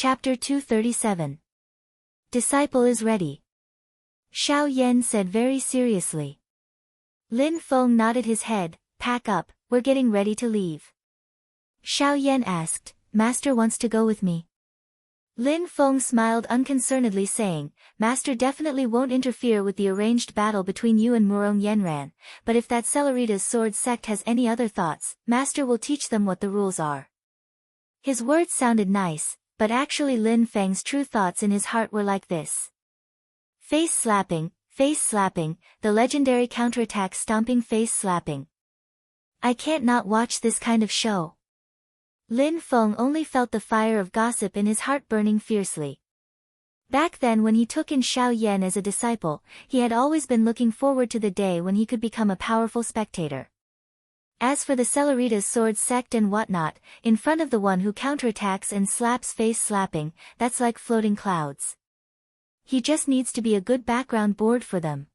Chapter 237. Disciple is ready. Xiao Yan said very seriously. Lin Feng nodded his head. Pack up, we're getting ready to leave. Xiao Yan asked, Master wants to go with me. Lin Feng smiled unconcernedly saying, Master definitely won't interfere with the arranged battle between you and Murong Yenran, but if that Cellerita's sword sect has any other thoughts, Master will teach them what the rules are. His words sounded nice, but actually Lin Feng's true thoughts in his heart were like this. Face slapping, the legendary counterattack stomping face slapping. I can't not watch this kind of show. Lin Feng only felt the fire of gossip in his heart burning fiercely. Back then when he took in Xiao Yan as a disciple, he had always been looking forward to the day when he could become a powerful spectator. As for the Cellerita's sword sect and whatnot, in front of the one who counterattacks and slaps face slapping, that's like floating clouds. He just needs to be a good background board for them.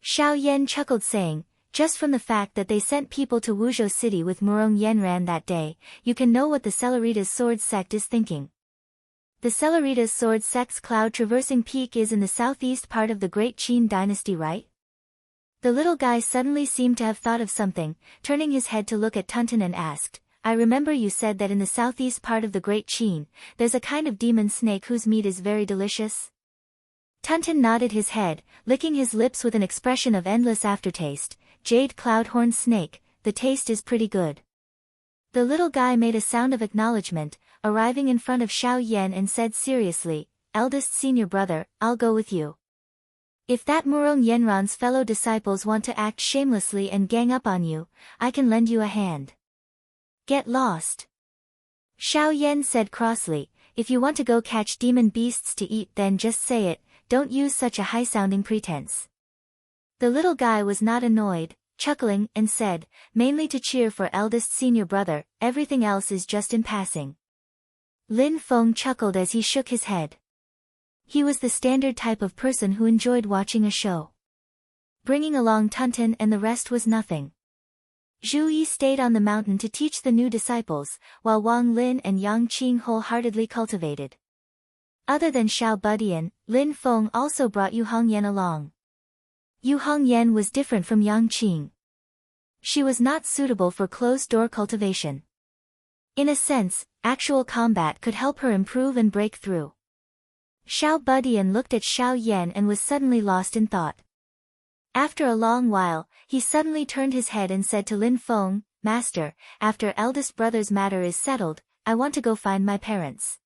Xiao Yan chuckled saying, just from the fact that they sent people to Wuzhou City with Murong Yenran that day, you can know what the Cellerita's sword sect is thinking. The Cellerita's sword sect's cloud-traversing peak is in the southeast part of the Great Qin dynasty, right? The little guy suddenly seemed to have thought of something, turning his head to look at Tunton and asked, I remember you said that in the southeast part of the Great Qin, there's a kind of demon snake whose meat is very delicious? Tunton nodded his head, licking his lips with an expression of endless aftertaste. Jade cloudhorn snake, the taste is pretty good. The little guy made a sound of acknowledgement, arriving in front of Xiao Yan and said seriously, eldest senior brother, I'll go with you. If that Murong Yenran's fellow disciples want to act shamelessly and gang up on you, I can lend you a hand. Get lost. Xiao Yan said crossly, if you want to go catch demon beasts to eat then just say it, don't use such a high-sounding pretense. The little guy was not annoyed, chuckling, and said, mainly to cheer for eldest senior brother, everything else is just in passing. Lin Feng chuckled as he shook his head. He was the standard type of person who enjoyed watching a show. Bringing along Tunton and the rest was nothing. Zhu Yi stayed on the mountain to teach the new disciples, while Wang Lin and Yang Qing wholeheartedly cultivated. Other than Xiao Budian, Lin Feng also brought Yu Hongyan along. Yu Hongyan was different from Yang Qing. She was not suitable for closed-door cultivation. In a sense, actual combat could help her improve and break through. Xiao Budian looked at Xiao Yan and was suddenly lost in thought. After a long while, he suddenly turned his head and said to Lin Feng, Master, after eldest brother's matter is settled, I want to go find my parents.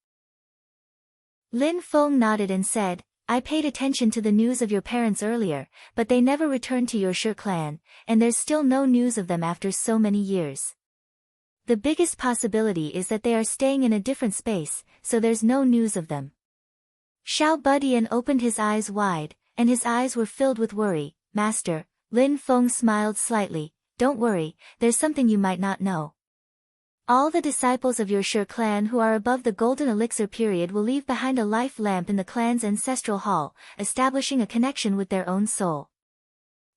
Lin Feng nodded and said, I paid attention to the news of your parents earlier, but they never returned to your Shi clan, and there's still no news of them after so many years. The biggest possibility is that they are staying in a different space, so there's no news of them. Xiao Budian opened his eyes wide, and his eyes were filled with worry. Master, Lin Feng smiled slightly, don't worry, there's something you might not know. All the disciples of your Shi clan who are above the golden elixir period will leave behind a life lamp in the clan's ancestral hall, establishing a connection with their own soul.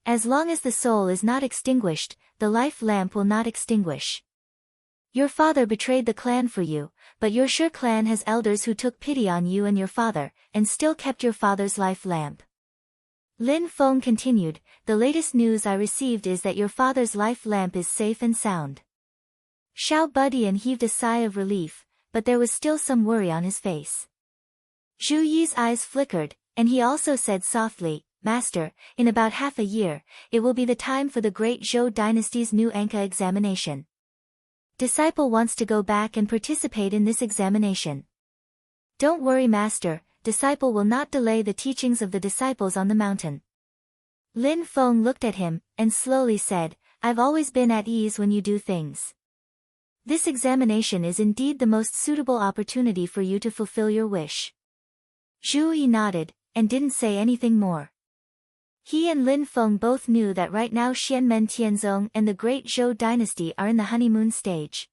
As long as the soul is not extinguished, the life lamp will not extinguish. Your father betrayed the clan for you, but your Shi clan has elders who took pity on you and your father, and still kept your father's life lamp. Lin Feng continued, the latest news I received is that your father's life lamp is safe and sound. Xiao Budian heaved a sigh of relief, but there was still some worry on his face. Zhu Yi's eyes flickered, and he also said softly, Master, in about half a year, it will be the time for the great Zhou dynasty's new Anka examination. Disciple wants to go back and participate in this examination. Don't worry, Master, disciple will not delay the teachings of the disciples on the mountain. Lin Feng looked at him, and slowly said, I've always been at ease when you do things. This examination is indeed the most suitable opportunity for you to fulfill your wish. Zhu Yi nodded, and didn't say anything more. He and Lin Feng both knew that right now Xianmen Tianzong and the great Zhou dynasty are in the honeymoon stage.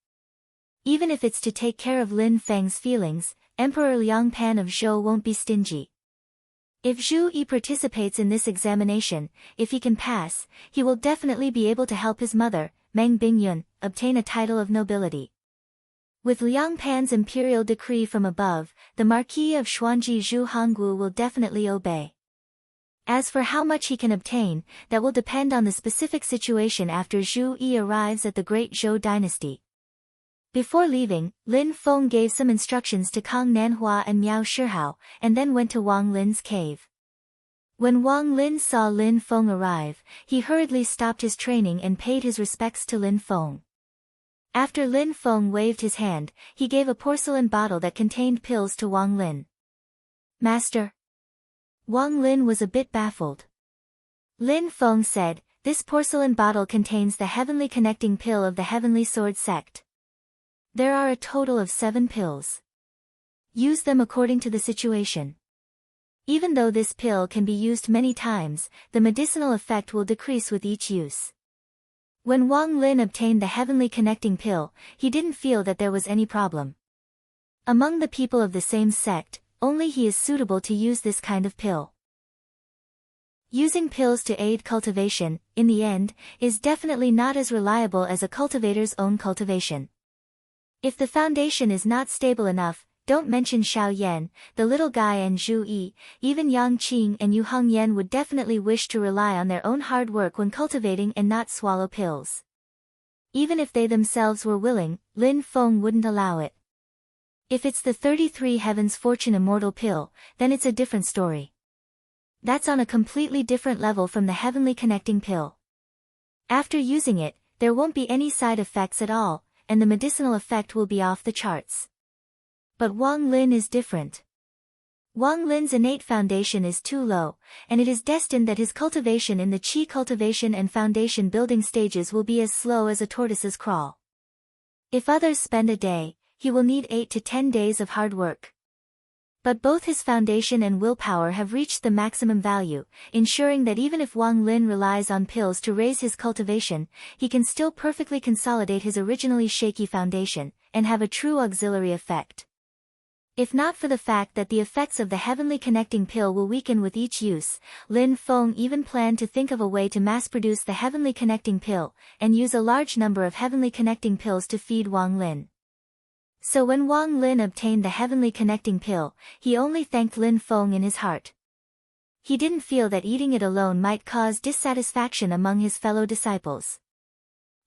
Even if it's to take care of Lin Feng's feelings, Emperor Liang Pan of Zhou won't be stingy. If Zhu Yi participates in this examination, if he can pass, he will definitely be able to help his mother, Meng Bingyun, obtain a title of nobility. With Liang Pan's imperial decree from above, the Marquis of Xuanji Zhu Honggu will definitely obey. As for how much he can obtain, that will depend on the specific situation after Zhu Yi arrives at the Great Zhou dynasty. Before leaving, Lin Feng gave some instructions to Kang Nanhua and Miao Shihao, and then went to Wang Lin's cave. When Wang Lin saw Lin Feng arrive, he hurriedly stopped his training and paid his respects to Lin Feng. After Lin Feng waved his hand, he gave a porcelain bottle that contained pills to Wang Lin. "Master?" Wang Lin was a bit baffled. Lin Feng said, "This porcelain bottle contains the heavenly connecting pill of the Heavenly Sword sect. There are a total of 7 pills. Use them according to the situation. Even though this pill can be used many times, the medicinal effect will decrease with each use." When Wang Lin obtained the heavenly connecting pill, he didn't feel that there was any problem. Among the people of the same sect, only he is suitable to use this kind of pill. Using pills to aid cultivation, in the end, is definitely not as reliable as a cultivator's own cultivation. If the foundation is not stable enough, don't mention Xiao Yan, the little guy, and Zhu Yi, even Yang Qing and Yu Heng Yan would definitely wish to rely on their own hard work when cultivating and not swallow pills. Even if they themselves were willing, Lin Feng wouldn't allow it. If it's the 33 Heavens Fortune Immortal Pill, then it's a different story. That's on a completely different level from the Heavenly Connecting Pill. After using it, there won't be any side effects at all, and the medicinal effect will be off the charts. But Wang Lin is different. Wang Lin's innate foundation is too low, and it is destined that his cultivation in the qi cultivation and foundation building stages will be as slow as a tortoise's crawl. If others spend a day, he will need 8 to 10 days of hard work. But both his foundation and willpower have reached the maximum value, ensuring that even if Wang Lin relies on pills to raise his cultivation, he can still perfectly consolidate his originally shaky foundation, and have a true auxiliary effect. If not for the fact that the effects of the heavenly connecting pill will weaken with each use, Lin Feng even planned to think of a way to mass-produce the heavenly connecting pill, and use a large number of heavenly connecting pills to feed Wang Lin. So when Wang Lin obtained the heavenly connecting pill, he only thanked Lin Feng in his heart. He didn't feel that eating it alone might cause dissatisfaction among his fellow disciples.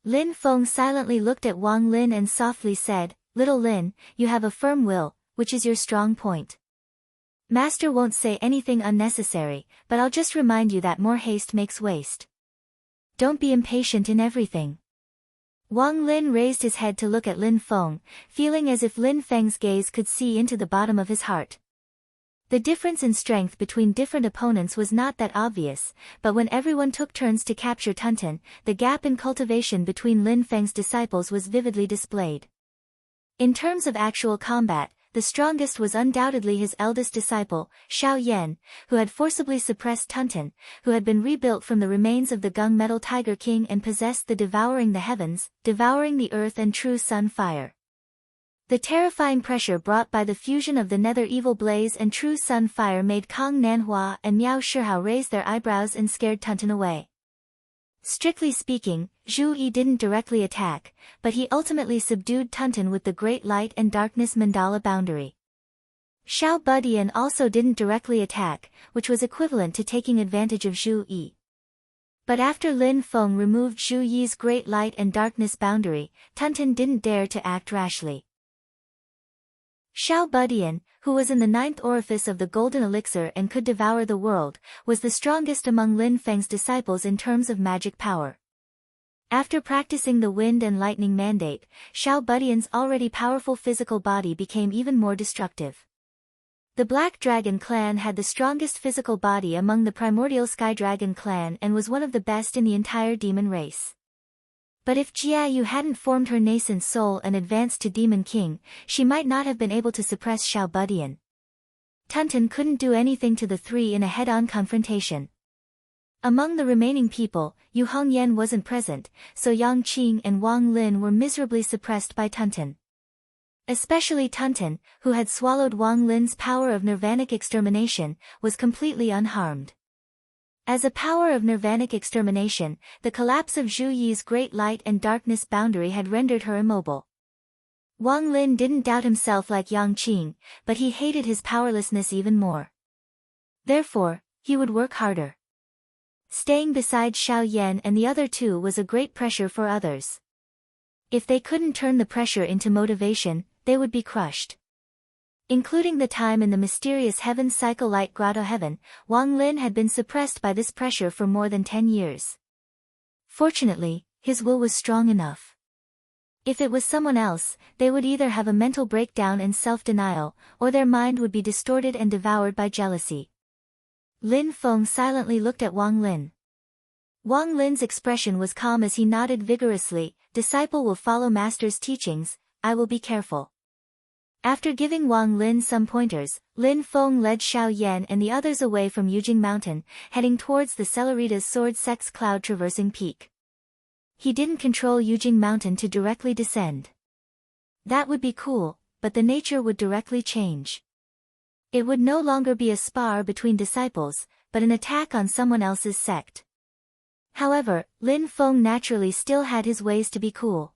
Lin Feng silently looked at Wang Lin and softly said, "Little Lin, you have a firm will, which is your strong point. Master won't say anything unnecessary, but I'll just remind you that more haste makes waste. Don't be impatient in everything." Wang Lin raised his head to look at Lin Feng, feeling as if Lin Feng's gaze could see into the bottom of his heart. The difference in strength between different opponents was not that obvious, but when everyone took turns to capture Tunten, the gap in cultivation between Lin Feng's disciples was vividly displayed. In terms of actual combat, the strongest was undoubtedly his eldest disciple, Xiao Yan, who had forcibly suppressed Tunten, who had been rebuilt from the remains of the gunmetal Tiger King and possessed the devouring the heavens, devouring the earth and true sun fire. The terrifying pressure brought by the fusion of the nether evil blaze and true sun fire made Kang Nanhua and Miao Shihao raise their eyebrows and scared Tunten away. Strictly speaking, Zhu Yi didn't directly attack, but he ultimately subdued Tunten with the Great Light and Darkness mandala boundary. Xiao Budian also didn't directly attack, which was equivalent to taking advantage of Zhu Yi. But after Lin Feng removed Zhu Yi's Great Light and Darkness boundary, Tunten didn't dare to act rashly. Xiao Budian, who was in the 9th orifice of the golden elixir and could devour the world, was the strongest among Lin Feng's disciples in terms of magic power. After practicing the wind and lightning mandate, Xiao Budian's already powerful physical body became even more destructive. The Black Dragon clan had the strongest physical body among the primordial Sky Dragon clan and was one of the best in the entire demon race. But if Jiayu hadn't formed her nascent soul and advanced to Demon King, she might not have been able to suppress Xiao Budian. Tunten couldn't do anything to the three in a head-on confrontation. Among the remaining people, Yu Hengyan wasn't present, so Yang Qing and Wang Lin were miserably suppressed by Tunten. Especially Tunten, who had swallowed Wang Lin's power of nirvanic extermination, was completely unharmed. As a power of nirvanic extermination, the collapse of Zhu Yi's Great Light and Darkness boundary had rendered her immobile. Wang Lin didn't doubt himself like Yang Qing, but he hated his powerlessness even more. Therefore, he would work harder. Staying beside Xiao Yan and the other two was a great pressure for others. If they couldn't turn the pressure into motivation, they would be crushed. Including the time in the mysterious Heaven Cycle Light Grotto Heaven, Wang Lin had been suppressed by this pressure for more than 10 years. Fortunately, his will was strong enough. If it was someone else, they would either have a mental breakdown and self-denial, or their mind would be distorted and devoured by jealousy. Lin Feng silently looked at Wang Lin. Wang Lin's expression was calm as he nodded vigorously. Disciple will follow master's teachings, I will be careful. After giving Wang Lin some pointers, Lin Feng led Xiao Yan and the others away from Yujing Mountain, heading towards the Celeritas Sword Sect's cloud-traversing peak. He didn't control Yujing Mountain to directly descend. That would be cool, but the nature would directly change. It would no longer be a spar between disciples, but an attack on someone else's sect. However, Lin Feng naturally still had his ways to be cool.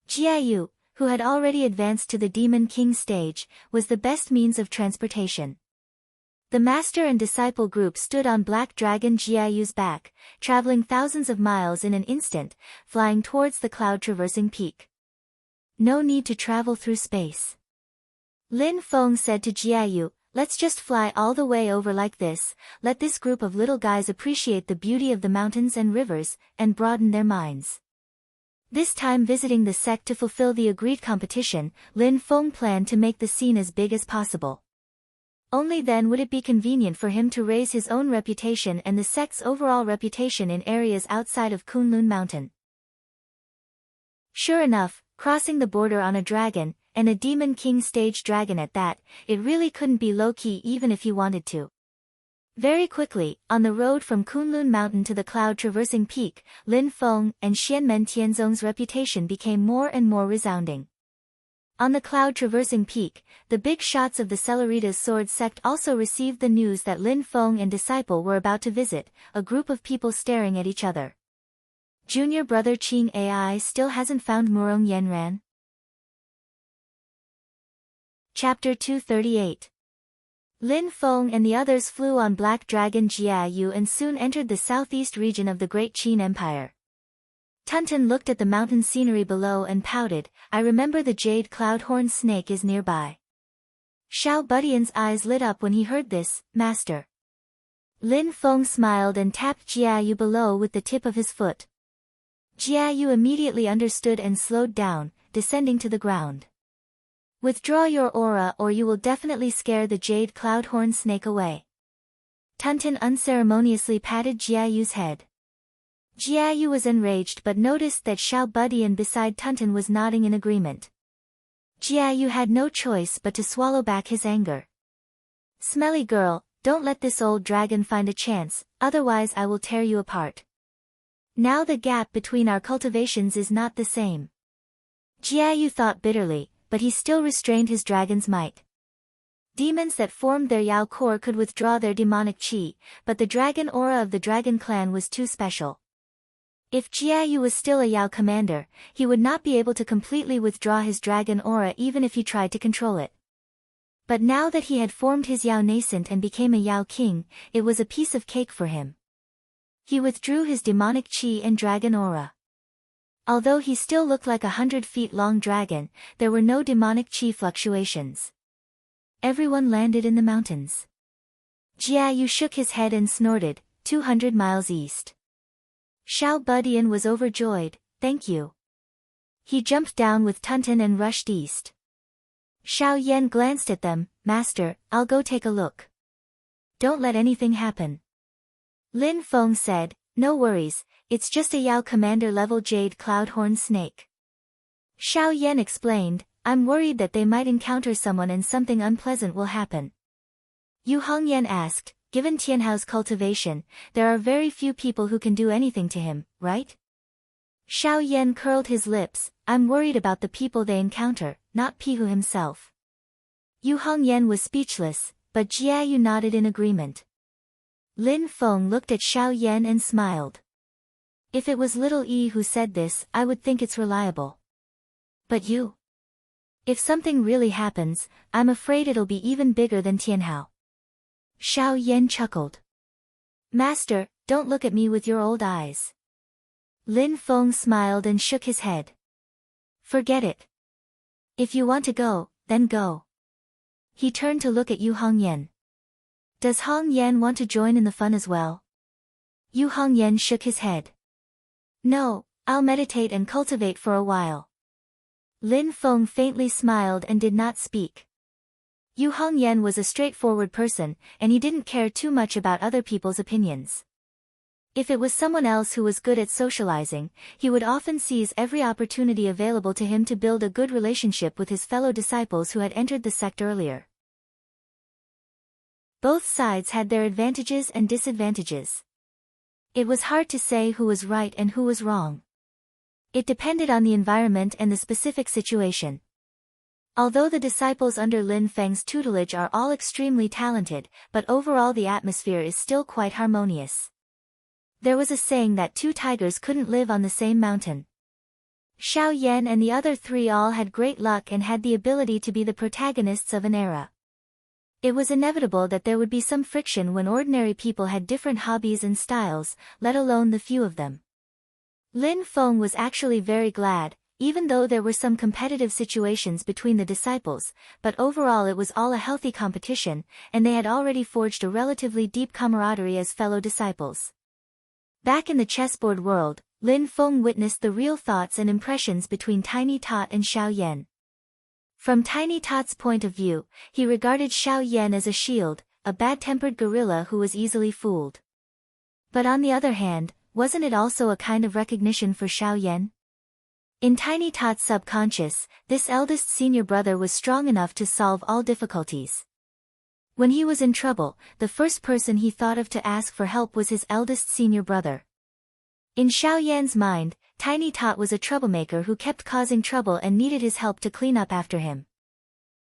Jiayu, who had already advanced to the Demon King stage, was the best means of transportation. The master and disciple group stood on Black Dragon Jiayu's back, traveling thousands of miles in an instant, flying towards the cloud-traversing peak. No need to travel through space. Lin Feng said to Jiayu, let's just fly all the way over like this, let this group of little guys appreciate the beauty of the mountains and rivers, and broaden their minds. This time visiting the sect to fulfill the agreed competition, Lin Feng planned to make the scene as big as possible. Only then would it be convenient for him to raise his own reputation and the sect's overall reputation in areas outside of Kunlun Mountain. Sure enough, crossing the border on a dragon, and a Demon King stage dragon at that, it really couldn't be low-key even if he wanted to. Very quickly, on the road from Kunlun Mountain to the cloud-traversing peak, Lin Feng and Xianmen Tianzong's reputation became more and more resounding. On the cloud-traversing peak, the big shots of the Celeritas Sword Sect also received the news that Lin Feng and disciple were about to visit, a group of people staring at each other. Junior brother Qing AI still hasn't found Murong Yenran. Chapter 238. Lin Feng and the others flew on Black Dragon Jiayu and soon entered the southeast region of the Great Qin Empire. Tunten looked at the mountain scenery below and pouted, I remember the jade cloud-horned snake is nearby. Xiao Budian's eyes lit up when he heard this, Master. Lin Feng smiled and tapped Jiayu below with the tip of his foot. Jiayu immediately understood and slowed down, descending to the ground. Withdraw your aura or you will definitely scare the jade cloud-horned snake away. Tunten unceremoniously patted Jiayu's head. Jiayu was enraged but noticed that Xiao Budian beside Tunten was nodding in agreement. Jiayu had no choice but to swallow back his anger. Smelly girl, don't let this old dragon find a chance, otherwise I will tear you apart. Now the gap between our cultivations is not the same. Jiayu thought bitterly, but he still restrained his dragon's might. Demons that formed their Yao core could withdraw their demonic qi, but the dragon aura of the dragon clan was too special. If Jiayu was still a Yao commander, he would not be able to completely withdraw his dragon aura even if he tried to control it. But now that he had formed his Yao nascent and became a Yao king, it was a piece of cake for him. He withdrew his demonic qi and dragon aura. Although he still looked like 100-feet-long dragon, there were no demonic qi fluctuations. Everyone landed in the mountains. Jiayu shook his head and snorted, 200 miles east. Xiao Budian was overjoyed, thank you. He jumped down with Tunten and rushed east. Xiao Yan glanced at them, Master, I'll go take a look. Don't let anything happen. Lin Feng said, no worries, it's just a Yao commander level jade cloud-horned snake. Xiao Yan explained, I'm worried that they might encounter someone and something unpleasant will happen. Yu Hongyan asked, given Tianhao's cultivation, there are very few people who can do anything to him, right? Xiao Yan curled his lips, I'm worried about the people they encounter, not Pihu himself. Yu Hongyan was speechless, but Jiayu nodded in agreement. Lin Feng looked at Xiao Yan and smiled. If it was little E who said this, I would think it's reliable. But you? If something really happens, I'm afraid it'll be even bigger than Tianhao. Xiao Yan chuckled. Master, don't look at me with your old eyes. Lin Feng smiled and shook his head. Forget it. If you want to go, then go. He turned to look at Yu Hongyan. Does Hongyan want to join in the fun as well? Yu Hongyan shook his head. No, I'll meditate and cultivate for a while. Lin Feng faintly smiled and did not speak. Yu Hongyan was a straightforward person, and he didn't care too much about other people's opinions. If it was someone else who was good at socializing, he would often seize every opportunity available to him to build a good relationship with his fellow disciples who had entered the sect earlier. Both sides had their advantages and disadvantages. It was hard to say who was right and who was wrong. It depended on the environment and the specific situation. Although the disciples under Lin Feng's tutelage are all extremely talented, but overall the atmosphere is still quite harmonious. There was a saying that two tigers couldn't live on the same mountain. Xiao Yan and the other three all had great luck and had the ability to be the protagonists of an era. It was inevitable that there would be some friction when ordinary people had different hobbies and styles, let alone the few of them. Lin Feng was actually very glad, even though there were some competitive situations between the disciples, but overall it was all a healthy competition, and they had already forged a relatively deep camaraderie as fellow disciples. Back in the chessboard world, Lin Feng witnessed the real thoughts and impressions between Tiny Tot and Xiao Yan. From Tiny Tot's point of view, he regarded Xiao Yan as a shield, a bad-tempered gorilla who was easily fooled. But on the other hand, wasn't it also a kind of recognition for Xiao Yan? In Tiny Tot's subconscious, this eldest senior brother was strong enough to solve all difficulties. When he was in trouble, the first person he thought of to ask for help was his eldest senior brother. In Xiao Yan's mind, Tiny Tot was a troublemaker who kept causing trouble and needed his help to clean up after him.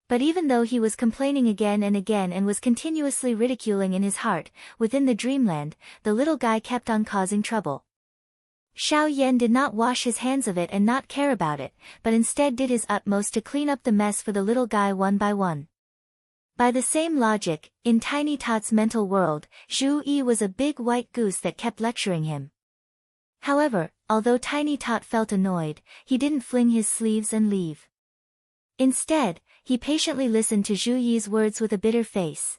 But even though he was complaining again and was continuously ridiculing in his heart, within the dreamland, the little guy kept on causing trouble. Xiao Yan did not wash his hands of it and not care about it, but instead did his utmost to clean up the mess for the little guy one by one. By the same logic, in Tiny Tot's mental world, Zhu Yi was a big white goose that kept lecturing him. However, although Tiny Tot felt annoyed, he didn't fling his sleeves and leave. Instead, he patiently listened to Zhu Yi's words with a bitter face.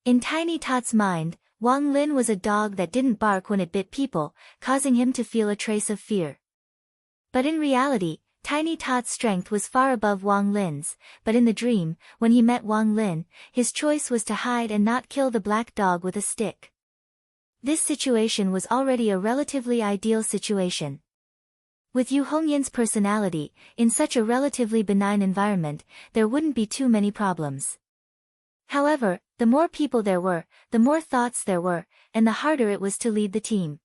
In Tiny Tot's mind, Wang Lin was a dog that didn't bark when it bit people, causing him to feel a trace of fear. But in reality, Tiny Tot's strength was far above Wang Lin's, but in the dream, when he met Wang Lin, his choice was to hide and not kill the black dog with a stick. This situation was already a relatively ideal situation. With Yu Hongyan's personality, in such a relatively benign environment, there wouldn't be too many problems. However, the more people there were, the more thoughts there were, and the harder it was to lead the team.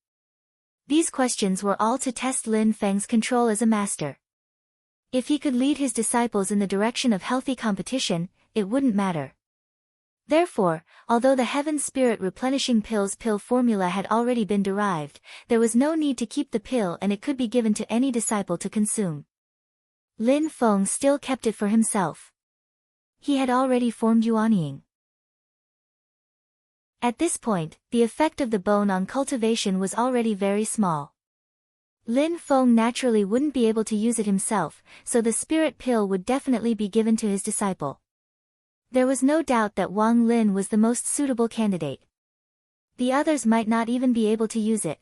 These questions were all to test Lin Feng's control as a master. If he could lead his disciples in the direction of healthy competition, it wouldn't matter. Therefore, although the Heaven Spirit Replenishing Pill's pill formula had already been derived, there was no need to keep the pill and it could be given to any disciple to consume. Lin Feng still kept it for himself. He had already formed Yuanying. At this point, the effect of the bone on cultivation was already very small. Lin Feng naturally wouldn't be able to use it himself, so the spirit pill would definitely be given to his disciple. There was no doubt that Wang Lin was the most suitable candidate. The others might not even be able to use it.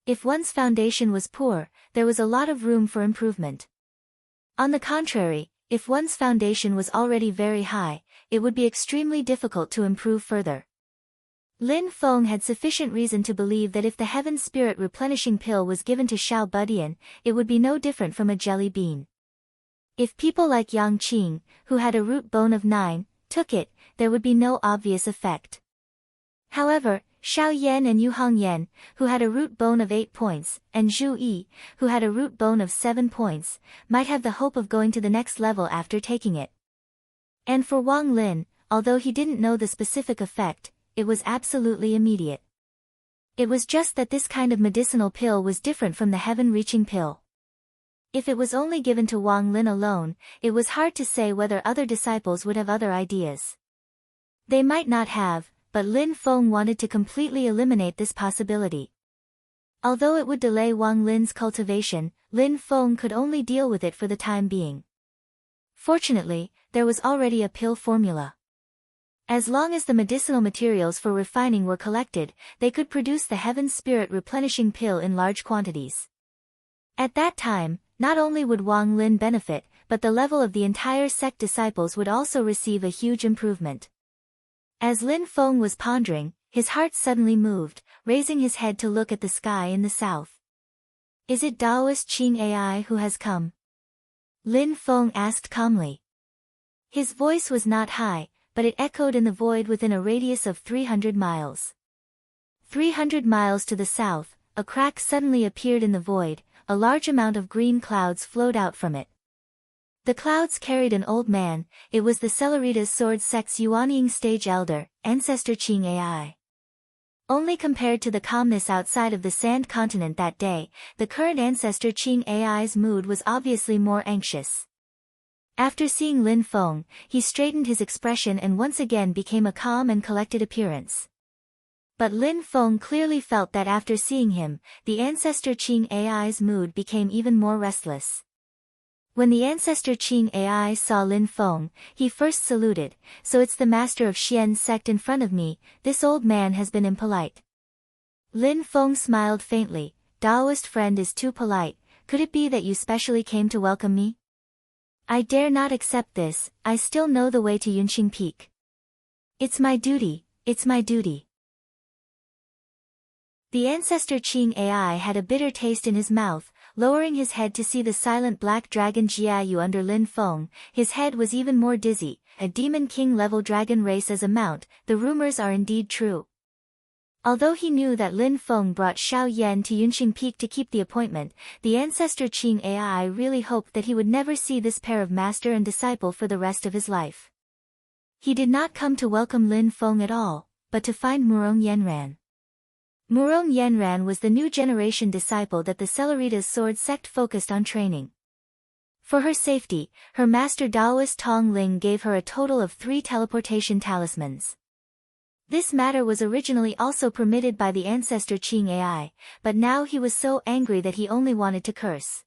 If one's foundation was poor, there was a lot of room for improvement. On the contrary, if one's foundation was already very high, it would be extremely difficult to improve further. Lin Feng had sufficient reason to believe that if the Heaven Spirit Replenishing Pill was given to Xiao Budian, it would be no different from a jelly bean. If people like Yang Qing, who had a root bone of 9, took it, there would be no obvious effect. However, Xiao Yan and Yu Hongyan, who had a root bone of 8 points, and Zhu Yi, who had a root bone of 7 points, might have the hope of going to the next level after taking it. And for Wang Lin, although he didn't know the specific effect, it was absolutely immediate. It was just that this kind of medicinal pill was different from the heaven-reaching pill. If it was only given to Wang Lin alone, it was hard to say whether other disciples would have other ideas. They might not have, but Lin Feng wanted to completely eliminate this possibility. Although it would delay Wang Lin's cultivation, Lin Feng could only deal with it for the time being. Fortunately, there was already a pill formula. As long as the medicinal materials for refining were collected, they could produce the Heaven Spirit replenishing pill in large quantities. At that time, not only would Wang Lin benefit, but the level of the entire sect disciples would also receive a huge improvement. As Lin Feng was pondering, his heart suddenly moved, raising his head to look at the sky in the south. Is it Taoist Qing AI who has come? Lin Feng asked calmly. His voice was not high, but it echoed in the void within a radius of 300 miles. 300 miles to the south, a crack suddenly appeared in the void, a large amount of green clouds flowed out from it. The clouds carried an old man. It was the Celeritas Sword Sect's Yuanying stage elder, Ancestor Qing AI. Only compared to the calmness outside of the Sand Continent that day, the current Ancestor Qing AI's mood was obviously more anxious. After seeing Lin Feng, he straightened his expression and once again became a calm and collected appearance. But Lin Feng clearly felt that after seeing him, the Ancestor Qing AI's mood became even more restless. When the Ancestor Qing AI saw Lin Feng, he first saluted. So it's the master of Xian's sect in front of me. This old man has been impolite. Lin Feng smiled faintly. Taoist friend is too polite. Could it be that you specially came to welcome me? I dare not accept this. I still know the way to Yunqing Peak. It's my duty. It's my duty. The Ancestor Qing AI had a bitter taste in his mouth. Lowering his head to see the silent black dragon Jiayu under Lin Feng, his head was even more dizzy. A Demon King level dragon race as a mount, the rumors are indeed true. Although he knew that Lin Feng brought Xiao Yan to Yunqing Peak to keep the appointment, the Ancestor Qing AI really hoped that he would never see this pair of master and disciple for the rest of his life. He did not come to welcome Lin Feng at all, but to find Murong Yenran. Murong Yenran was the new generation disciple that the Celeritas Sword Sect focused on training. For her safety, her master Taoist Tong Ling gave her a total of 3 teleportation talismans. This matter was originally also permitted by the Ancestor Qing AI, but now he was so angry that he only wanted to curse.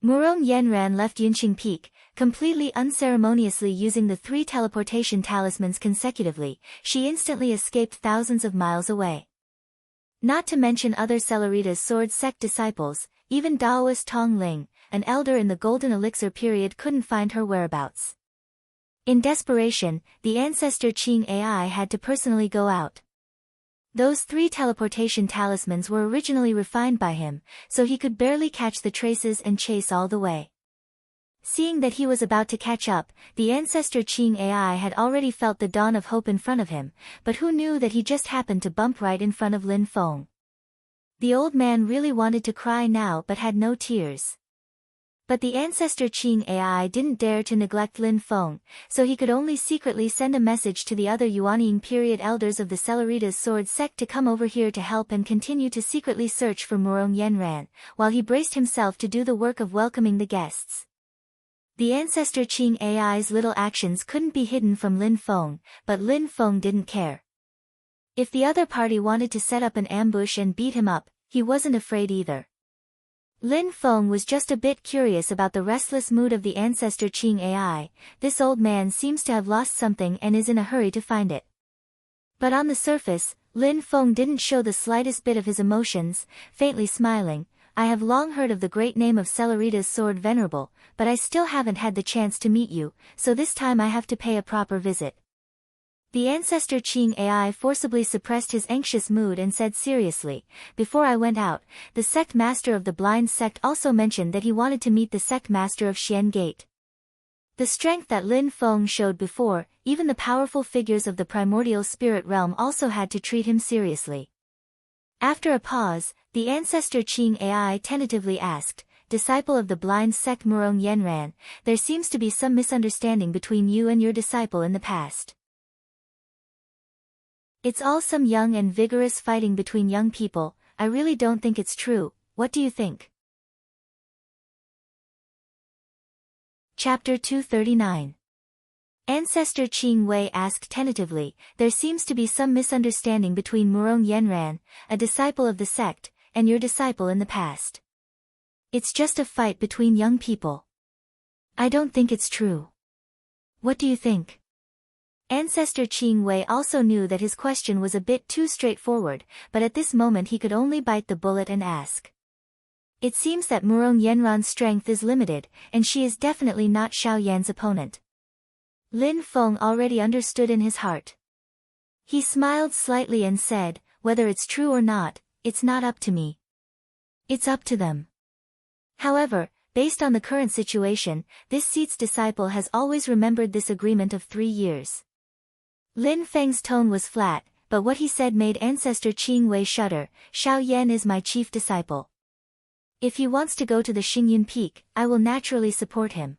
Murong Yenran left Yunqing Peak, completely unceremoniously using the 3 teleportation talismans consecutively. She instantly escaped thousands of miles away. Not to mention other Celeritas Sword Sect disciples, even Taoist Tong Ling, an elder in the Golden Elixir period, couldn't find her whereabouts. In desperation, the Ancestor Qing AI had to personally go out. Those 3 teleportation talismans were originally refined by him, so he could barely catch the traces and chase all the way. Seeing that he was about to catch up, the Ancestor Qing AI had already felt the dawn of hope in front of him, but who knew that he just happened to bump right in front of Lin Feng. The old man really wanted to cry now but had no tears. But the Ancestor Qing AI didn't dare to neglect Lin Feng, so he could only secretly send a message to the other Yuanying period elders of the Celeritas Sword Sect to come over here to help and continue to secretly search for Murong Yenran, while he braced himself to do the work of welcoming the guests. The Ancestor Qing AI's little actions couldn't be hidden from Lin Feng, but Lin Feng didn't care. If the other party wanted to set up an ambush and beat him up, he wasn't afraid either. Lin Feng was just a bit curious about the restless mood of the Ancestor Qing AI. This old man seems to have lost something and is in a hurry to find it. But on the surface, Lin Feng didn't show the slightest bit of his emotions, faintly smiling. I have long heard of the great name of Celeritas Sword Venerable, but I still haven't had the chance to meet you, so this time I have to pay a proper visit. The Ancestor Qing AI forcibly suppressed his anxious mood and said seriously, before I went out, the sect master of the blind sect also mentioned that he wanted to meet the sect master of Xian Gate. The strength that Lin Feng showed before, even the powerful figures of the primordial spirit realm also had to treat him seriously. After a pause, the Ancestor Qing AI tentatively asked, Disciple of the blind sect Murong Yenran, there seems to be some misunderstanding between you and your disciple in the past. It's all some young and vigorous fighting between young people. I really don't think it's true. What do you think? Chapter 239. Ancestor Qing Wei asked tentatively, there seems to be some misunderstanding between Murong Yenran, a disciple of the sect, and your disciple in the past. It's just a fight between young people. I don't think it's true. What do you think? Ancestor Qing Wei also knew that his question was a bit too straightforward, but at this moment he could only bite the bullet and ask. It seems that Murong Yenran's strength is limited, and she is definitely not Xiao Yan's opponent. Lin Feng already understood in his heart. He smiled slightly and said, whether it's true or not, it's not up to me. It's up to them. However, based on the current situation, this seat's disciple has always remembered this agreement of 3 years. Lin Feng's tone was flat, but what he said made Ancestor Qing Wei shudder. Xiao Yan is my chief disciple. If he wants to go to the Xingyun Peak, I will naturally support him.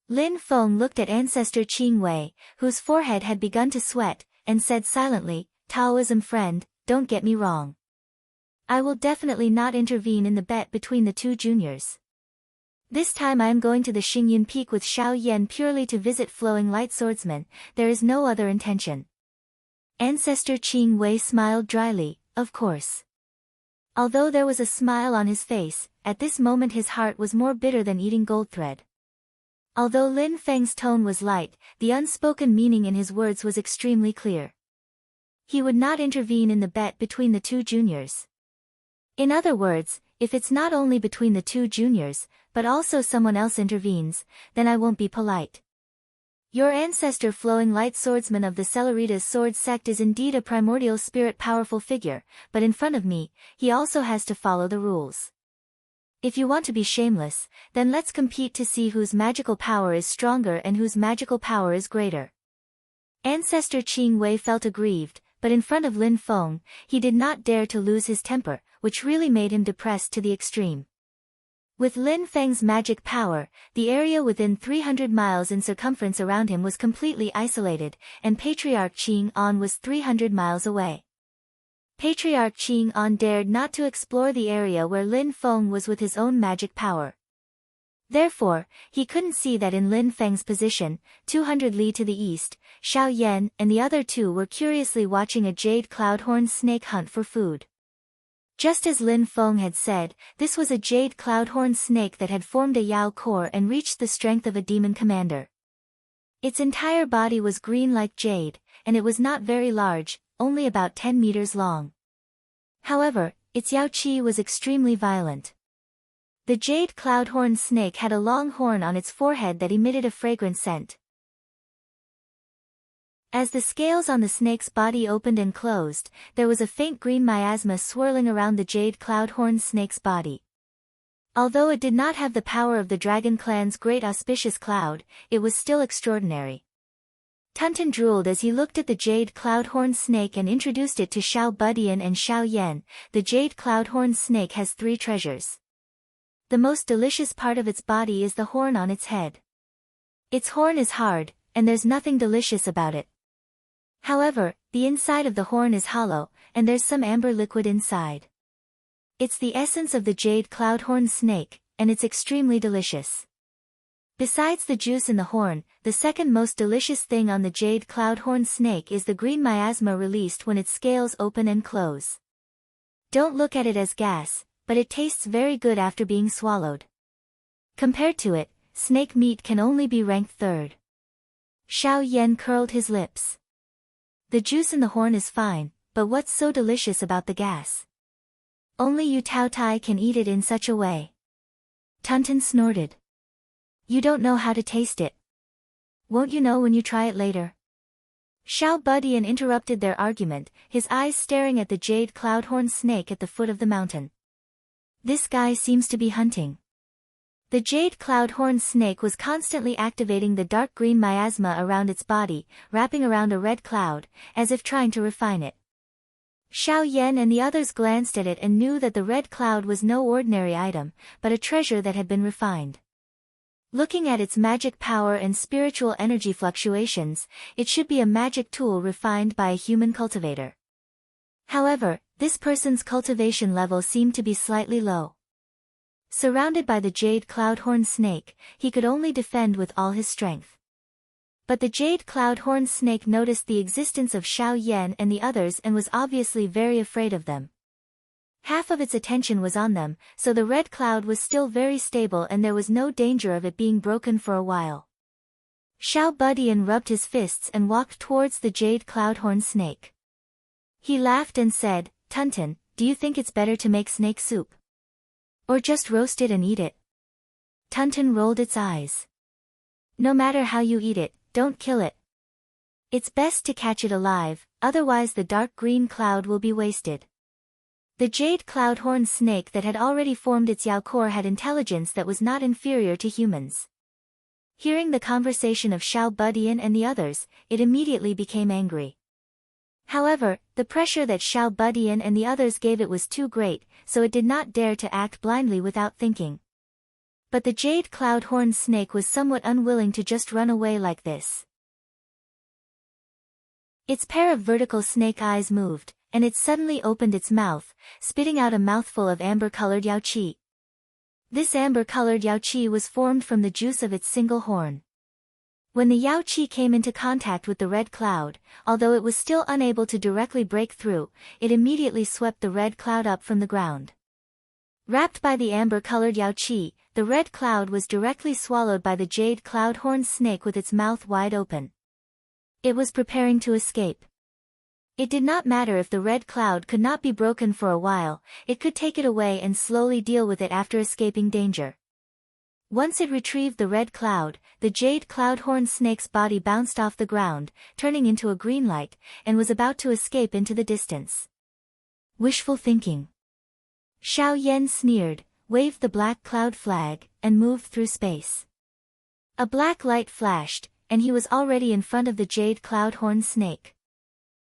Lin Feng looked at Ancestor Qing Wei, whose forehead had begun to sweat, and said silently, Taoism friend, don't get me wrong. I will definitely not intervene in the bet between the two juniors. This time I am going to the Xingyun Peak with Xiao Yan purely to visit Flowing Light Swordsman, there is no other intention. Ancestor Qing Wei smiled dryly, of course. Although there was a smile on his face, at this moment his heart was more bitter than eating gold thread. Although Lin Feng's tone was light, the unspoken meaning in his words was extremely clear. He would not intervene in the bet between the two juniors. In other words, if it's not only between the two juniors, but also someone else intervenes, then I won't be polite. Your ancestor Flowing Light Swordsman of the Celeritas Sword Sect is indeed a primordial spirit powerful figure, but in front of me, he also has to follow the rules. If you want to be shameless, then let's compete to see whose magical power is stronger and whose magical power is greater. Ancestor Qing Wei felt aggrieved, but in front of Lin Feng, he did not dare to lose his temper, which really made him depressed to the extreme. With Lin Feng's magic power, the area within 300 miles in circumference around him was completely isolated, and Patriarch Qing An was 300 miles away. Patriarch Qing An dared not to explore the area where Lin Feng was with his own magic power. Therefore, he couldn't see that in Lin Feng's position, 200 li to the east, Xiao Yan and the other two were curiously watching a jade cloudhorn snake hunt for food. Just as Lin Feng had said, this was a jade cloudhorn snake that had formed a Yao core and reached the strength of a demon commander. Its entire body was green like jade, and it was not very large, only about 10 meters long. However, its Yao Qi was extremely violent. The jade cloudhorn snake had a long horn on its forehead that emitted a fragrant scent. As the scales on the snake's body opened and closed, there was a faint green miasma swirling around the jade cloudhorn snake's body. Although it did not have the power of the Dragon Clan's great auspicious cloud, it was still extraordinary. Tunton drooled as he looked at the jade cloudhorn snake and introduced it to Xiao Budian and Xiao Yan. The jade cloudhorn snake has 3 treasures. The most delicious part of its body is the horn on its head. Its horn is hard, and there's nothing delicious about it. However, the inside of the horn is hollow, and there's some amber liquid inside. It's the essence of the jade cloudhorn snake, and it's extremely delicious. Besides the juice in the horn, the second most delicious thing on the jade cloudhorn snake is the green miasma released when its scales open and close. Don't look at it as gas, but it tastes very good after being swallowed. Compared to it, snake meat can only be ranked 3rd. Xiao Yan curled his lips. The juice in the horn is fine, but what's so delicious about the gas? Only you Tao Tai can eat it in such a way. Tunton snorted. You don't know how to taste it. Won't you know when you try it later? Xiao Budian interrupted their argument, his eyes staring at the jade cloudhorn snake at the foot of the mountain. This guy seems to be hunting. The jade cloudhorn snake was constantly activating the dark green miasma around its body, wrapping around a red cloud, as if trying to refine it. Xiao Yan and the others glanced at it and knew that the red cloud was no ordinary item, but a treasure that had been refined. Looking at its magic power and spiritual energy fluctuations, it should be a magic tool refined by a human cultivator. However, this person's cultivation level seemed to be slightly low. Surrounded by the jade cloud-horn snake, he could only defend with all his strength. But the jade cloud-horn snake noticed the existence of Xiao Yan and the others and was obviously very afraid of them. Half of its attention was on them, so the red cloud was still very stable and there was no danger of it being broken for a while. Xiao Budian rubbed his fists and walked towards the jade cloud-horn snake. He laughed and said, "Tunton, do you think it's better to make snake soup? Or just roast it and eat it?" Tunton rolled its eyes. "No matter how you eat it, don't kill it. It's best to catch it alive, otherwise the dark green cloud will be wasted." The jade cloud-horn snake that had already formed its Yao core had intelligence that was not inferior to humans. Hearing the conversation of Xiao Budian and the others, it immediately became angry. However, the pressure that Xiao Budian and the others gave it was too great, so it did not dare to act blindly without thinking. But the jade cloud-horn snake was somewhat unwilling to just run away like this. Its pair of vertical snake eyes moved, and it suddenly opened its mouth, spitting out a mouthful of amber-colored yao qi. This amber-colored yao qi was formed from the juice of its single horn. When the yao qi came into contact with the red cloud, although it was still unable to directly break through, it immediately swept the red cloud up from the ground. Wrapped by the amber-colored yao qi, the red cloud was directly swallowed by the jade cloud-horn snake with its mouth wide open. It was preparing to escape. It did not matter if the red cloud could not be broken for a while, it could take it away and slowly deal with it after escaping danger. Once it retrieved the red cloud, the jade cloud-horn snake's body bounced off the ground, turning into a green light, and was about to escape into the distance. Wishful thinking. Xiao Yan sneered, waved the black cloud flag, and moved through space. A black light flashed, and he was already in front of the jade cloud-horn snake.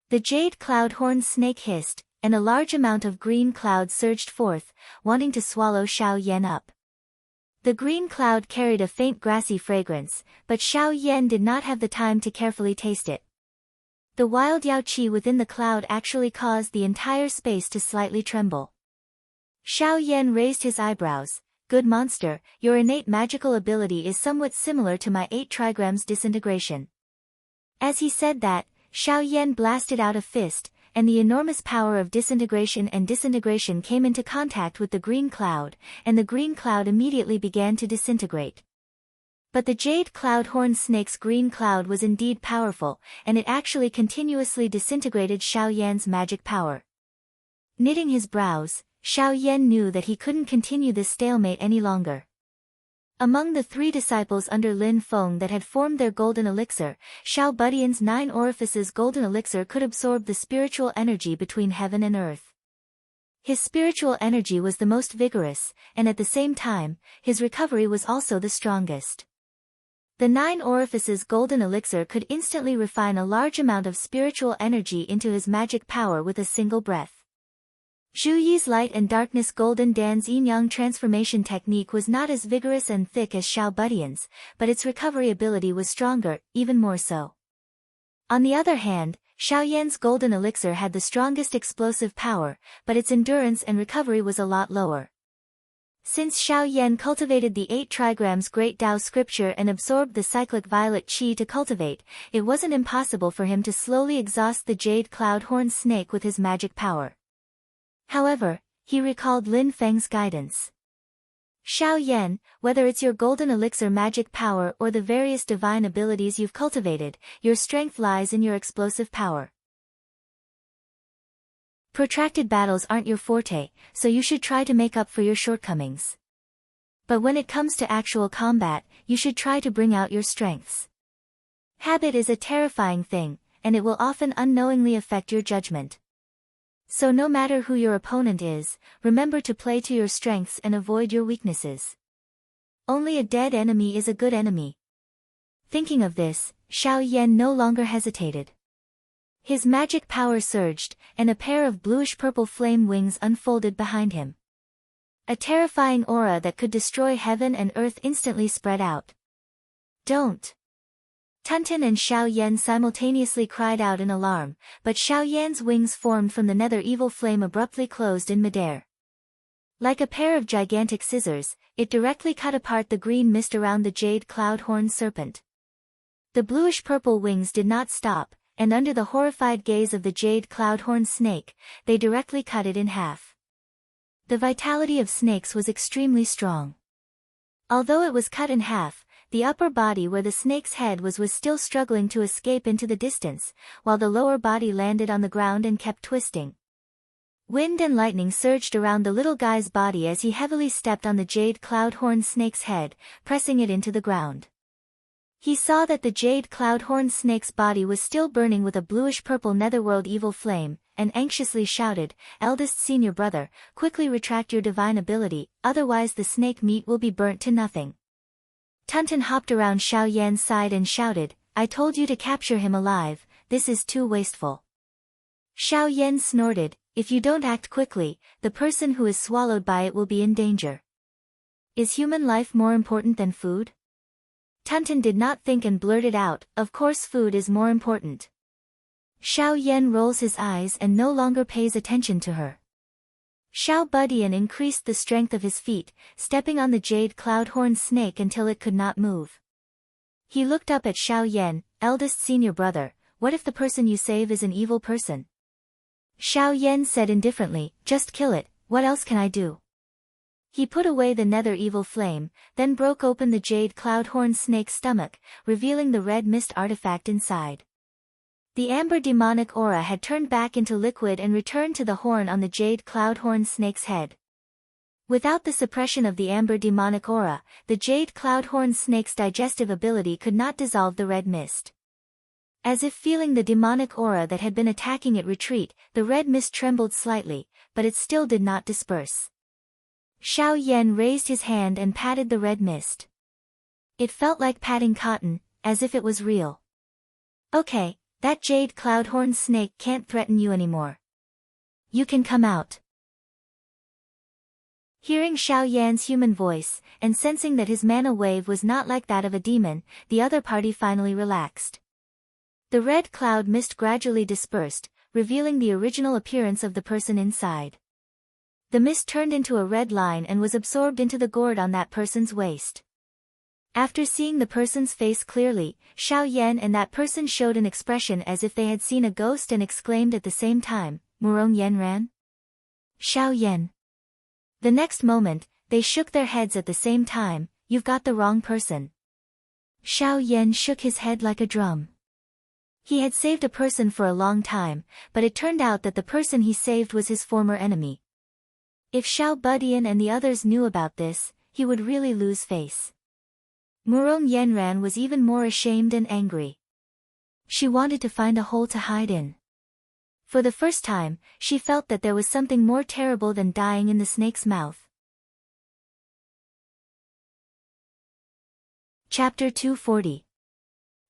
The jade cloud-horn snake hissed, and a large amount of green cloud surged forth, wanting to swallow Xiao Yan up. The green cloud carried a faint grassy fragrance, but Xiao Yan did not have the time to carefully taste it. The wild yao qi within the cloud actually caused the entire space to slightly tremble. Xiao Yan raised his eyebrows. "Good monster, your innate magical ability is somewhat similar to my 8 trigrams disintegration." As he said that, Xiao Yan blasted out a fist, and the enormous power of disintegration came into contact with the green cloud, and the green cloud immediately began to disintegrate. But the jade cloud-horn snake's green cloud was indeed powerful, and it actually continuously disintegrated Xiao Yan's magic power. Knitting his brows, Xiao Yan knew that he couldn't continue this stalemate any longer. Among the 3 disciples under Lin Feng that had formed their golden elixir, Xiao Budian's 9 orifices golden elixir could absorb the spiritual energy between heaven and earth. His spiritual energy was the most vigorous, and at the same time, his recovery was also the strongest. The 9 orifices golden elixir could instantly refine a large amount of spiritual energy into his magic power with a single breath. Zhu Yi's light and darkness golden Dan's yin-yang transformation technique was not as vigorous and thick as Xiao Budian's, but its recovery ability was stronger, even more so. On the other hand, Xiao Yan's golden elixir had the strongest explosive power, but its endurance and recovery was a lot lower. Since Xiao Yan cultivated the 8 trigrams Great Tao scripture and absorbed the cyclic violet qi to cultivate, it wasn't impossible for him to slowly exhaust the jade cloud-horn snake with his magic power. However, he recalled Lin Feng's guidance. "Xiao Yan, whether it's your golden elixir magic power or the various divine abilities you've cultivated, your strength lies in your explosive power. Protracted battles aren't your forte, so you should try to make up for your shortcomings. But when it comes to actual combat, you should try to bring out your strengths. Habit is a terrifying thing, and it will often unknowingly affect your judgment. So no matter who your opponent is, remember to play to your strengths and avoid your weaknesses. Only a dead enemy is a good enemy." Thinking of this, Xiao Yan no longer hesitated. His magic power surged, and a pair of bluish-purple flame wings unfolded behind him. A terrifying aura that could destroy heaven and earth instantly spread out. "Don't!" Tunton and Xiao Yan simultaneously cried out in alarm, but Xiao Yan's wings formed from the nether evil flame abruptly closed in midair. Like a pair of gigantic scissors, it directly cut apart the green mist around the jade cloud-horned serpent. The bluish-purple wings did not stop, and under the horrified gaze of the jade cloud-horned snake, they directly cut it in half. The vitality of snakes was extremely strong. Although it was cut in half, the upper body where the snake's head was still struggling to escape into the distance, while the lower body landed on the ground and kept twisting. Wind and lightning surged around the little guy's body as he heavily stepped on the jade cloud-horned snake's head, pressing it into the ground. He saw that the jade cloud-horned snake's body was still burning with a bluish-purple netherworld evil flame, and anxiously shouted, "Eldest senior brother, quickly retract your divine ability, otherwise the snake meat will be burnt to nothing." Tunton hopped around Xiao Yan's side and shouted, "I told you to capture him alive, this is too wasteful." Xiao Yan snorted, "If you don't act quickly, the person who is swallowed by it will be in danger. Is human life more important than food?" Tunton did not think and blurted out, "Of course food is more important." Xiao Yan rolls his eyes and no longer pays attention to her. Xiao Budian increased the strength of his feet, stepping on the jade cloud-horned snake until it could not move. He looked up at Xiao Yan, "Eldest senior brother, what if the person you save is an evil person?" Xiao Yan said indifferently, "Just kill it, what else can I do?" He put away the nether evil flame, then broke open the jade cloud-horned snake's stomach, revealing the red mist artifact inside. The amber demonic aura had turned back into liquid and returned to the horn on the jade cloud-horned snake's head. Without the suppression of the amber demonic aura, the jade cloud-horned snake's digestive ability could not dissolve the red mist. As if feeling the demonic aura that had been attacking it retreat, the red mist trembled slightly, but it still did not disperse. Xiao Yan raised his hand and patted the red mist. It felt like patting cotton, as if it was real. "Okay, that jade cloud-horned snake can't threaten you anymore. You can come out." Hearing Xiao Yan's human voice, and sensing that his mana wave was not like that of a demon, the other party finally relaxed. The red cloud mist gradually dispersed, revealing the original appearance of the person inside. The mist turned into a red line and was absorbed into the gourd on that person's waist. After seeing the person's face clearly, Xiao Yan and that person showed an expression as if they had seen a ghost and exclaimed at the same time, "Murong Yenran? Xiao Yan." The next moment, they shook their heads at the same time, "You've got the wrong person." Xiao Yan shook his head like a drum. He had saved a person for a long time, but it turned out that the person he saved was his former enemy. If Xiao Budian and the others knew about this, he would really lose face. Murong Yenran was even more ashamed and angry. She wanted to find a hole to hide in. For the first time, she felt that there was something more terrible than dying in the snake's mouth. Chapter 240.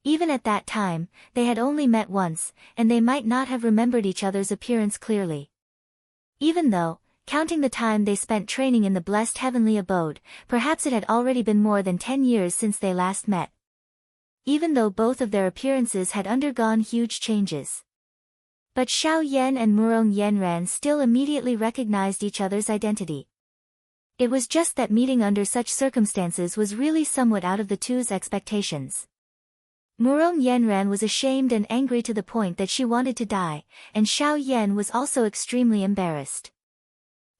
Even at that time, they had only met once, and they might not have remembered each other's appearance clearly. Even though, counting the time they spent training in the blessed heavenly abode, perhaps it had already been more than 10 years since they last met. Even though both of their appearances had undergone huge changes. But Xiao Yan and Murong Yenran still immediately recognized each other's identity. It was just that meeting under such circumstances was really somewhat out of the two's expectations. Murong Yenran was ashamed and angry to the point that she wanted to die, and Xiao Yan was also extremely embarrassed.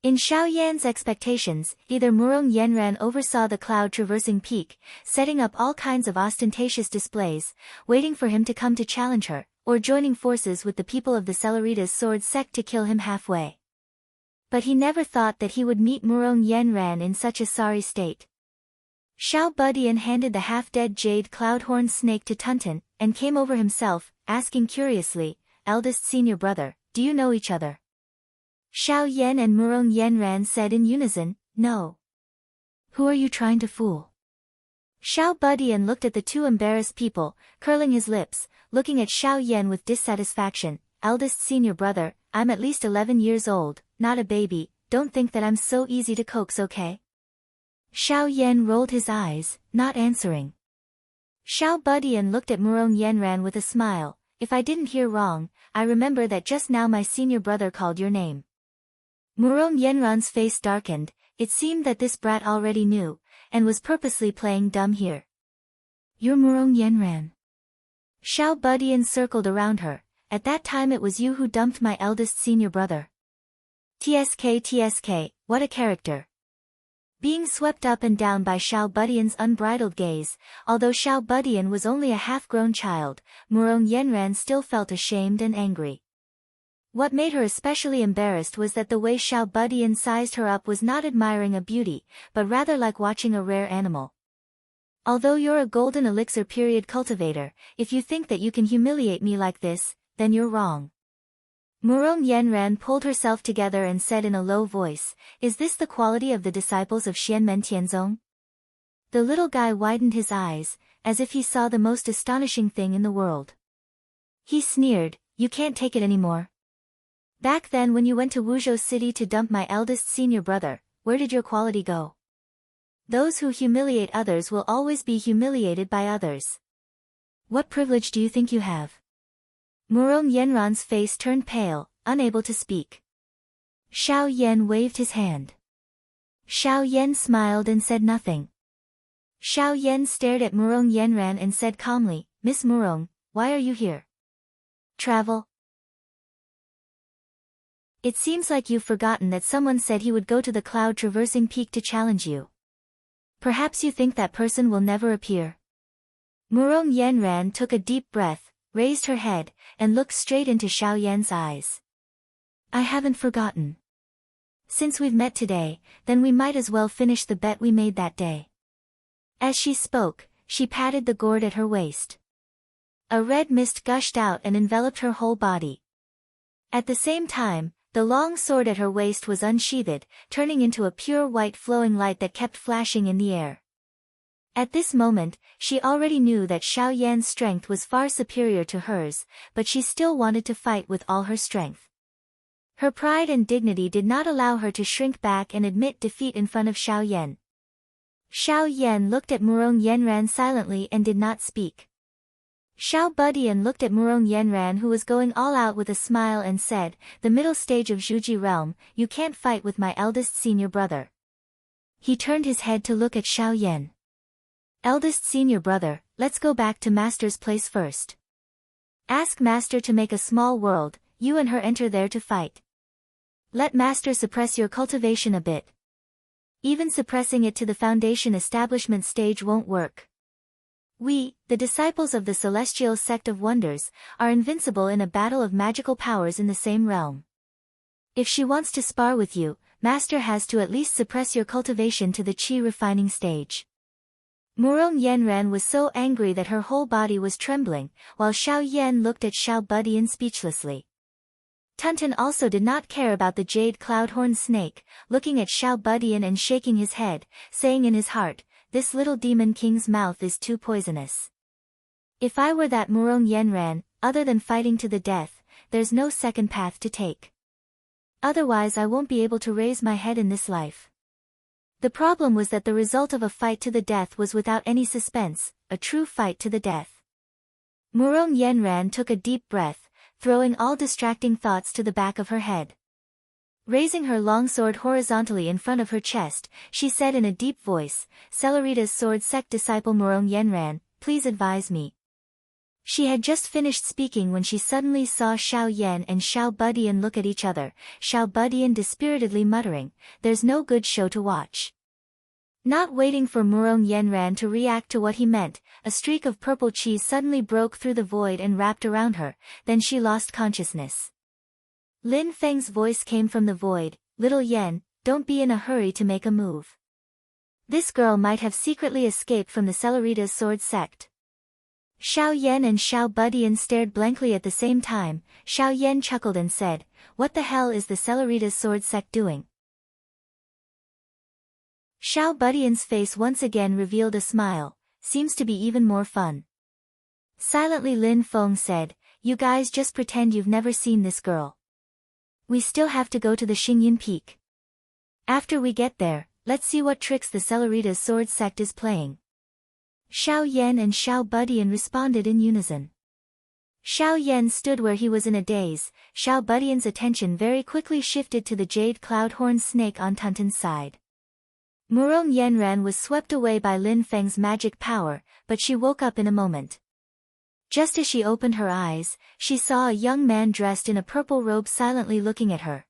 In Xiao Yan's expectations, either Murong Yenran oversaw the cloud-traversing peak, setting up all kinds of ostentatious displays, waiting for him to come to challenge her, or joining forces with the people of the Celeritas sword sect to kill him halfway. But he never thought that he would meet Murong Yenran in such a sorry state. Xiao Budian handed the half-dead jade cloud-horned snake to Tunton, and came over himself, asking curiously, "Eldest senior brother, do you know each other?" Xiao Yan and Murong Yenran said in unison, "No." "Who are you trying to fool?" Xiao Budian looked at the two embarrassed people, curling his lips, looking at Xiao Yan with dissatisfaction. "Eldest senior brother, I'm at least 11 years old, not a baby, don't think that I'm so easy to coax, okay?" Xiao Yan rolled his eyes, not answering. Xiao Budian looked at Murong Yenran with a smile. "If I didn't hear wrong, I remember that just now my senior brother called your name." Murong Yenran's face darkened. It seemed that this brat already knew, and was purposely playing dumb here. You're Murong Yenran. Xiao Budian circled around her. At that time it was you who dumped my eldest senior brother. TSK, what a character. Being swept up and down by Xiao Budian's unbridled gaze, although Xiao Budian was only a half-grown child, Murong Yenran still felt ashamed and angry. What made her especially embarrassed was that the way Xiao Budian sized her up was not admiring a beauty, but rather like watching a rare animal. Although you're a golden elixir period cultivator, if you think that you can humiliate me like this, then you're wrong. Murong Yenran pulled herself together and said in a low voice, is this the quality of the disciples of Xianmen Tianzong? The little guy widened his eyes, as if he saw the most astonishing thing in the world. He sneered, you can't take it anymore. Back then when you went to Wuzhou City to dump my eldest senior brother, where did your quality go? Those who humiliate others will always be humiliated by others. What privilege do you think you have? Murong Yenran's face turned pale, unable to speak. Xiao Yan waved his hand. Xiao Yan smiled and said nothing. Xiao Yan stared at Murong Yenran and said calmly, Miss Murong, why are you here? Travel? It seems like you've forgotten that someone said he would go to the cloud-traversing peak to challenge you. Perhaps you think that person will never appear. Murong Yenran took a deep breath, raised her head, and looked straight into Xiao Yan's eyes. I haven't forgotten. Since we've met today, then we might as well finish the bet we made that day. As she spoke, she patted the gourd at her waist. A red mist gushed out and enveloped her whole body. At the same time, the long sword at her waist was unsheathed, turning into a pure white flowing light that kept flashing in the air. At this moment, she already knew that Xiao Yan's strength was far superior to hers, but she still wanted to fight with all her strength. Her pride and dignity did not allow her to shrink back and admit defeat in front of Xiao Yan. Xiao Yan looked at Murong Yenran silently and did not speak. Xiao Budian looked at Murong Yenran who was going all out with a smile and said, the middle stage of Zhuji realm, you can't fight with my eldest senior brother. He turned his head to look at Xiao Yan. Eldest senior brother, let's go back to Master's place first. Ask Master to make a small world, you and her enter there to fight. Let Master suppress your cultivation a bit. Even suppressing it to the foundation establishment stage won't work. We, the disciples of the celestial sect of wonders, are invincible in a battle of magical powers in the same realm. If she wants to spar with you, Master has to at least suppress your cultivation to the qi refining stage. Murong Yenran was so angry that her whole body was trembling, while Xiao Yan looked at Xiao Budian speechlessly. Tunton also did not care about the jade cloud-horned snake, looking at Xiao Budian and shaking his head, saying in his heart, this little demon king's mouth is too poisonous. If I were that Murong Yenran, other than fighting to the death, there's no second path to take. Otherwise I won't be able to raise my head in this life. The problem was that the result of a fight to the death was without any suspense, a true fight to the death. Murong Yenran took a deep breath, throwing all distracting thoughts to the back of her head. Raising her long sword horizontally in front of her chest, she said in a deep voice, Celerita's sword sect disciple Murong Yenran, please advise me. She had just finished speaking when she suddenly saw Xiao Yan and Xiao Budian look at each other, Xiao Budian dispiritedly muttering, there's no good show to watch. Not waiting for Murong Yenran to react to what he meant, a streak of purple qi suddenly broke through the void and wrapped around her, then she lost consciousness. Lin Feng's voice came from the void, Little Yen, don't be in a hurry to make a move. This girl might have secretly escaped from the Celerita's sword sect. Xiao Yan and Xiao Budian stared blankly at the same time. Xiao Yan chuckled and said, what the hell is the Celerita's sword sect doing? Xiao Budian's face once again revealed a smile, seems to be even more fun. Silently Lin Feng said, you guys just pretend you've never seen this girl. We still have to go to the Xingyin Peak. After we get there, let's see what tricks the Celerita's sword sect is playing. Xiao Yan and Xiao Budian responded in unison. Xiao Yan stood where he was in a daze. Xiao Budian's attention very quickly shifted to the jade cloud-horn snake on Tuntun's side. Murong Yenran was swept away by Lin Feng's magic power, but she woke up in a moment. Just as she opened her eyes, she saw a young man dressed in a purple robe silently looking at her.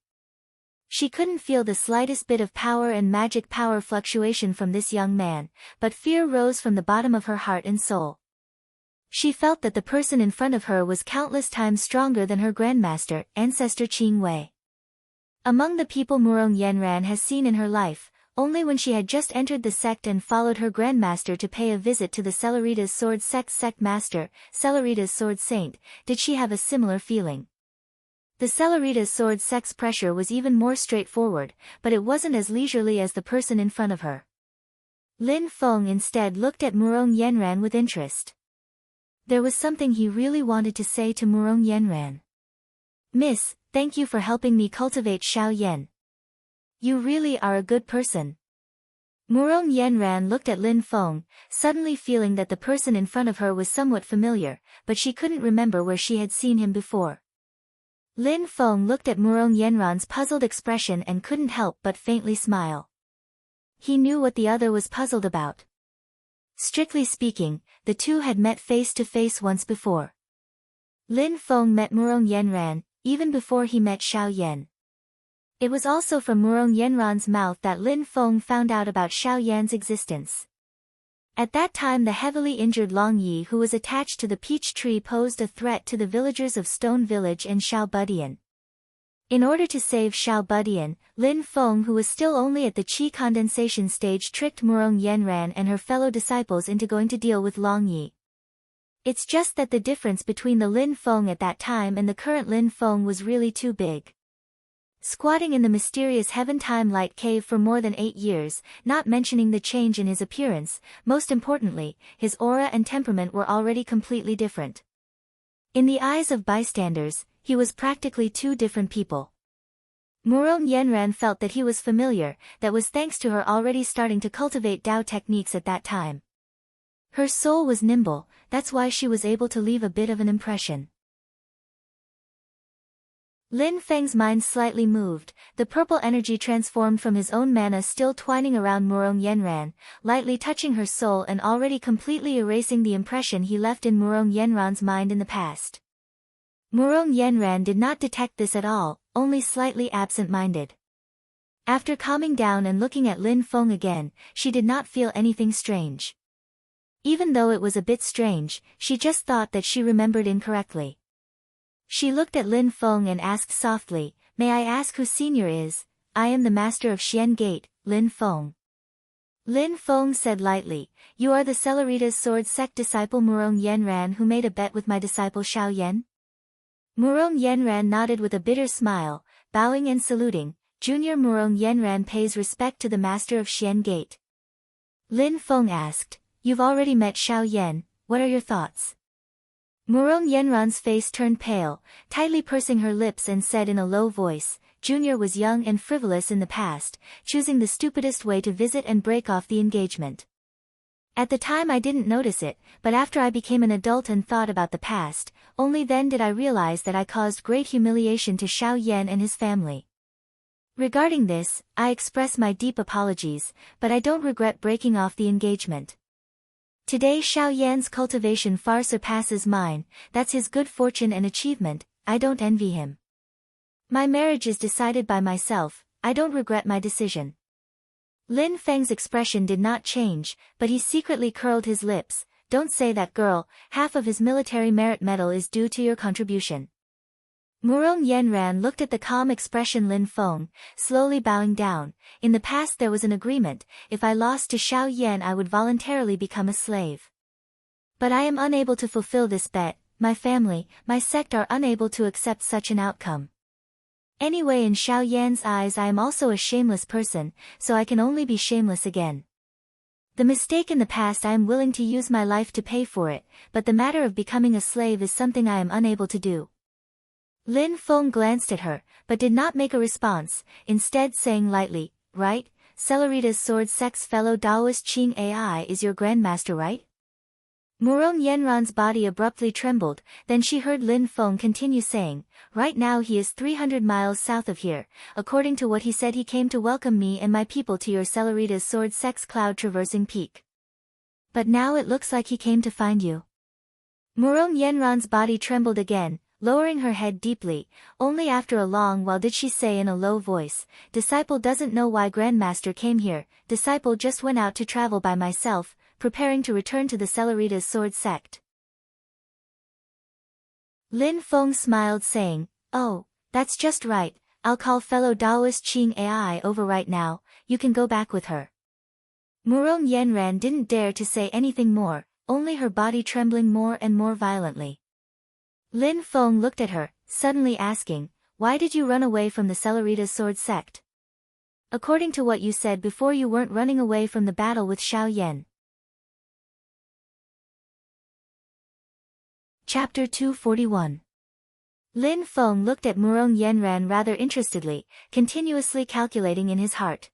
She couldn't feel the slightest bit of power and magic power fluctuation from this young man, but fear rose from the bottom of her heart and soul. She felt that the person in front of her was countless times stronger than her grandmaster, ancestor Qing Wei. Among the people Murong Yenran has seen in her life, only when she had just entered the sect and followed her grandmaster to pay a visit to the Celeritas Sword sect master, Celeritas Sword Saint, did she have a similar feeling. The Celeritas Sword sect's pressure was even more straightforward, but it wasn't as leisurely as the person in front of her. Lin Feng instead looked at Murong Yenran with interest. There was something he really wanted to say to Murong Yenran. "Miss, thank you for helping me cultivate Xiao Yan. You really are a good person." Murong Yenran looked at Lin Feng, suddenly feeling that the person in front of her was somewhat familiar, but she couldn't remember where she had seen him before. Lin Feng looked at Murong Yenran's puzzled expression and couldn't help but faintly smile. He knew what the other was puzzled about. Strictly speaking, the two had met face to face once before. Lin Feng met Murong Yenran, even before he met Xiao Yan. It was also from Murong Yenran's mouth that Lin Feng found out about Xiao Yan's existence. At that time the heavily injured Long Yi who was attached to the peach tree posed a threat to the villagers of Stone Village and Xiao Budian. In order to save Xiao Budian, Lin Feng who was still only at the qi condensation stage tricked Murong Yenran and her fellow disciples into going to deal with Long Yi. It's just that the difference between the Lin Feng at that time and the current Lin Feng was really too big. Squatting in the mysterious Heaven-Time Light Cave for more than 8 years, not mentioning the change in his appearance, most importantly, his aura and temperament were already completely different. In the eyes of bystanders, he was practically two different people. Murong Yenran felt that he was familiar, that was thanks to her already starting to cultivate Dao techniques at that time. Her soul was nimble, that's why she was able to leave a bit of an impression. Lin Feng's mind slightly moved, the purple energy transformed from his own mana still twining around Murong Yenran, lightly touching her soul and already completely erasing the impression he left in Murong Yenran's mind in the past. Murong Yenran did not detect this at all, only slightly absent-minded. After calming down and looking at Lin Feng again, she did not feel anything strange. Even though it was a bit strange, she just thought that she remembered incorrectly. She looked at Lin Feng and asked softly, "May I ask who senior is?" "I am the master of Xian Gate, Lin Feng." Lin Feng said lightly, "You are the Celeritas Sword sect disciple Murong Yenran who made a bet with my disciple Xiao Yan?" Murong Yenran nodded with a bitter smile, bowing and saluting. Junior Murong Yenran pays respect to the master of Xian Gate. Lin Feng asked, "You've already met Xiao Yan, what are your thoughts?" Murong Yenran's face turned pale, tightly pursing her lips and said in a low voice, "Junior was young and frivolous in the past, choosing the stupidest way to visit and break off the engagement. At the time I didn't notice it, but after I became an adult and thought about the past, only then did I realize that I caused great humiliation to Xiao Yan and his family. Regarding this, I express my deep apologies, but I don't regret breaking off the engagement. Today Xiao Yan's cultivation far surpasses mine, that's his good fortune and achievement, I don't envy him. My marriage is decided by myself, I don't regret my decision." Lin Feng's expression did not change, but he secretly curled his lips. "Don't say that, girl, half of his military merit medal is due to your contribution." Murong Yenran looked at the calm expression Lin Feng, slowly bowing down. "In the past there was an agreement, if I lost to Xiao Yan I would voluntarily become a slave. But I am unable to fulfill this bet, my family, my sect are unable to accept such an outcome. Anyway, in Xiao Yan's eyes I am also a shameless person, so I can only be shameless again. The mistake in the past I am willing to use my life to pay for it, but the matter of becoming a slave is something I am unable to do." Lin Feng glanced at her, but did not make a response, instead saying lightly, "Right, Celeritas Sword Sect's fellow Taoist Qing Ai is your grandmaster, right?" Murong Yenran's body abruptly trembled, then she heard Lin Feng continue saying, "Right now he is 300 miles south of here. According to what he said, he came to welcome me and my people to your Celeritas Sword Sex Cloud traversing peak. But now it looks like he came to find you." Murong Yenran's body trembled again, lowering her head deeply. Only after a long while did she say in a low voice, "Disciple doesn't know why Grandmaster came here. Disciple just went out to travel by myself, preparing to return to the Celeritas Sword Sect." Lin Feng smiled saying, "Oh, that's just right. I'll call fellow Taoist Qing Ai over right now. You can go back with her." Murong Yenran didn't dare to say anything more, only her body trembling more and more violently. Lin Feng looked at her, suddenly asking, "Why did you run away from the Celeritas Sword Sect? According to what you said before, you weren't running away from the battle with Xiao Yan." Chapter 241. Lin Feng looked at Murong Yenran rather interestedly, continuously calculating in his heart.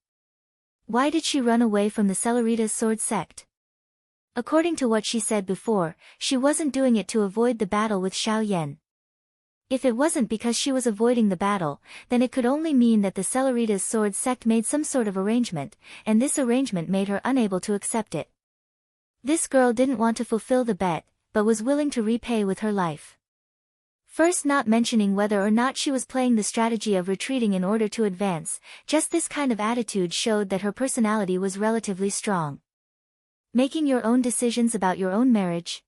Why did she run away from the Celeritas Sword Sect? According to what she said before, she wasn't doing it to avoid the battle with Xiao Yan. If it wasn't because she was avoiding the battle, then it could only mean that the Celeritas Sword Sect made some sort of arrangement, and this arrangement made her unable to accept it. This girl didn't want to fulfill the bet, but was willing to repay with her life. First, not mentioning whether or not she was playing the strategy of retreating in order to advance, just this kind of attitude showed that her personality was relatively strong. Making your own decisions about your own marriage?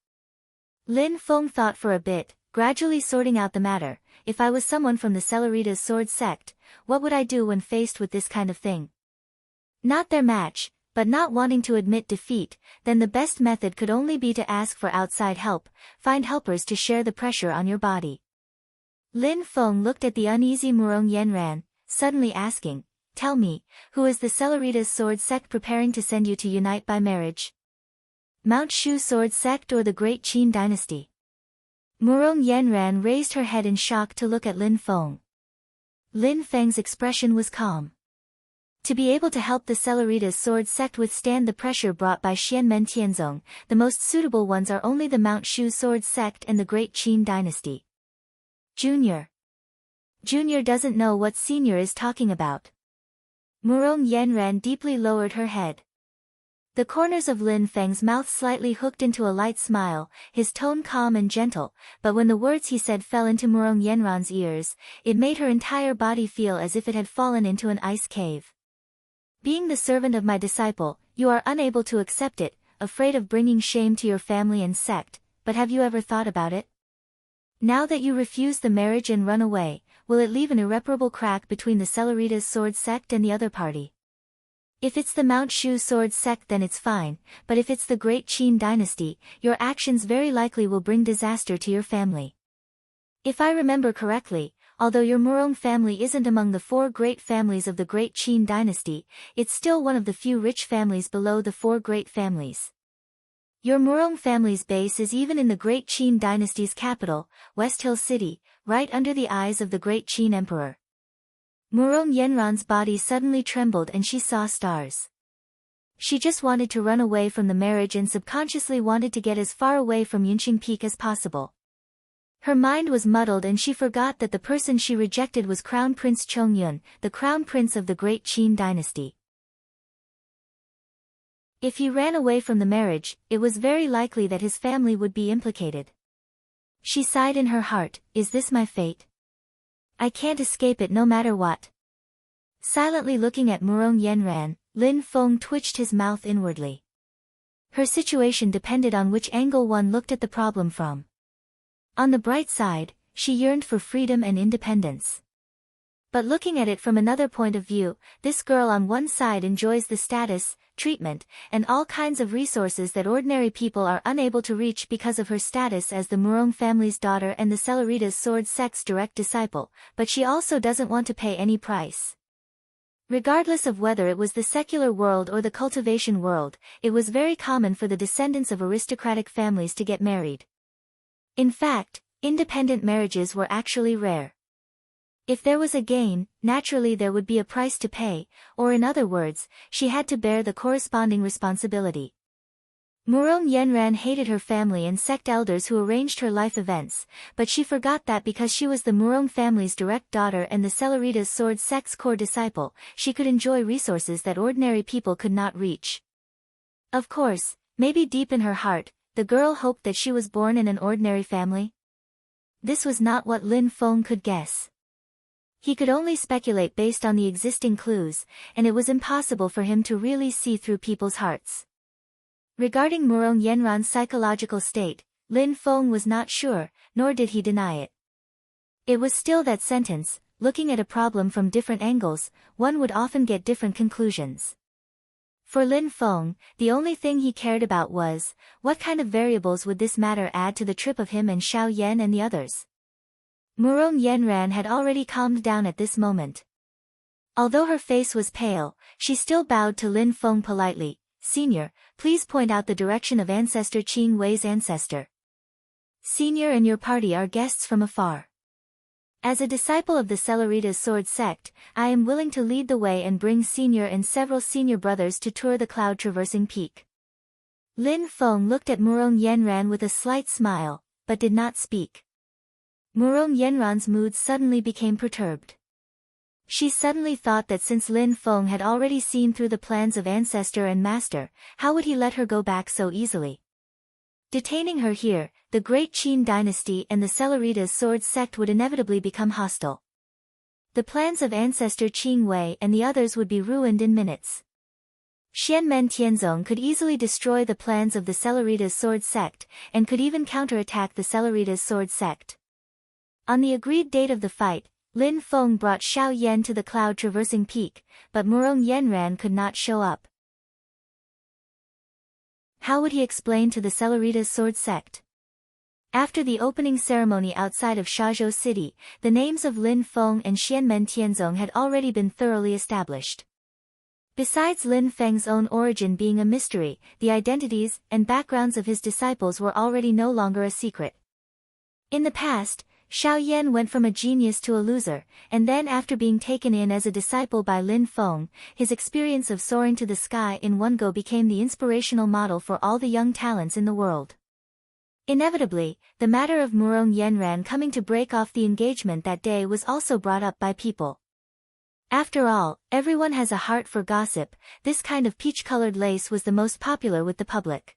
Lin Feng thought for a bit, gradually sorting out the matter. If I was someone from the Celeritas Sword Sect, what would I do when faced with this kind of thing? Not their match, but not wanting to admit defeat, then the best method could only be to ask for outside help, find helpers to share the pressure on your body. Lin Feng looked at the uneasy Murong Yenran, suddenly asking, "Tell me, who is the Celeritas Sword Sect preparing to send you to unite by marriage? Mount Shu Sword Sect or the Great Qin Dynasty?" Murong Yenran raised her head in shock to look at Lin Feng. Lin Feng's expression was calm. To be able to help the Celeritas Sword Sect withstand the pressure brought by Xianmen Tianzong, the most suitable ones are only the Mount Shu Sword Sect and the Great Qin Dynasty. Junior doesn't know what senior is talking about. Murong Yenran deeply lowered her head. The corners of Lin Feng's mouth slightly hooked into a light smile, his tone calm and gentle, but when the words he said fell into Murong Yenran's ears, it made her entire body feel as if it had fallen into an ice cave. "Being the servant of my disciple, you are unable to accept it, afraid of bringing shame to your family and sect, but have you ever thought about it? Now that you refuse the marriage and run away, will it leave an irreparable crack between the Celeritas Sword Sect and the other party? If it's the Mount Shu Sword Sect, then it's fine, but if it's the Great Qin Dynasty, your actions very likely will bring disaster to your family. If I remember correctly, although your Murong family isn't among the 4 great families of the Great Qin Dynasty, it's still one of the few rich families below the 4 great families. Your Murong family's base is even in the Great Qin Dynasty's capital, West Hill City, right under the eyes of the Great Qin Emperor." Murong Yenran's body suddenly trembled and she saw stars. She just wanted to run away from the marriage and subconsciously wanted to get as far away from Yunqing Peak as possible. Her mind was muddled and she forgot that the person she rejected was Crown Prince Chongyun, the Crown Prince of the Great Qin Dynasty. If he ran away from the marriage, it was very likely that his family would be implicated. She sighed in her heart, "Is this my fate? I can't escape it no matter what." Silently looking at Murong Yenran, Lin Feng twitched his mouth inwardly. Her situation depended on which angle one looked at the problem from. On the bright side, she yearned for freedom and independence. But looking at it from another point of view, this girl on one side enjoys the status, treatment, and all kinds of resources that ordinary people are unable to reach because of her status as the Murong family's daughter and the Celeritas Sword Sect's direct disciple, but she also doesn't want to pay any price. Regardless of whether it was the secular world or the cultivation world, it was very common for the descendants of aristocratic families to get married. In fact, independent marriages were actually rare. If there was a gain, naturally there would be a price to pay, or in other words, she had to bear the corresponding responsibility. Murong Yenran hated her family and sect elders who arranged her life events, but she forgot that because she was the Murong family's direct daughter and the Celeritas Sword sect's core disciple, she could enjoy resources that ordinary people could not reach. Of course, maybe deep in her heart, the girl hoped that she was born in an ordinary family. This was not what Lin Feng could guess. He could only speculate based on the existing clues, and it was impossible for him to really see through people's hearts. Regarding Murong Yenran's psychological state, Lin Feng was not sure, nor did he deny it. It was still that sentence, looking at a problem from different angles, one would often get different conclusions. For Lin Feng, the only thing he cared about was, what kind of variables would this matter add to the trip of him and Xiao Yan and the others? Murong Yenran had already calmed down at this moment. Although her face was pale, she still bowed to Lin Feng politely. "Senior, please point out the direction of Ancestor Qing Wei's ancestor. Senior and your party are guests from afar. As a disciple of the Celeritas Sword sect, I am willing to lead the way and bring Senior and several senior brothers to tour the cloud-traversing peak." Lin Feng looked at Murong Yenran with a slight smile, but did not speak. Murong Yenran's mood suddenly became perturbed. She suddenly thought that since Lin Feng had already seen through the plans of Ancestor and Master, how would he let her go back so easily? Detaining her here, the great Qin dynasty and the Celeritas Sword sect would inevitably become hostile. The plans of Ancestor Qing Wei and the others would be ruined in minutes. Xianmen Tianzong could easily destroy the plans of the Celeritas Sword sect, and could even counterattack the Celeritas Sword sect. On the agreed date of the fight, Lin Feng brought Xiao Yan to the cloud-traversing peak, but Murong Yenran could not show up. How would he explain to the Celeritas Sword sect? After the opening ceremony outside of Shazhou City, the names of Lin Feng and Xianmen Tianzong had already been thoroughly established. Besides Lin Feng's own origin being a mystery, the identities and backgrounds of his disciples were already no longer a secret. In the past, Xiao Yan went from a genius to a loser, and then after being taken in as a disciple by Lin Feng, his experience of soaring to the sky in one go became the inspirational model for all the young talents in the world. Inevitably, the matter of Murong Yenran coming to break off the engagement that day was also brought up by people. After all, everyone has a heart for gossip. This kind of peach-colored lace was the most popular with the public.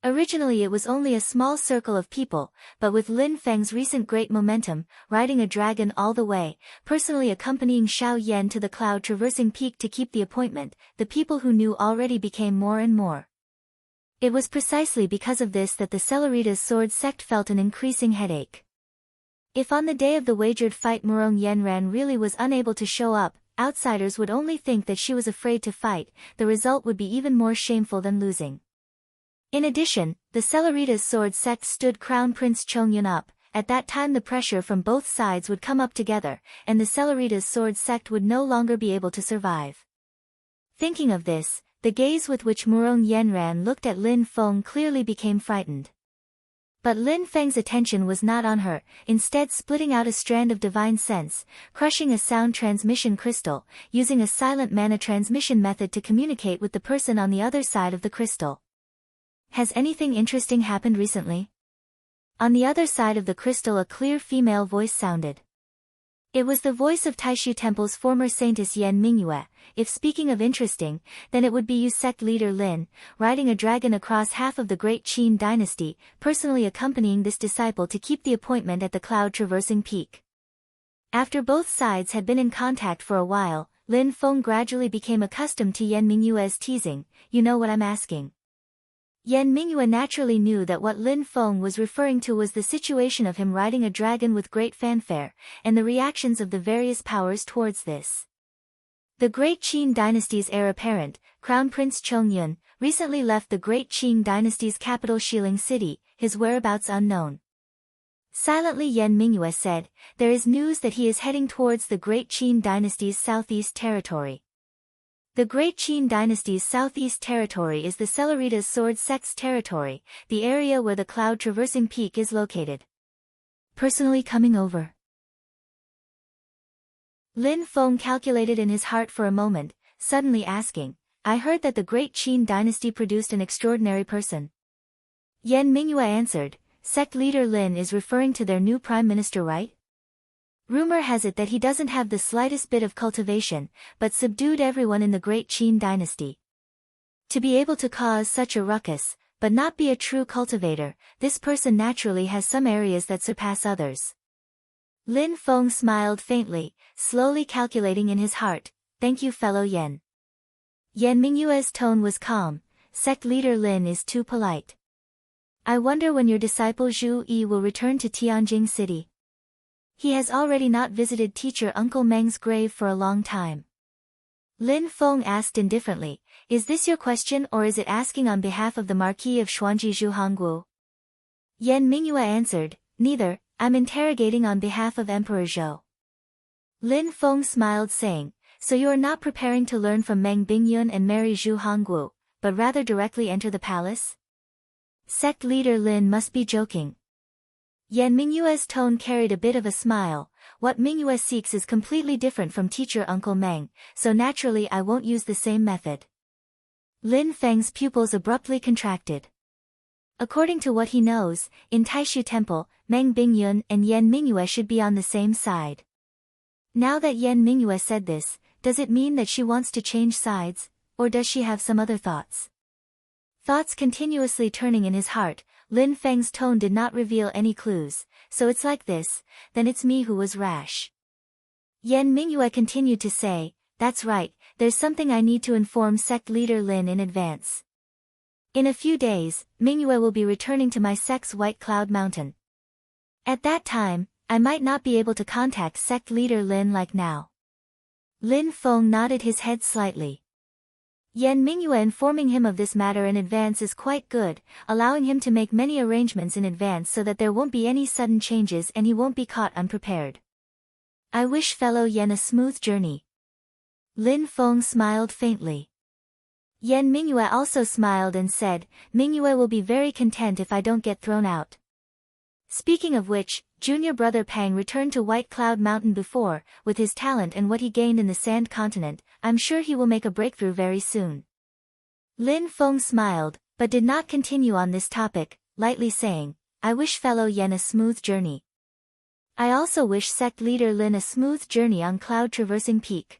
Originally it was only a small circle of people, but with Lin Feng's recent great momentum, riding a dragon all the way, personally accompanying Xiao Yan to the cloud-traversing peak to keep the appointment, the people who knew already became more and more. It was precisely because of this that the Celeritas Sword sect felt an increasing headache. If on the day of the wagered fight Murong Yenran really was unable to show up, outsiders would only think that she was afraid to fight. The result would be even more shameful than losing. In addition, the Celeritas Sword sect stood Crown Prince Chongyun up. At that time the pressure from both sides would come up together, and the Celeritas Sword sect would no longer be able to survive. Thinking of this, the gaze with which Murong Yenran looked at Lin Feng clearly became frightened. But Lin Feng's attention was not on her, instead splitting out a strand of divine sense, crushing a sound transmission crystal, using a silent mana transmission method to communicate with the person on the other side of the crystal. "Has anything interesting happened recently?" On the other side of the crystal a clear female voice sounded. It was the voice of Taishu Temple's former saintess Yan Mingyue. If speaking of interesting, then it would be you sect leader Lin, riding a dragon across half of the great Qin dynasty, personally accompanying this disciple to keep the appointment at the cloud-traversing peak. After both sides had been in contact for a while, Lin Feng gradually became accustomed to Yan Mingyue's teasing. "You know what I'm asking?" Yan Mingyue naturally knew that what Lin Feng was referring to was the situation of him riding a dragon with great fanfare, and the reactions of the various powers towards this. The great Qin dynasty's heir apparent, Crown Prince Chongyun, recently left the great Qin dynasty's capital Xiling City, his whereabouts unknown. Silently Yan Mingyue said, "There is news that he is heading towards the great Qin dynasty's southeast territory." The great Qin dynasty's southeast territory is the Celeritas Sword sect's territory, the area where the cloud-traversing peak is located. "Personally coming over?" Lin Feng calculated in his heart for a moment, suddenly asking, I heard that the great Qin dynasty produced an extraordinary person. Yan Mingyue answered, sect leader Lin is referring to their new prime minister, right? Rumor has it that he doesn't have the slightest bit of cultivation, but subdued everyone in the great Qin dynasty. To be able to cause such a ruckus, but not be a true cultivator, this person naturally has some areas that surpass others. Lin Feng smiled faintly, slowly calculating in his heart, thank you fellow Yan. Yan Mingyue's tone was calm, sect leader Lin is too polite. I wonder when your disciple Zhu Yi will return to Tianjing City. He has already not visited teacher Uncle Meng's grave for a long time. Lin Feng asked indifferently, is this your question or is it asking on behalf of the Marquis of Xuanji Zhuhangguo? Yan Mingyue answered, neither, I'm interrogating on behalf of Emperor Zhou. Lin Feng smiled saying, so you are not preparing to learn from Meng Bingyun and marry Zhu Hongguo, but rather directly enter the palace? Sect leader Lin must be joking. Yan Mingyue's tone carried a bit of a smile, what Mingyue seeks is completely different from teacher Uncle Meng, so naturally I won't use the same method. Lin Feng's pupils abruptly contracted. According to what he knows, in Taishu Temple, Meng Bingyun and Yan Mingyue should be on the same side. Now that Yan Mingyue said this, does it mean that she wants to change sides, or does she have some other thoughts? Thoughts continuously turning in his heart, Lin Feng's tone did not reveal any clues, so it's like this, then it's me who was rash. Yan Mingyue continued to say, that's right, there's something I need to inform sect leader Lin in advance. In a few days, Mingyue will be returning to my sect's White Cloud Mountain. At that time, I might not be able to contact sect leader Lin like now. Lin Feng nodded his head slightly. Yan Mingyue informing him of this matter in advance is quite good, allowing him to make many arrangements in advance so that there won't be any sudden changes and he won't be caught unprepared. I wish fellow Yan a smooth journey. Lin Feng smiled faintly. Yan Mingyue also smiled and said, Mingyue will be very content if I don't get thrown out. Speaking of which, junior brother Pang returned to White Cloud Mountain before, with his talent and what he gained in the Sand Continent, I'm sure he will make a breakthrough very soon. Lin Feng smiled, but did not continue on this topic, lightly saying, I wish fellow Yan a smooth journey. I also wish sect leader Lin a smooth journey on Cloud Traversing Peak.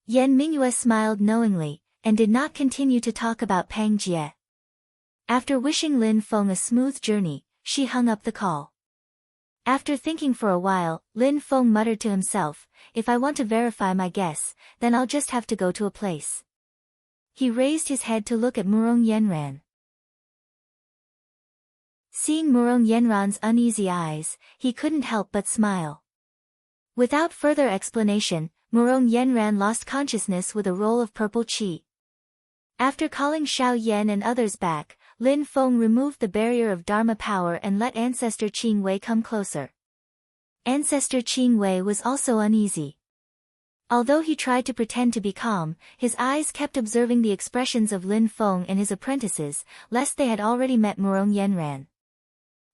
Yan Mingyue smiled knowingly, and did not continue to talk about Pang Jie. After wishing Lin Feng a smooth journey, she hung up the call. After thinking for a while, Lin Feng muttered to himself, if I want to verify my guess, then I'll just have to go to a place. He raised his head to look at Murong Yenran. Seeing Murong Yenran's uneasy eyes, he couldn't help but smile. Without further explanation, Murong Yenran lost consciousness with a roll of purple qi. After calling Xiao Yan and others back, Lin Feng removed the barrier of Dharma power and let Ancestor Qing Wei come closer. Ancestor Qing Wei was also uneasy. Although he tried to pretend to be calm, his eyes kept observing the expressions of Lin Feng and his apprentices, lest they had already met Murong Yenran.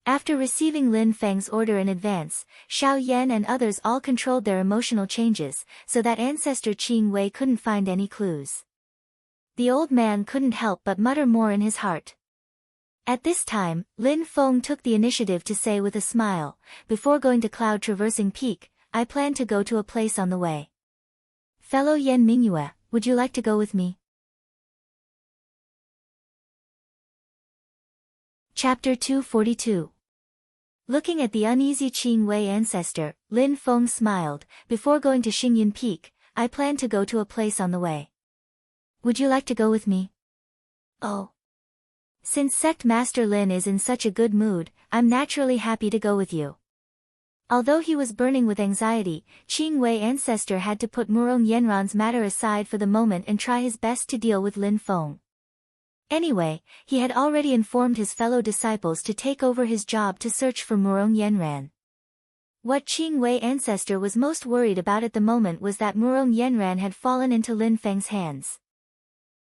After receiving Lin Feng's order in advance, Xiao Yan and others all controlled their emotional changes, so that Ancestor Qing Wei couldn't find any clues. The old man couldn't help but mutter more in his heart. At this time, Lin Feng took the initiative to say with a smile, before going to Cloud Traversing Peak, I plan to go to a place on the way. Fellow Yan Mingyue, would you like to go with me? Chapter 242. Looking at the uneasy Qing Wei ancestor, Lin Feng smiled, before going to Xingyun Peak, I plan to go to a place on the way. Would you like to go with me? Oh. Since Sect Master Lin is in such a good mood, I'm naturally happy to go with you. Although he was burning with anxiety, Qing Wei ancestor had to put Murong Yenran's matter aside for the moment and try his best to deal with Lin Feng. Anyway, he had already informed his fellow disciples to take over his job to search for Murong Yenran. What Qing Wei ancestor was most worried about at the moment was that Murong Yenran had fallen into Lin Feng's hands.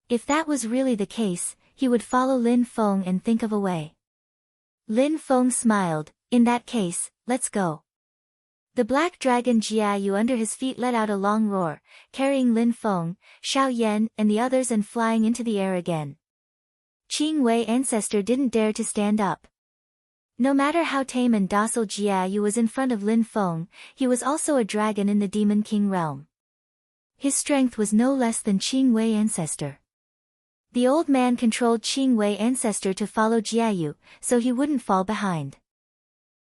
If that was really the case, he would follow Lin Feng and think of a way. Lin Feng smiled, in that case, let's go. The black dragon Jiayu under his feet let out a long roar, carrying Lin Feng, Xiao Yan, and the others and flying into the air again. Qing Wei ancestor didn't dare to stand up. No matter how tame and docile Jiayu was in front of Lin Feng, he was also a dragon in the Demon King realm. His strength was no less than Qing Wei ancestor. The old man controlled Qing Wei ancestor to follow Jiayu, so he wouldn't fall behind.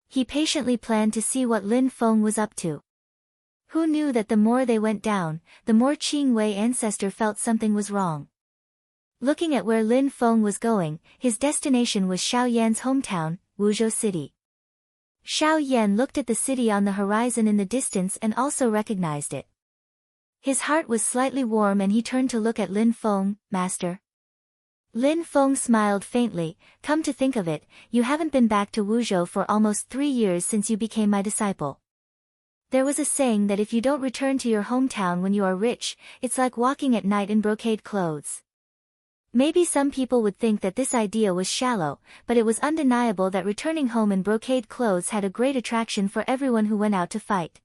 He patiently planned to see what Lin Feng was up to. Who knew that the more they went down, the more Qing Wei ancestor felt something was wrong. Looking at where Lin Feng was going, his destination was Xiao Yan's hometown, Wuzhou City. Xiao Yan looked at the city on the horizon in the distance and also recognized it. His heart was slightly warm and he turned to look at Lin Feng. "Master." Lin Feng smiled faintly. "Come to think of it, you haven't been back to Wuzhou for almost 3 years since you became my disciple. There was a saying that if you don't return to your hometown when you are rich, it's like walking at night in brocade clothes." Maybe some people would think that this idea was shallow, but it was undeniable that returning home in brocade clothes had a great attraction for everyone who went out to fight.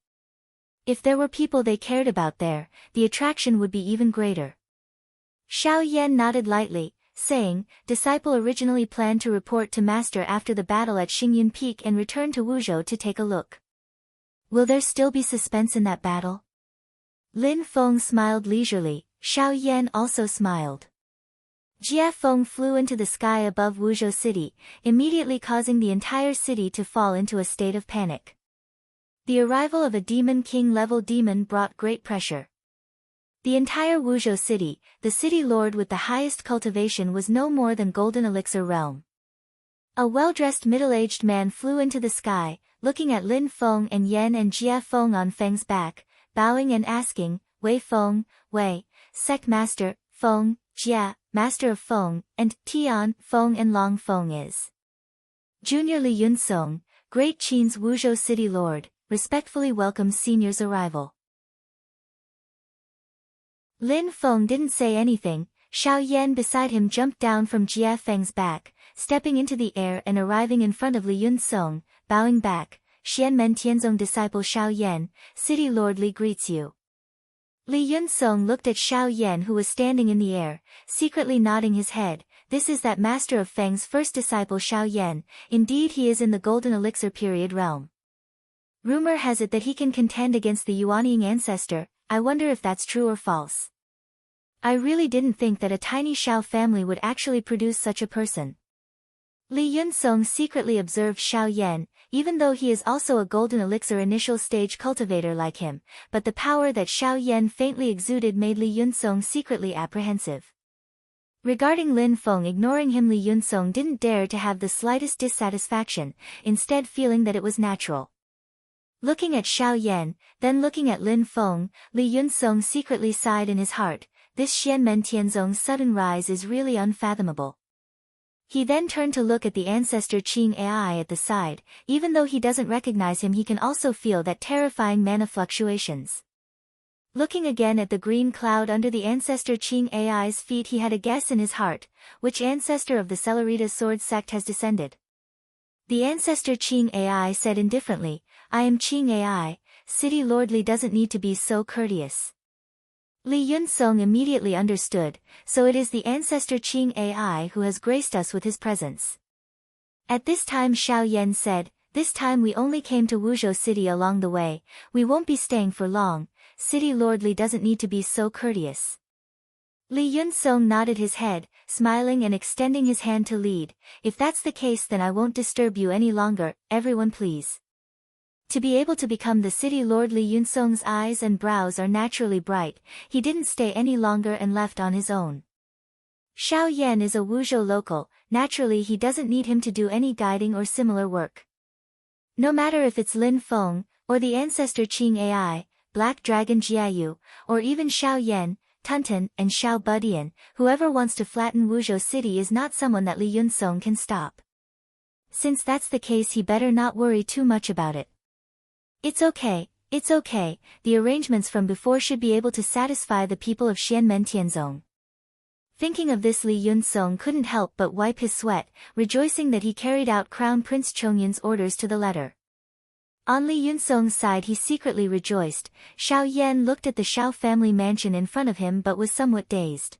If there were people they cared about there, the attraction would be even greater. Xiao Yan nodded lightly, saying, "Disciple originally planned to report to Master after the battle at Xingyun Peak and return to Wuzhou to take a look. Will there still be suspense in that battle?" Lin Feng smiled leisurely. Xiao Yan also smiled. Jia Feng flew into the sky above Wuzhou City, immediately causing the entire city to fall into a state of panic. The arrival of a Demon King-level demon brought great pressure. The entire Wuzhou City, the city lord with the highest cultivation, was no more than Golden Elixir realm. A well-dressed middle-aged man flew into the sky, looking at Lin Feng and Yan and Jia Feng on Feng's back, bowing and asking, "Wei Feng, Wei, Sect Master, Feng, Jia, Master of Feng, and Tian Feng and Long Feng is." Junior Li Yunsong, Great Qin's Wuzhou City Lord, respectfully welcomes senior's arrival. Lin Feng didn't say anything. Xiao Yan beside him jumped down from Jia Feng's back, stepping into the air and arriving in front of Li Yunsong, bowing back. "Xianmen Tianzong disciple Xiao Yan, City Lord Li greets you." Li Yunsong looked at Xiao Yan who was standing in the air, secretly nodding his head. "This is that master of Feng's first disciple Xiao Yan, indeed he is in the Golden Elixir period realm. Rumor has it that he can contend against the Yuanying ancestor. I wonder if that's true or false. I really didn't think that a tiny Xiao family would actually produce such a person." Li Yunsong secretly observed Xiao Yan, even though he is also a Golden Elixir initial stage cultivator like him, but the power that Xiao Yan faintly exuded made Li Yunsong secretly apprehensive. Regarding Lin Feng, ignoring him, Li Yunsong didn't dare to have the slightest dissatisfaction, instead feeling that it was natural. Looking at Xiao Yan, then looking at Lin Feng, Li Yunsong secretly sighed in his heart. This Xianmen Tianzong's sudden rise is really unfathomable. He then turned to look at the ancestor Qing Ai at the side. Even though he doesn't recognize him, he can also feel that terrifying mana fluctuations. Looking again at the green cloud under the ancestor Qing Ai's feet, he had a guess in his heart. Which ancestor of the Celerita sword sect has descended? The ancestor Qing Ai said indifferently, "I am Qing Ai, City Lord Li doesn't need to be so courteous." Li Yunsong immediately understood, so it is the ancestor Qing Ai who has graced us with his presence. At this time Xiao Yan said, "This time we only came to Wuzhou City along the way, we won't be staying for long, City Lord Li doesn't need to be so courteous." Li Yunsong nodded his head, smiling and extending his hand to lead. "If that's the case then I won't disturb you any longer, everyone please." To be able to become the city lord, Li Yunsong's eyes and brows are naturally bright. He didn't stay any longer and left on his own. Xiao Yan is a Wuzhou local, naturally he doesn't need him to do any guiding or similar work. No matter if it's Lin Feng, or the ancestor Qing Ai, Black Dragon Jiayu, or even Xiao Yan, Tunten, and Xiao Budian, whoever wants to flatten Wuzhou City is not someone that Li Yunsong can stop. Since that's the case, he better not worry too much about it. It's okay, the arrangements from before should be able to satisfy the people of Xianmen Tianzong. Thinking of this, Li Yunsong couldn't help but wipe his sweat, rejoicing that he carried out Crown Prince Chongyun's orders to the letter. On Li Yunsong's side he secretly rejoiced. Xiao Yan looked at the Xiao family mansion in front of him but was somewhat dazed.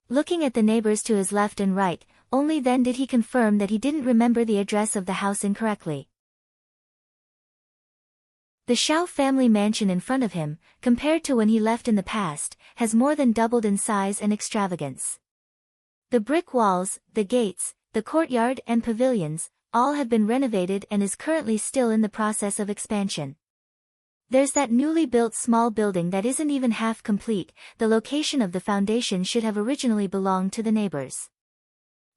Looking at the neighbors to his left and right, only then did he confirm that he didn't remember the address of the house incorrectly. The Xiao family mansion in front of him, compared to when he left in the past, has more than doubled in size and extravagance. The brick walls, the gates, the courtyard and pavilions, all have been renovated and is currently still in the process of expansion. There's that newly built small building that isn't even half complete. The location of the foundation should have originally belonged to the neighbors.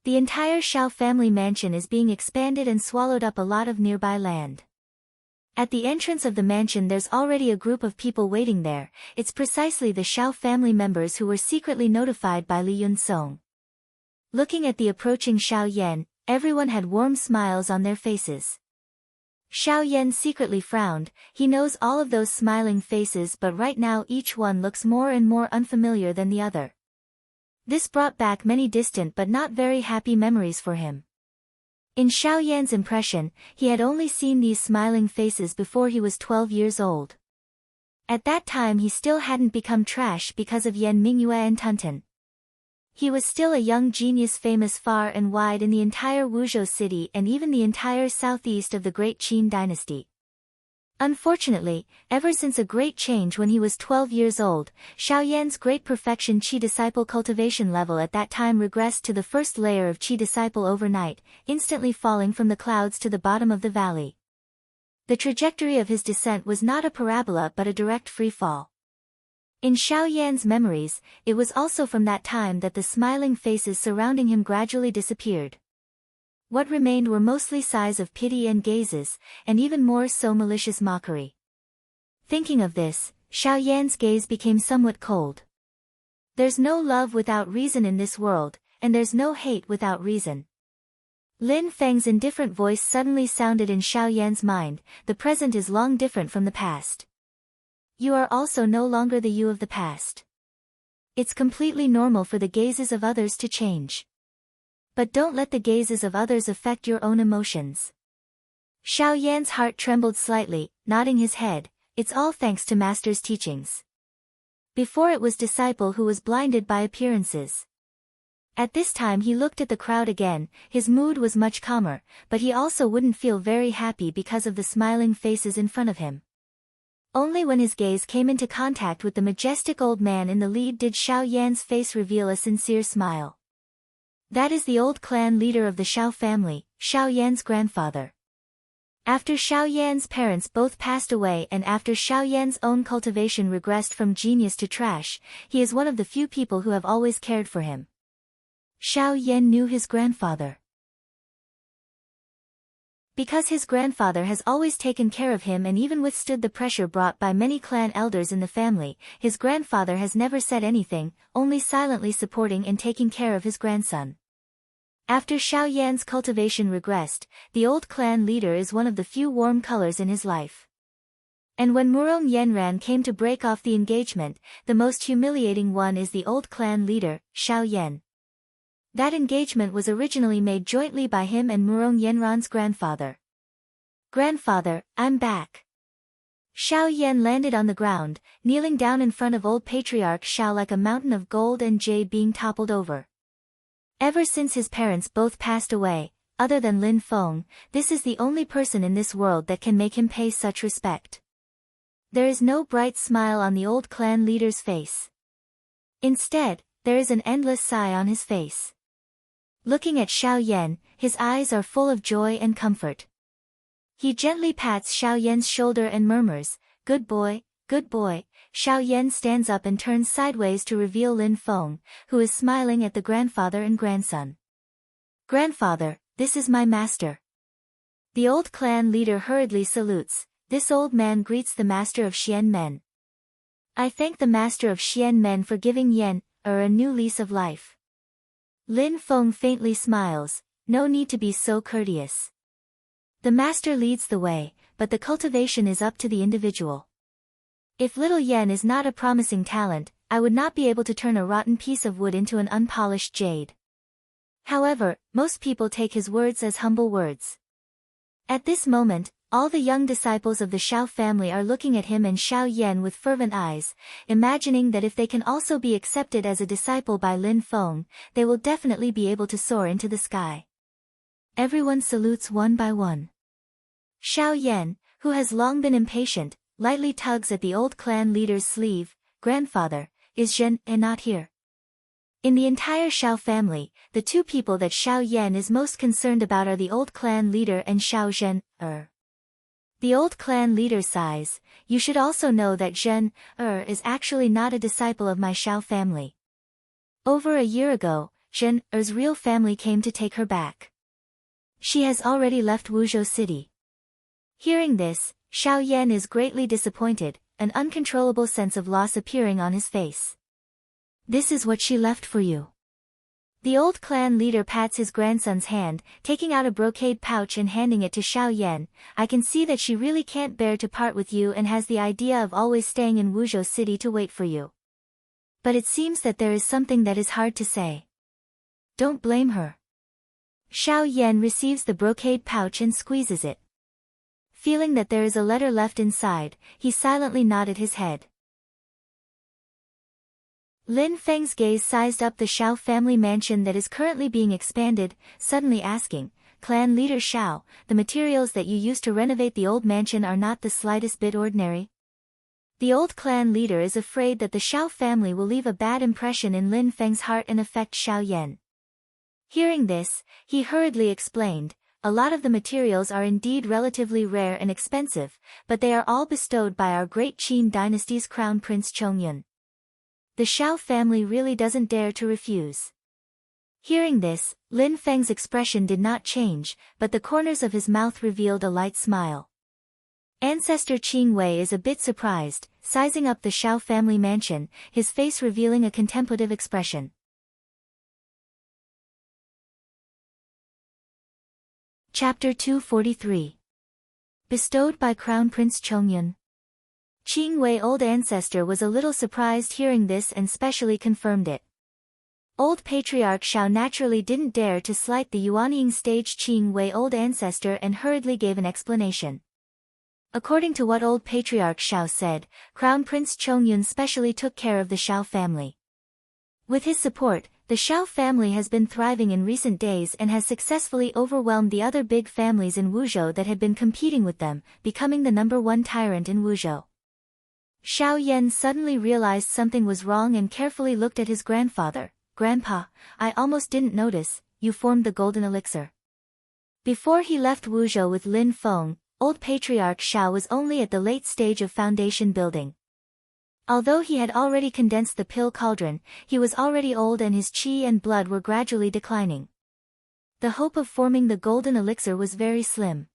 The entire Xiao family mansion is being expanded and swallowed up a lot of nearby land. At the entrance of the mansion there's already a group of people waiting there. It's precisely the Xiao family members who were secretly notified by Li Yunsong. Looking at the approaching Xiao Yan, everyone had warm smiles on their faces. Xiao Yan secretly frowned. He knows all of those smiling faces, but right now each one looks more and more unfamiliar than the other. This brought back many distant but not very happy memories for him. In Xiao Yan's impression, he had only seen these smiling faces before he was 12 years old. At that time he still hadn't become trash because of Yan Mingyue and Tunten. He was still a young genius, famous far and wide in the entire Wuzhou city and even the entire southeast of the Great Qin dynasty. Unfortunately, ever since a great change when he was 12 years old, Xiao Yan's great perfection Qi disciple cultivation level at that time regressed to the first layer of Qi disciple overnight, instantly falling from the clouds to the bottom of the valley. The trajectory of his descent was not a parabola but a direct free fall. In Xiao Yan's memories, it was also from that time that the smiling faces surrounding him gradually disappeared. What remained were mostly sighs of pity and gazes, and even more so malicious mockery. Thinking of this, Xiao Yan's gaze became somewhat cold. There's no love without reason in this world, and there's no hate without reason. Lin Feng's indifferent voice suddenly sounded in Xiao Yan's mind. The present is long different from the past. You are also no longer the you of the past. It's completely normal for the gazes of others to change. But don't let the gazes of others affect your own emotions. Xiao Yan's heart trembled slightly, nodding his head. It's all thanks to Master's teachings. Before it was disciple who was blinded by appearances. At this time he looked at the crowd again. His mood was much calmer, but he also wouldn't feel very happy because of the smiling faces in front of him. Only when his gaze came into contact with the majestic old man in the lead did Xiao Yan's face reveal a sincere smile. That is the old clan leader of the Xiao family, Xiao Yan's grandfather. After Xiao Yan's parents both passed away and after Xiao Yan's own cultivation regressed from genius to trash, he is one of the few people who have always cared for him. Xiao Yan knew his grandfather. Because his grandfather has always taken care of him and even withstood the pressure brought by many clan elders in the family, his grandfather has never said anything, only silently supporting and taking care of his grandson. After Xiao Yan's cultivation regressed, the old clan leader is one of the few warm colors in his life. And when Murong Yenran came to break off the engagement, the most humiliating one is the old clan leader, Xiao Yan. That engagement was originally made jointly by him and Murong Yenran's grandfather. Grandfather, I'm back. Xiao Yan landed on the ground, kneeling down in front of old patriarch Xiao like a mountain of gold and jade being toppled over. Ever since his parents both passed away, other than Lin Feng, this is the only person in this world that can make him pay such respect. There is no bright smile on the old clan leader's face. Instead, there is an endless sigh on his face. Looking at Xiao Yan, his eyes are full of joy and comfort. He gently pats Xiao Yan's shoulder and murmurs, "Good boy, good boy." Xiao Yan stands up and turns sideways to reveal Lin Feng, who is smiling at the grandfather and grandson. "Grandfather, this is my master." The old clan leader hurriedly salutes. This old man greets the master of Xian Men. "I thank the master of Xian Men for giving Yan, a new lease of life." Lin Feng faintly smiles. "No need to be so courteous. The master leads the way, but the cultivation is up to the individual. If little Yan is not a promising talent, I would not be able to turn a rotten piece of wood into an unpolished jade." However, most people take his words as humble words. At this moment, all the young disciples of the Xiao family are looking at him and Xiao Yan with fervent eyes, imagining that if they can also be accepted as a disciple by Lin Feng, they will definitely be able to soar into the sky. Everyone salutes one by one. Xiao Yan, who has long been impatient, lightly tugs at the old clan leader's sleeve. "Grandfather, is Zhen not here?" In the entire Xiao family, the two people that Xiao Yan is most concerned about are the old clan leader and Xiao Zhen. The old clan leader sighs. "You should also know that Zhen is actually not a disciple of my Xiao family. Over a year ago, Zhen's real family came to take her back. She has already left Wuzhou City." Hearing this, Xiao Yan is greatly disappointed, an uncontrollable sense of loss appearing on his face. "This is what she left for you." The old clan leader pats his grandson's hand, taking out a brocade pouch and handing it to Xiao Yan. "I can see that she really can't bear to part with you and has the idea of always staying in Wuzhou City to wait for you. But it seems that there is something that is hard to say. Don't blame her." Xiao Yan receives the brocade pouch and squeezes it. Feeling that there is a letter left inside, he silently nodded his head. Lin Feng's gaze sized up the Xiao family mansion that is currently being expanded, suddenly asking, "Clan leader Xiao, the materials that you used to renovate the old mansion are not the slightest bit ordinary?" The old clan leader is afraid that the Xiao family will leave a bad impression in Lin Feng's heart and affect Xiao Yan. Hearing this, he hurriedly explained, "A lot of the materials are indeed relatively rare and expensive, but they are all bestowed by our great Qin dynasty's crown prince Chongyun. The Xiao family really doesn't dare to refuse." Hearing this, Lin Feng's expression did not change, but the corners of his mouth revealed a light smile. Ancestor Qing Wei is a bit surprised, sizing up the Xiao family mansion, his face revealing a contemplative expression. Chapter 243. Bestowed by Crown Prince Chongyun. Qing Wei old ancestor was a little surprised hearing this and specially confirmed it. Old Patriarch Xiao naturally didn't dare to slight the Yuanying stage Qing Wei old ancestor and hurriedly gave an explanation. According to what old Patriarch Xiao said, Crown Prince Chongyun specially took care of the Xiao family. With his support, the Xiao family has been thriving in recent days and has successfully overwhelmed the other big families in Wuzhou that had been competing with them, becoming the #1 tyrant in Wuzhou. Xiao Yan suddenly realized something was wrong and carefully looked at his grandfather. "Grandpa, I almost didn't notice, you formed the golden elixir." Before he left Wuzhou with Lin Feng, old Patriarch Xiao was only at the late stage of foundation building. Although he had already condensed the pill cauldron, he was already old and his qi and blood were gradually declining. The hope of forming the golden elixir was very slim.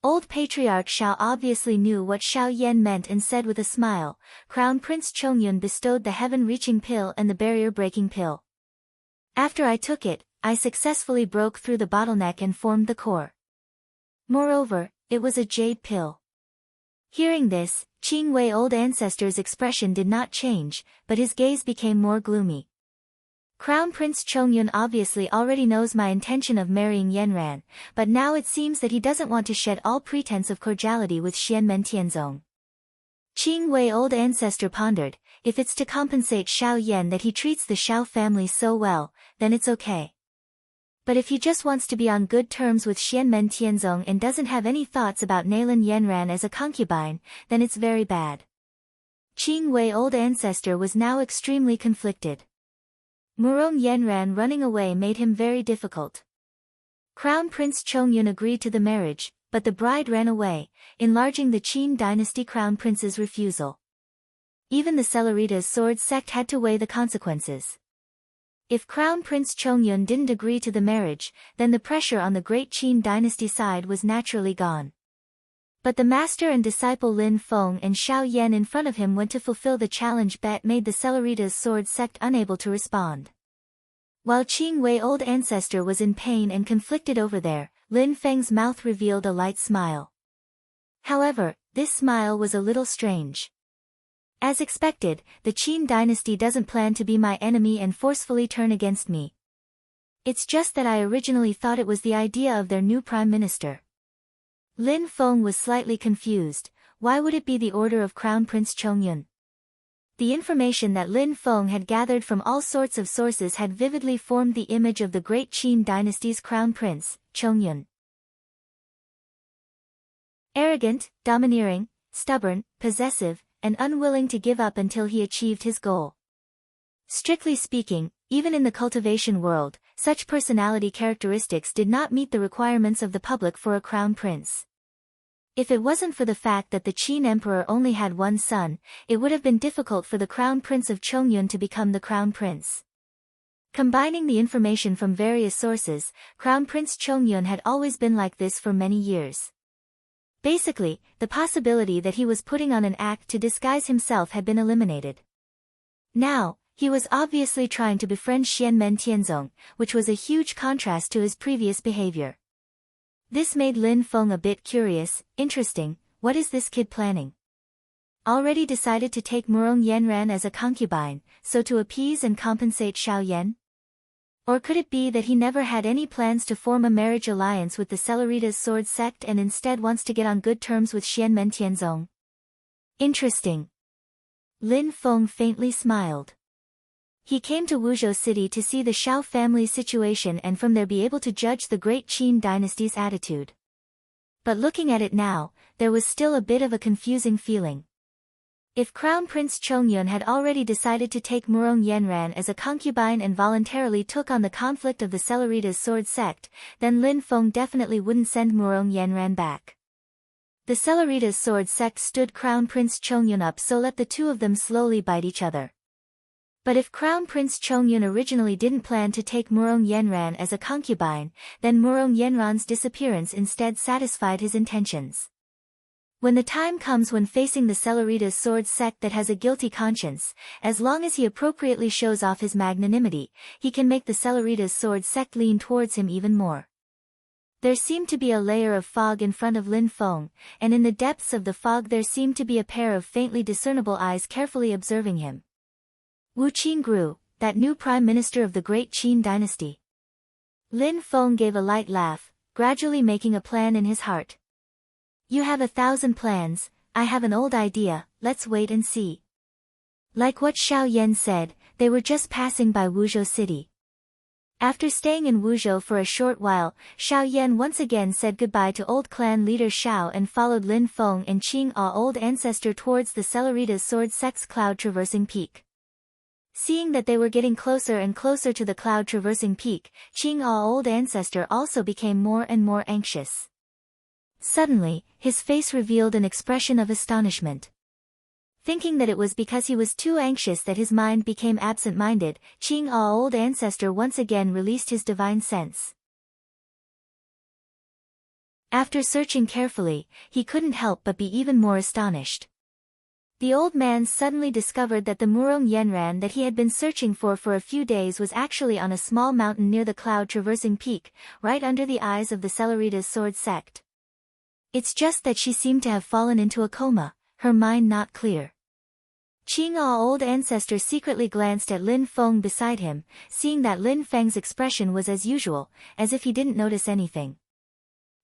Old Patriarch Xiao obviously knew what Xiao Yan meant and said with a smile, "Crown Prince Chongyun bestowed the heaven-reaching pill and the barrier-breaking pill. After I took it, I successfully broke through the bottleneck and formed the core. Moreover, it was a jade pill." Hearing this, Qing Wei old ancestor's expression did not change, but his gaze became more gloomy. "Crown Prince Chongyun obviously already knows my intention of marrying Yanran, but now it seems that he doesn't want to shed all pretense of cordiality with Xianmen Tianzong." Qing Wei old ancestor pondered, if it's to compensate Xiao Yan that he treats the Xiao family so well, then it's okay. But if he just wants to be on good terms with Xianmen Tianzong and doesn't have any thoughts about Nailin Yanran as a concubine, then it's very bad. Qing Wei old ancestor was now extremely conflicted. Murong Yanran running away made him very difficult. Crown Prince Chongyun agreed to the marriage, but the bride ran away, enlarging the Qin dynasty crown prince's refusal. Even the Celeritas sword sect had to weigh the consequences. If Crown Prince Chongyun didn't agree to the marriage, then the pressure on the great Qin dynasty side was naturally gone. But the master and disciple Lin Feng and Xiao Yan in front of him went to fulfill the challenge bet made the Celeritas sword sect unable to respond. While Qing Wei old ancestor was in pain and conflicted over there, Lin Feng's mouth revealed a light smile. However, this smile was a little strange. As expected, the Qin dynasty doesn't plan to be my enemy and forcefully turn against me. It's just that I originally thought it was the idea of their new prime minister. Lin Feng was slightly confused. Why would it be the order of Crown Prince Chongyun? The information that Lin Feng had gathered from all sorts of sources had vividly formed the image of the great Qin dynasty's crown prince, Chongyun. Arrogant, domineering, stubborn, possessive, and unwilling to give up until he achieved his goal. Strictly speaking, even in the cultivation world, such personality characteristics did not meet the requirements of the public for a crown prince. If it wasn't for the fact that the Qin emperor only had one son, it would have been difficult for the crown prince of Chongyun to become the crown prince. Combining the information from various sources, Crown Prince Chongyun had always been like this for many years. Basically, the possibility that he was putting on an act to disguise himself had been eliminated. Now, he was obviously trying to befriend Xianmen Tianzong, which was a huge contrast to his previous behavior. This made Lin Feng a bit curious. Interesting, what is this kid planning? Already decided to take Murong Yanran as a concubine, so to appease and compensate Xiao Yan? Or could it be that he never had any plans to form a marriage alliance with the Celeritas sword sect and instead wants to get on good terms with Xianmen Tianzong? Interesting. Lin Feng faintly smiled. He came to Wuzhou City to see the Shao family's situation and from there be able to judge the great Qin dynasty's attitude. But looking at it now, there was still a bit of a confusing feeling. If Crown Prince Chongyun had already decided to take Murong Yanran as a concubine and voluntarily took on the conflict of the Celeritas sword sect, then Lin Feng definitely wouldn't send Murong Yanran back. The Celeritas sword sect stood Crown Prince Chongyun up, so let the two of them slowly bite each other. But if Crown Prince Chongyun originally didn't plan to take Murong Yanran as a concubine, then Murong Yanran's disappearance instead satisfied his intentions. When the time comes when facing the Celeritas sword sect that has a guilty conscience, as long as he appropriately shows off his magnanimity, he can make the Celeritas sword sect lean towards him even more. There seemed to be a layer of fog in front of Lin Feng, and in the depths of the fog there seemed to be a pair of faintly discernible eyes carefully observing him. Wu Qingru, that new prime minister of the great Qin dynasty. Lin Feng gave a light laugh, gradually making a plan in his heart. You have 1,000 plans, I have an old idea, let's wait and see. Like what Xiao Yan said, they were just passing by Wuzhou City. After staying in Wuzhou for a short while, Xiao Yan once again said goodbye to old clan leader Xiao and followed Lin Feng and Qing A's old ancestor towards the Celeritas sword sect's cloud-traversing peak. Seeing that they were getting closer and closer to the cloud-traversing peak, Qing A's old ancestor also became more and more anxious. Suddenly, his face revealed an expression of astonishment. Thinking that it was because he was too anxious that his mind became absent-minded, Qing A's old ancestor once again released his divine sense. After searching carefully, he couldn't help but be even more astonished. The old man suddenly discovered that the Murong Yanran that he had been searching for a few days was actually on a small mountain near the cloud-traversing peak, right under the eyes of the Celeritas sword sect. It's just that she seemed to have fallen into a coma, her mind not clear. Qing A's old ancestor secretly glanced at Lin Feng beside him, seeing that Lin Feng's expression was as usual, as if he didn't notice anything.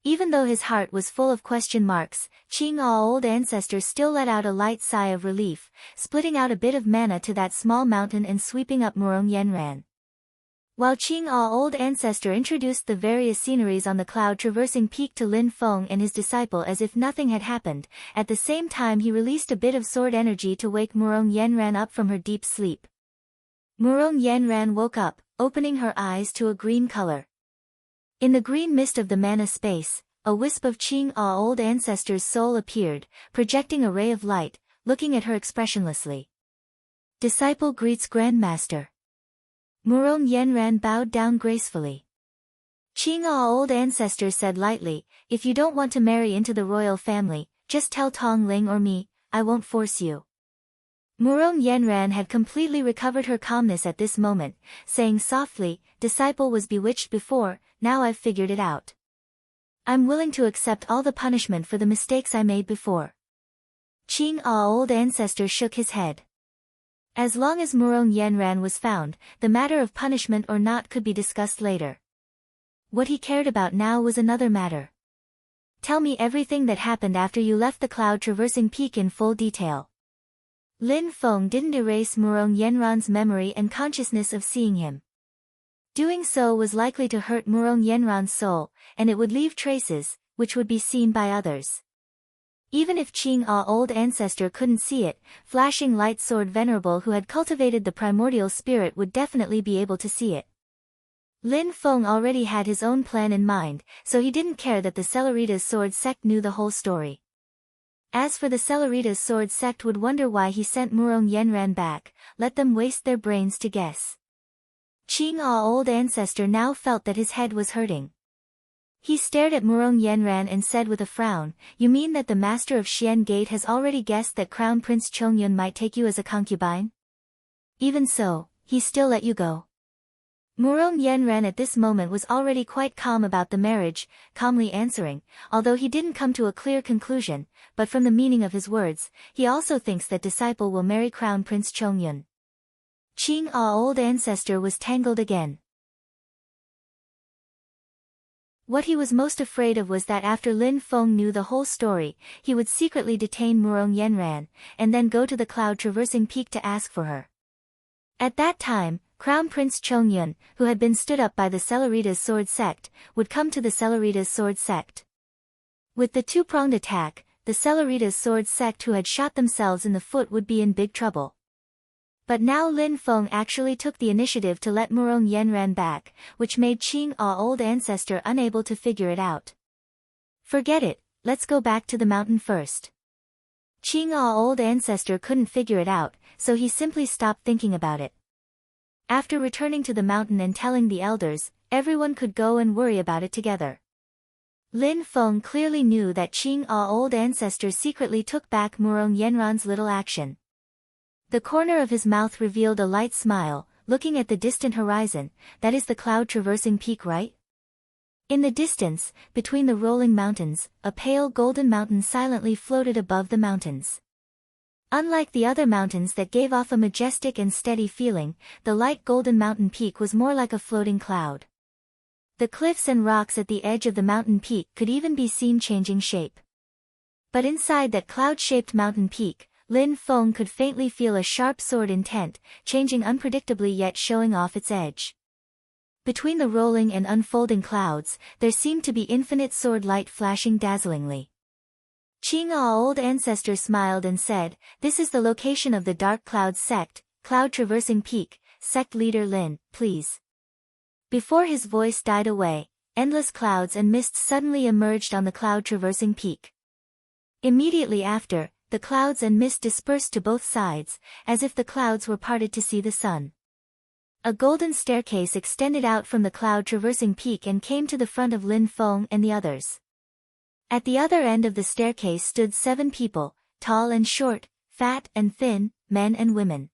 Even though his heart was full of question marks, Qing A's old ancestor still let out a light sigh of relief, splitting out a bit of mana to that small mountain and sweeping up Murong Yanran. While Qing A's old ancestor introduced the various sceneries on the cloud-traversing peak to Lin Feng and his disciple as if nothing had happened, at the same time he released a bit of sword energy to wake Murong Yanran up from her deep sleep. Murong Yanran woke up, opening her eyes to a green color. In the green mist of the mana space, a wisp of Qing A's old ancestor's soul appeared, projecting a ray of light, looking at her expressionlessly. Disciple greets Grandmaster. Murong Yanran bowed down gracefully. Qing A's old ancestor said lightly, if you don't want to marry into the royal family, just tell Tong Ling or me, I won't force you. Murong Yanran had completely recovered her calmness at this moment, saying softly, disciple was bewitched before, now I've figured it out. I'm willing to accept all the punishment for the mistakes I made before. Qing A's old ancestor shook his head. As long as Murong Yanran was found, the matter of punishment or not could be discussed later. What he cared about now was another matter. Tell me everything that happened after you left the cloud-traversing peak in full detail. Lin Feng didn't erase Murong Yenran's memory and consciousness of seeing him. Doing so was likely to hurt Murong Yenran's soul, and it would leave traces, which would be seen by others. Even if Qing'e old ancestor couldn't see it, flashing light sword venerable who had cultivated the primordial spirit would definitely be able to see it. Lin Feng already had his own plan in mind, so he didn't care that the Celeritas Sword sect knew the whole story. As for the Celeritas Sword sect would wonder why he sent Murong Yenran back, let them waste their brains to guess. Qing'e old ancestor now felt that his head was hurting. He stared at Murong Yenran and said with a frown, "You mean that the master of Xian Gate has already guessed that Crown Prince Chongyun might take you as a concubine? Even so, he still let you go." Murong Yenran at this moment was already quite calm about the marriage, calmly answering, although he didn't come to a clear conclusion, but from the meaning of his words, he also thinks that disciple will marry Crown Prince Chongyun. Qing'e old ancestor was tangled again. What he was most afraid of was that after Lin Feng knew the whole story, he would secretly detain Murong Yenran, and then go to the cloud-traversing peak to ask for her. At that time, Crown Prince Chongyun, who had been stood up by the Celeritas Sword sect, would come to the Celeritas Sword sect. With the two-pronged attack, the Celeritas Sword sect who had shot themselves in the foot would be in big trouble. But now Lin Feng actually took the initiative to let Murong Yenran back, which made Qing'e old ancestor unable to figure it out. "Forget it, let's go back to the mountain first." Qing'e old ancestor couldn't figure it out, so he simply stopped thinking about it. After returning to the mountain and telling the elders, everyone could go and worry about it together. Lin Feng clearly knew that Qing'e old ancestor secretly took back Murong Yenran's little action. The corner of his mouth revealed a light smile, looking at the distant horizon. "That is the cloud-traversing peak, right?" In the distance, between the rolling mountains, a pale golden mountain silently floated above the mountains. Unlike the other mountains that gave off a majestic and steady feeling, the light golden mountain peak was more like a floating cloud. The cliffs and rocks at the edge of the mountain peak could even be seen changing shape. But inside that cloud-shaped mountain peak, Lin Feng could faintly feel a sharp sword intent, changing unpredictably yet showing off its edge. Between the rolling and unfolding clouds, there seemed to be infinite sword light flashing dazzlingly. Qing'e old ancestor smiled and said, "This is the location of the Dark Cloud sect, Cloud-Traversing Peak, sect leader Lin, please." Before his voice died away, endless clouds and mists suddenly emerged on the Cloud-Traversing Peak. Immediately after, the clouds and mist dispersed to both sides, as if the clouds were parted to see the sun. A golden staircase extended out from the cloud-traversing peak and came to the front of Lin Feng and the others. At the other end of the staircase stood 7 people, tall and short, fat and thin, men and women.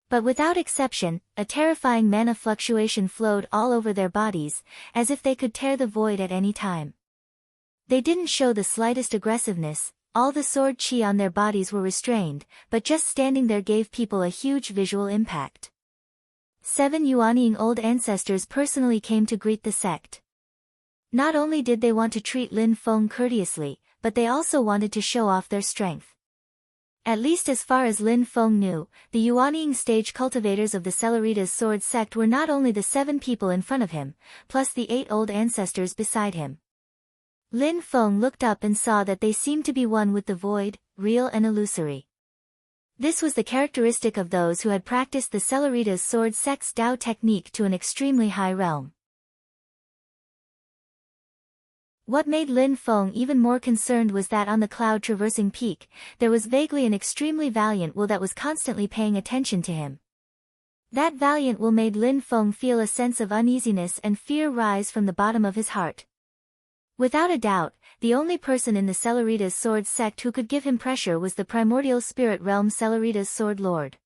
But without exception, a terrifying mana fluctuation flowed all over their bodies, as if they could tear the void at any time. They didn't show the slightest aggressiveness. All the sword chi on their bodies were restrained, but just standing there gave people a huge visual impact. 7 Yuanying old ancestors personally came to greet the sect. Not only did they want to treat Lin Feng courteously, but they also wanted to show off their strength. At least as far as Lin Feng knew, the Yuanying stage cultivators of the Celeritas Sword sect were not only the 7 people in front of him, plus the 8 old ancestors beside him. Lin Feng looked up and saw that they seemed to be one with the void, real and illusory. This was the characteristic of those who had practiced the Celeritas Sword sect's Dao technique to an extremely high realm. What made Lin Feng even more concerned was that on the cloud-traversing peak, there was vaguely an extremely valiant will that was constantly paying attention to him. That valiant will made Lin Feng feel a sense of uneasiness and fear rise from the bottom of his heart. Without a doubt, the only person in the Celeritas Sword sect who could give him pressure was the primordial spirit realm Celeritas Sword Lord.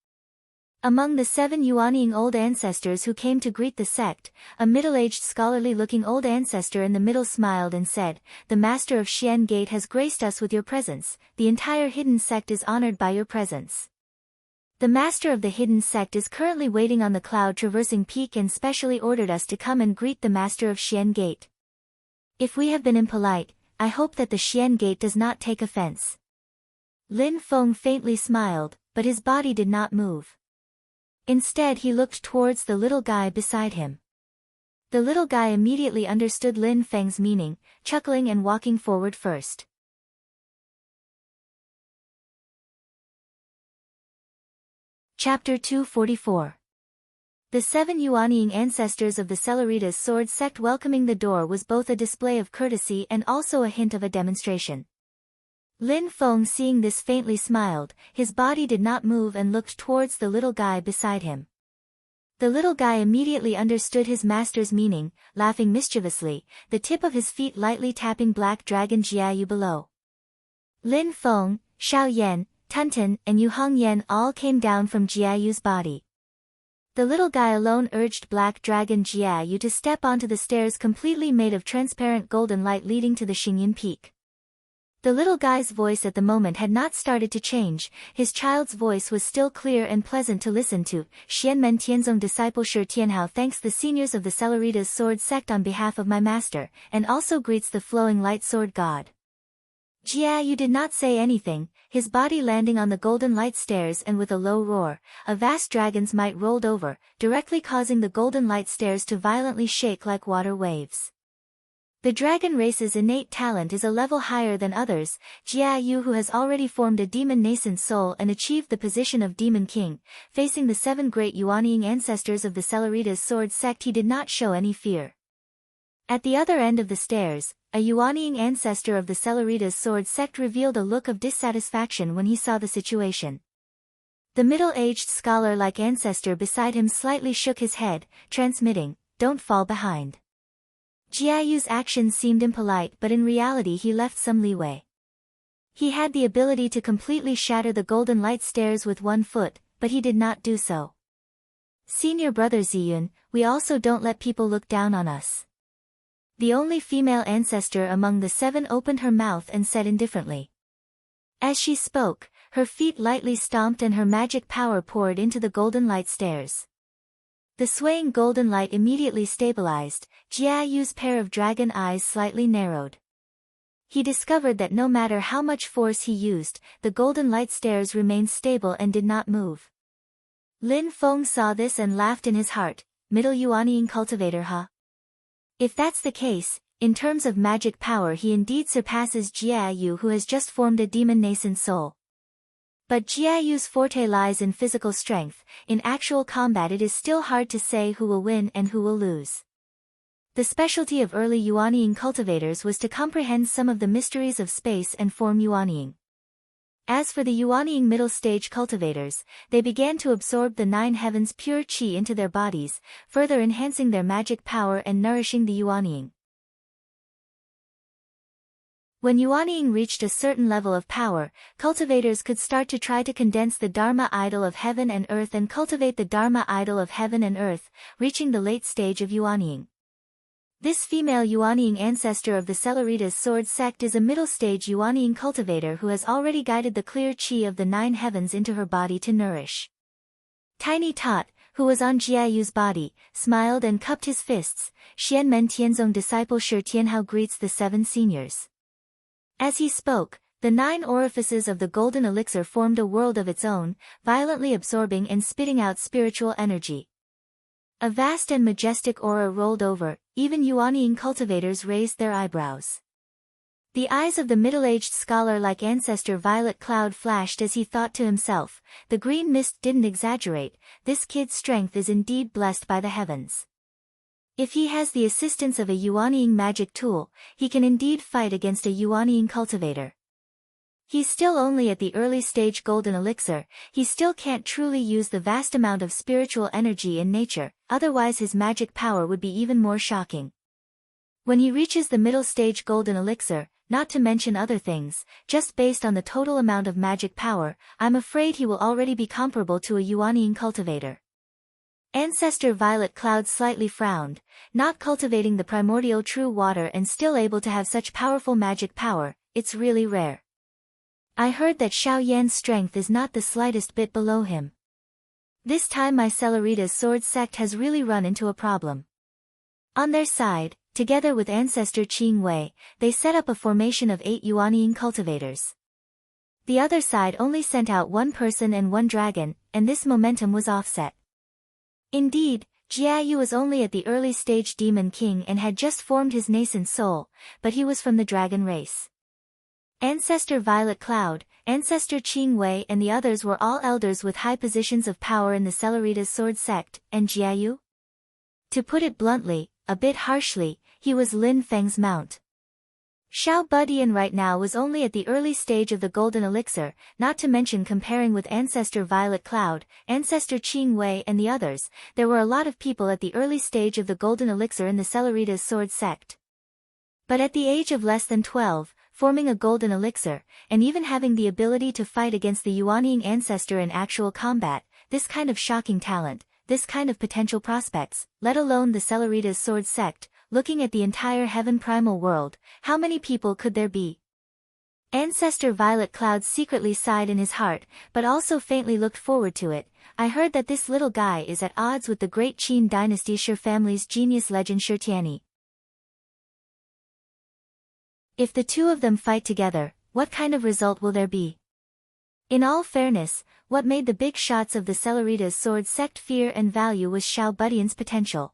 Among the 7 Yuanying old ancestors who came to greet the sect, a middle-aged scholarly-looking old ancestor in the middle smiled and said, "The master of Xian Gate has graced us with your presence, the entire hidden sect is honored by your presence. The master of the hidden sect is currently waiting on the cloud-traversing peak and specially ordered us to come and greet the master of Xian Gate. If we have been impolite, I hope that the Xian gate does not take offense. Lin Feng faintly smiled, but his body did not move. Instead he looked towards the little guy beside him. The little guy immediately understood Lin Feng's meaning, chuckling and walking forward first. Chapter 244. The 7 Yuanying ancestors of the Celeritas sword sect welcoming the door was both a display of courtesy and also a hint of a demonstration. Lin Feng seeing this faintly smiled, his body did not move and looked towards the little guy beside him. The little guy immediately understood his master's meaning, laughing mischievously, the tip of his feet lightly tapping Black Dragon Jiayu below. Lin Feng, Xiao Yan, Tunten, and Yu Hong Yan all came down from Jiayu's body. The little guy alone urged Black Dragon Jiayu to step onto the stairs completely made of transparent golden light leading to the Xingyan Peak. The little guy's voice at the moment had not started to change, his child's voice was still clear and pleasant to listen to. Xianmen Tianzong disciple Shi Tianhao thanks the seniors of the Celeritas sword sect on behalf of my master, and also greets the flowing light sword god. Jiayu did not say anything, his body landing on the golden light stairs, and with a low roar, a vast dragon's might rolled over, directly causing the golden light stairs to violently shake like water waves. The dragon race's innate talent is a level higher than others. Jiayu, who has already formed a demon nascent soul and achieved the position of demon king, facing the 7 great Yuanying ancestors of the Celeritas sword sect, he did not show any fear. At the other end of the stairs, a Yuanying ancestor of the Celeritas sword sect revealed a look of dissatisfaction when he saw the situation. The middle-aged scholar-like ancestor beside him slightly shook his head, transmitting, "Don't fall behind." Jiayu's actions seemed impolite, but in reality he left some leeway. He had the ability to completely shatter the golden light stairs with 1 foot, but he did not do so. Senior brother Ziyun, we also don't let people look down on us. The only female ancestor among the 7 opened her mouth and said indifferently. As she spoke, her feet lightly stomped and her magic power poured into the golden light stairs. The swaying golden light immediately stabilized, Jiayu's pair of dragon eyes slightly narrowed. He discovered that no matter how much force he used, the golden light stairs remained stable and did not move. Lin Feng saw this and laughed in his heart, "Middle Yuanying cultivator, huh? If that's the case, in terms of magic power he indeed surpasses Jiayu, who has just formed a demon nascent soul. But Jiayu's forte lies in physical strength. In actual combat it is still hard to say who will win and who will lose. The specialty of early Yuanying cultivators was to comprehend some of the mysteries of space and form Yuanying. As for the Yuanying middle stage cultivators, they began to absorb the 9 heavens pure qi into their bodies, further enhancing their magic power and nourishing the Yuanying. When Yuanying reached a certain level of power, cultivators could start to try to condense the Dharma idol of heaven and earth and cultivate the Dharma idol of heaven and earth, reaching the late stage of Yuanying. This female Yuanying ancestor of the Celeritas sword sect is a middle stage Yuanying cultivator who has already guided the clear qi of the 9 heavens into her body to nourish. Tiny Tot, who was on Jiayu's body, smiled and cupped his fists. Xianmen Tianzong disciple Shi Tianhao greets the 7 seniors. As he spoke, the 9 orifices of the golden elixir formed a world of its own, violently absorbing and spitting out spiritual energy. A vast and majestic aura rolled over, even Yuanying cultivators raised their eyebrows. The eyes of the middle-aged scholar-like ancestor Violet Cloud flashed as he thought to himself, the green mist didn't exaggerate, this kid's strength is indeed blessed by the heavens. If he has the assistance of a Yuanying magic tool, he can indeed fight against a Yuanying cultivator. He's still only at the early stage golden elixir, he still can't truly use the vast amount of spiritual energy in nature, otherwise his magic power would be even more shocking. When he reaches the middle stage golden elixir, not to mention other things, just based on the total amount of magic power, I'm afraid he will already be comparable to a Yuanying cultivator. Ancestor Violet Cloud slightly frowned, not cultivating the primordial true water and still able to have such powerful magic power, it's really rare. I heard that Xiao Yan's strength is not the slightest bit below him. This time my Celeritas sword sect has really run into a problem. On their side, Together with ancestor Qing Wei, they set up a formation of 8 Yuanying cultivators. The other side only sent out 1 person and 1 dragon, and this momentum was offset. Indeed, Jiayu was only at the early stage demon king and had just formed his nascent soul, but he was from the dragon race. Ancestor Violet Cloud, Ancestor Qing Wei and the others were all elders with high positions of power in the Celeritas sword sect, and Jiayu? To put it bluntly, a bit harshly, he was Lin Feng's mount. Xiao Budian right now was only at the early stage of the golden elixir, not to mention comparing with Ancestor Violet Cloud, Ancestor Qing Wei and the others, there were a lot of people at the early stage of the golden elixir in the Celeritas sword sect. But at the age of less than 12, forming a golden elixir, and even having the ability to fight against the Yuanying ancestor in actual combat, this kind of shocking talent, this kind of potential prospects, let alone the Celeritas sword sect, looking at the entire heaven primal world, how many people could there be? Ancestor Violet Cloud secretly sighed in his heart, but also faintly looked forward to it. I heard that this little guy is at odds with the great Qin dynasty Shi family's genius legend Shi Tianyi. If the two of them fight together, what kind of result will there be? In all fairness, what made the big shots of the Celeritas sword sect fear and value was Xiao Budian's potential.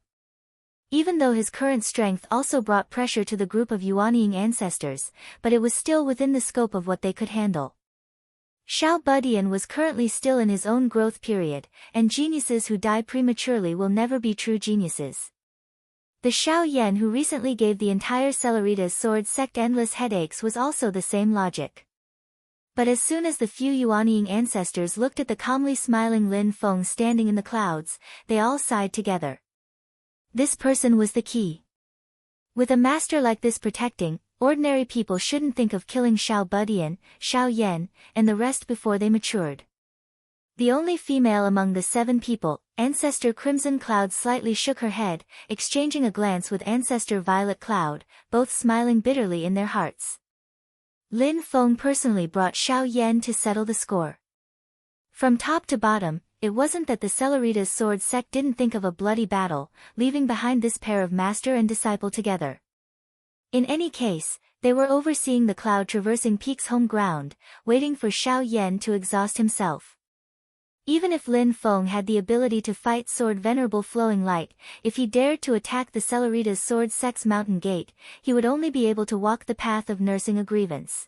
Even though his current strength also brought pressure to the group of Yuanying ancestors, but it was still within the scope of what they could handle. Xiao Budian was currently still in his own growth period, and geniuses who die prematurely will never be true geniuses. The Xiao Yan who recently gave the entire Celeritas sword sect endless headaches was also the same logic. But as soon as the few Yuanying ancestors looked at the calmly smiling Lin Feng standing in the clouds, they all sighed together. This person was the key. With a master like this protecting, ordinary people shouldn't think of killing Xiao Budian, Xiao Yan, and the rest before they matured. The only female among the 7 people, Ancestor Crimson Cloud slightly shook her head, exchanging a glance with Ancestor Violet Cloud, both smiling bitterly in their hearts. Lin Feng personally brought Xiao Yan to settle the score. From top to bottom, it wasn't that the Celeritas sword sect didn't think of a bloody battle, leaving behind this pair of master and disciple together. In any case, they were overseeing the cloud traversing peak's home ground, waiting for Xiao Yan to exhaust himself. Even if Lin Feng had the ability to fight Sword Venerable Flowing Light, if he dared to attack the Celeritas sword sect's mountain gate, he would only be able to walk the path of nursing a grievance.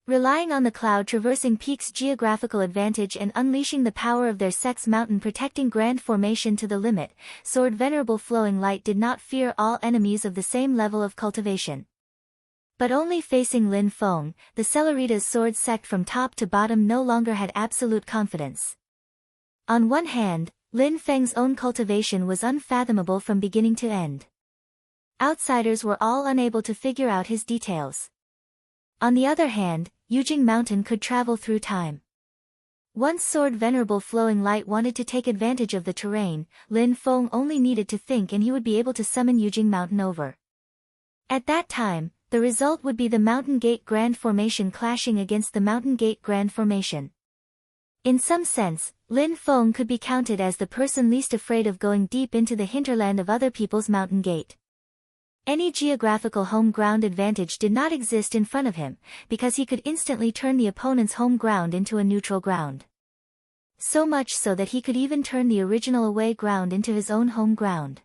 Relying on the cloud traversing peak's geographical advantage and unleashing the power of their sect's mountain protecting grand formation to the limit, Sword Venerable Flowing Light did not fear all enemies of the same level of cultivation. But only facing Lin Feng, the Celeritas sword sect from top to bottom no longer had absolute confidence. On one hand, Lin Feng's own cultivation was unfathomable from beginning to end. Outsiders were all unable to figure out his details. On the other hand, Yujing Mountain could travel through time. Once Sword Venerable Flowing Light wanted to take advantage of the terrain, Lin Feng only needed to think and he would be able to summon Yujing Mountain over. At that time, the result would be the Mountain Gate Grand Formation clashing against the Mountain Gate Grand Formation. In some sense, Lin Feng could be counted as the person least afraid of going deep into the hinterland of other people's mountain gate. Any geographical home ground advantage did not exist in front of him, because he could instantly turn the opponent's home ground into a neutral ground. So much so that he could even turn the original away ground into his own home ground.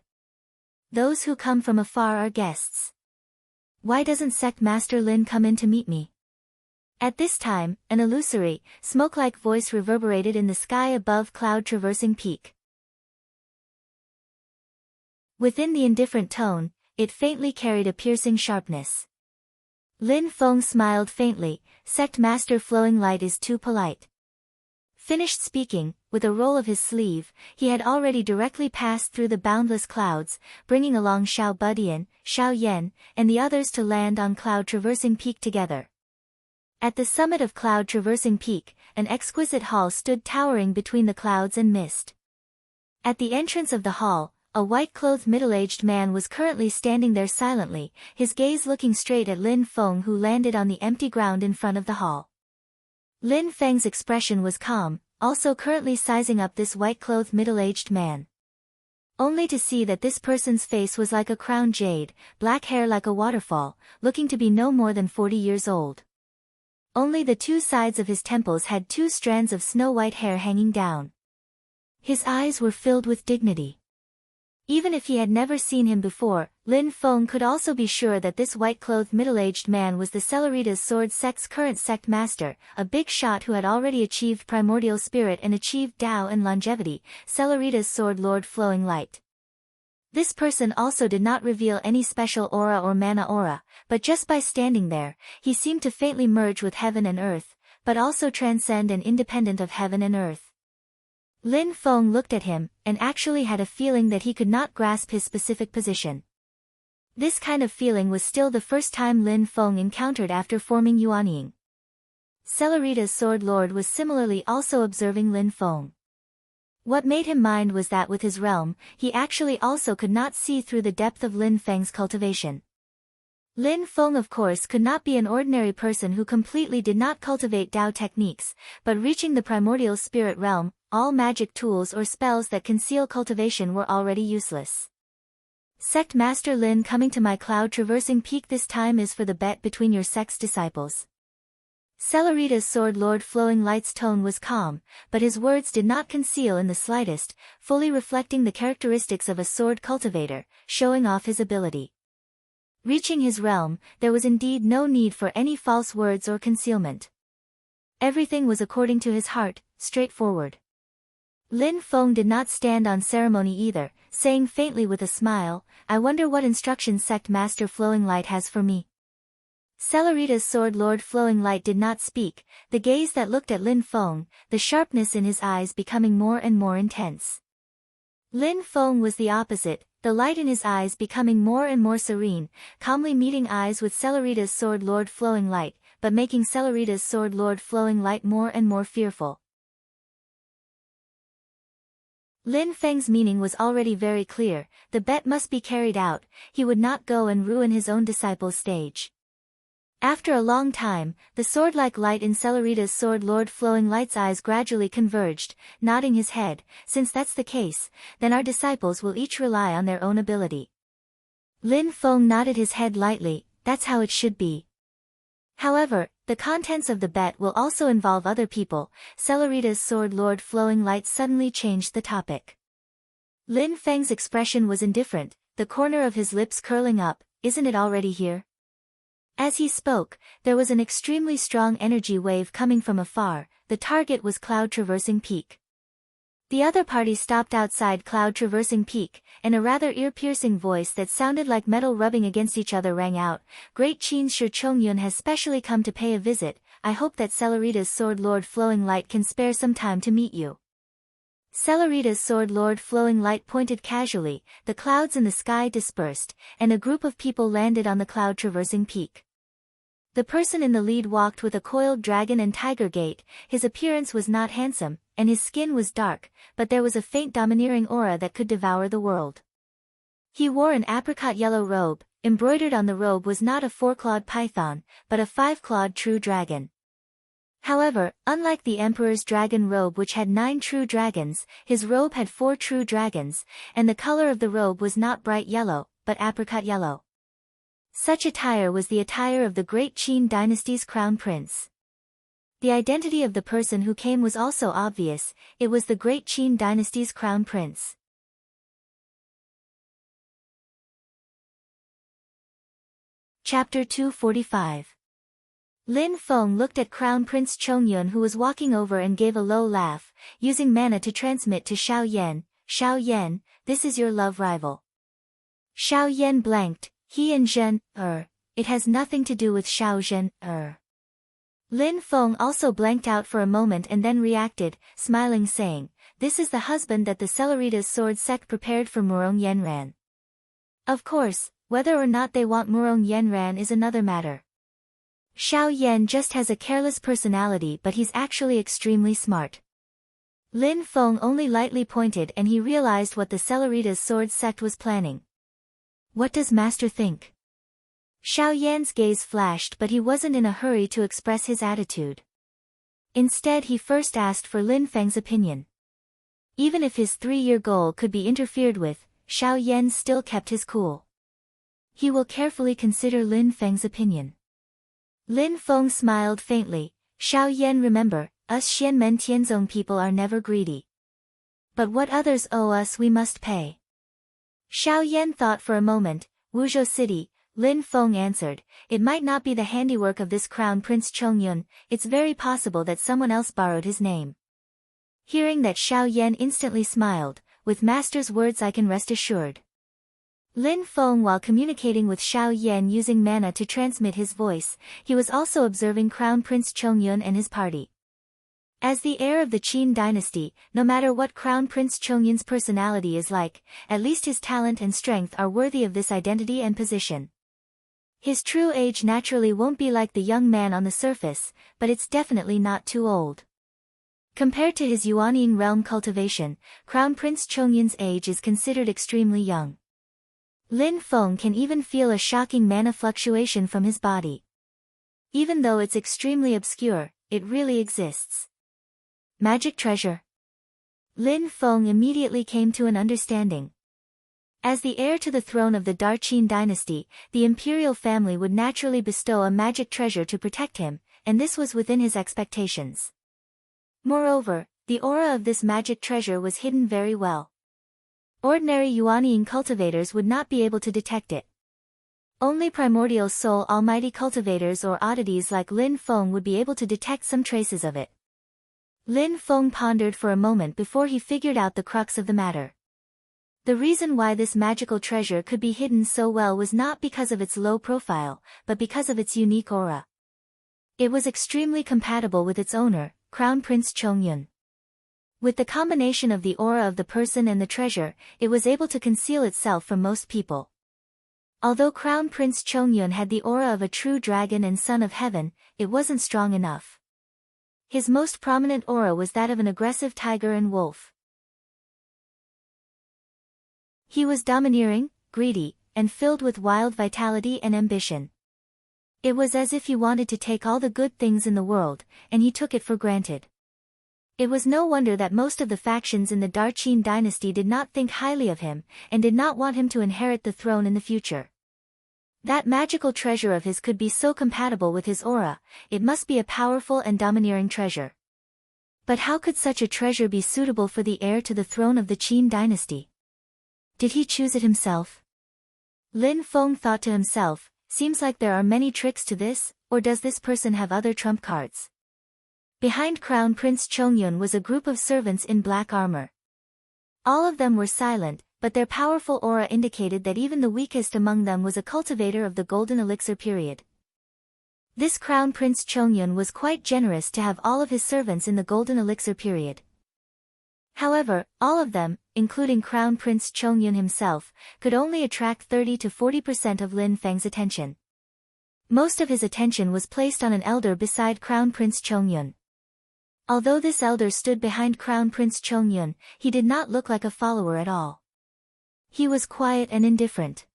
Those who come from afar are guests. Why doesn't Sect Master Lin come in to meet me? At this time, an illusory, smoke-like voice reverberated in the sky above cloud-traversing peak. Within the indifferent tone, it faintly carried a piercing sharpness. Lin Feng smiled faintly, Sect Master Flowing Light is too polite. Finished speaking, with a roll of his sleeve, he had already directly passed through the boundless clouds, bringing along Xiao Budian, Xiao Yan, and the others to land on cloud-traversing peak together. At the summit of cloud-traversing peak, an exquisite hall stood towering between the clouds and mist. At the entrance of the hall, a white-clothed middle-aged man was currently standing there silently, his gaze looking straight at Lin Feng who landed on the empty ground in front of the hall. Lin Feng's expression was calm, also currently sizing up this white-clothed middle-aged man. only to see that this person's face was like a crown jade, black hair like a waterfall, looking to be no more than 40 years old. Only the two sides of his temples had 2 strands of snow-white hair hanging down. His eyes were filled with dignity. Even if he had never seen him before, Lin Feng could also be sure that this white-clothed middle-aged man was the Celeritas Sword Sect's current sect master, a big shot who had already achieved primordial spirit and achieved Tao and longevity, Celeritas Sword Lord Flowing Light. This person also did not reveal any special aura or mana aura, but just by standing there, he seemed to faintly merge with heaven and earth, but also transcend and independent of heaven and earth. Lin Feng looked at him, and actually had a feeling that he could not grasp his specific position. This kind of feeling was still the first time Lin Feng encountered after forming Yuanying. Celerita's Sword Lord was similarly also observing Lin Feng. What made him mind was that with his realm, he actually also could not see through the depth of Lin Feng's cultivation. Lin Feng of course could not be an ordinary person who completely did not cultivate Tao techniques, but reaching the primordial spirit realm, all magic tools or spells that conceal cultivation were already useless. Sect Master Lin coming to my cloud-traversing peak this time is for the bet between your sect's disciples. Celerita's Sword Lord Flowing Light's tone was calm, but his words did not conceal in the slightest, fully reflecting the characteristics of a sword cultivator, showing off his ability. Reaching his realm, there was indeed no need for any false words or concealment. Everything was according to his heart, straightforward. Lin Feng did not stand on ceremony either, saying faintly with a smile, "I wonder what instructions Sect Master Flowing Light has for me." Celerita's Sword Lord Flowing Light did not speak, the gaze that looked at Lin Feng, the sharpness in his eyes becoming more and more intense. Lin Feng was the opposite, the light in his eyes becoming more and more serene, calmly meeting eyes with Celerita's Sword Lord Flowing Light, but making Celerita's Sword Lord Flowing Light more and more fearful. Lin Feng's meaning was already very clear, the bet must be carried out, he would not go and ruin his own disciple's stage. After a long time, the sword-like light in Celerita's Sword Lord Flowing Light's eyes gradually converged, nodding his head, "Since that's the case, then our disciples will each rely on their own ability." Lin Feng nodded his head lightly, "That's how it should be. However, the contents of the bet will also involve other people." Celerita's Sword Lord Flowing Light suddenly changed the topic. Lin Feng's expression was indifferent, the corner of his lips curling up, "Isn't it already here?" As he spoke, there was an extremely strong energy wave coming from afar, the target was Cloud Traversing Peak. The other party stopped outside Cloud Traversing Peak, and a rather ear-piercing voice that sounded like metal rubbing against each other rang out, "Great Qin Shi Chongyun has specially come to pay a visit. I hope that Celerita's Sword Lord Flowing Light can spare some time to meet you." Celerita's Sword Lord Flowing Light pointed casually, the clouds in the sky dispersed, and a group of people landed on the Cloud Traversing Peak. The person in the lead walked with a coiled dragon and tiger gait, his appearance was not handsome, and his skin was dark, but there was a faint domineering aura that could devour the world. He wore an apricot yellow robe, embroidered on the robe was not a 4-clawed python, but a 5-clawed true dragon. However, unlike the Emperor's dragon robe which had 9 true dragons, his robe had 4 true dragons, and the color of the robe was not bright yellow, but apricot yellow. Such attire was the attire of the Great Qin dynasty's crown prince. The identity of the person who came was also obvious, it was the Great Qin dynasty's crown prince. Chapter 245. Lin Feng looked at Crown Prince Chongyun who was walking over and gave a low laugh, using mana to transmit to Xiao Yan, "Xiao Yan, this is your love rival." Xiao Yan blanked, "He and Zhen, it has nothing to do with Xiao Zhen, Lin Feng also blanked out for a moment and then reacted, smiling saying, "This is the husband that the Celerita's Sword Sect prepared for Murong Yenran. Of course, whether or not they want Murong Yenran is another matter. Xiao Yan just has a careless personality but he's actually extremely smart." Lin Feng only lightly pointed and he realized what the Celerita's Sword Sect was planning. "What does Master think?" Xiao Yan's gaze flashed but he wasn't in a hurry to express his attitude. Instead he first asked for Lin Feng's opinion. Even if his 3-year goal could be interfered with, Xiao Yan still kept his cool. He will carefully consider Lin Feng's opinion. Lin Feng smiled faintly. Xiao Yan, remember, us Xianmen Tianzong people are never greedy. But what others owe us we must pay. Xiao Yan thought for a moment. Wuzhou City, Lin Feng answered, it might not be the handiwork of this Crown Prince Chongyun, it's very possible that someone else borrowed his name. Hearing that, Xiao Yan instantly smiled. With master's words I can rest assured. Lin Feng, while communicating with Xiao Yan using mana to transmit his voice, he was also observing Crown Prince Chongyun and his party. As the heir of the Qin dynasty, no matter what Crown Prince Chongyun's personality is like, at least his talent and strength are worthy of this identity and position. His true age naturally won't be like the young man on the surface, but it's definitely not too old. Compared to his Yuanying realm cultivation, Crown Prince Chongyun's age is considered extremely young. Lin Feng can even feel a shocking mana fluctuation from his body. Even though it's extremely obscure, it really exists. Magic treasure. Lin Feng immediately came to an understanding. As the heir to the throne of the Qin dynasty, the imperial family would naturally bestow a magic treasure to protect him, and this was within his expectations. Moreover, the aura of this magic treasure was hidden very well. Ordinary Yuanying cultivators would not be able to detect it. Only primordial soul almighty cultivators or oddities like Lin Feng would be able to detect some traces of it. Lin Feng pondered for a moment before he figured out the crux of the matter. The reason why this magical treasure could be hidden so well was not because of its low profile, but because of its unique aura. It was extremely compatible with its owner, Crown Prince Chongyun. With the combination of the aura of the person and the treasure, it was able to conceal itself from most people. Although Crown Prince Chongyun had the aura of a true dragon and son of heaven, it wasn't strong enough. His most prominent aura was that of an aggressive tiger and wolf. He was domineering, greedy, and filled with wild vitality and ambition. It was as if he wanted to take all the good things in the world, and he took it for granted. It was no wonder that most of the factions in the Qin dynasty did not think highly of him, and did not want him to inherit the throne in the future. That magical treasure of his could be so compatible with his aura, it must be a powerful and domineering treasure. But how could such a treasure be suitable for the heir to the throne of the Qin dynasty? Did he choose it himself? Lin Feng thought to himself, seems like there are many tricks to this, or does this person have other trump cards? Behind Crown Prince Chongyun was a group of servants in black armor. All of them were silent, but their powerful aura indicated that even the weakest among them was a cultivator of the golden elixir period. This Crown Prince Chongyun was quite generous to have all of his servants in the golden elixir period. However, all of them, including Crown Prince Chongyun himself, could only attract 30 to 40% of Lin Feng's attention. Most of his attention was placed on an elder beside Crown Prince Chongyun. Although this elder stood behind Crown Prince Chongyun, he did not look like a follower at all. He was quiet and indifferent.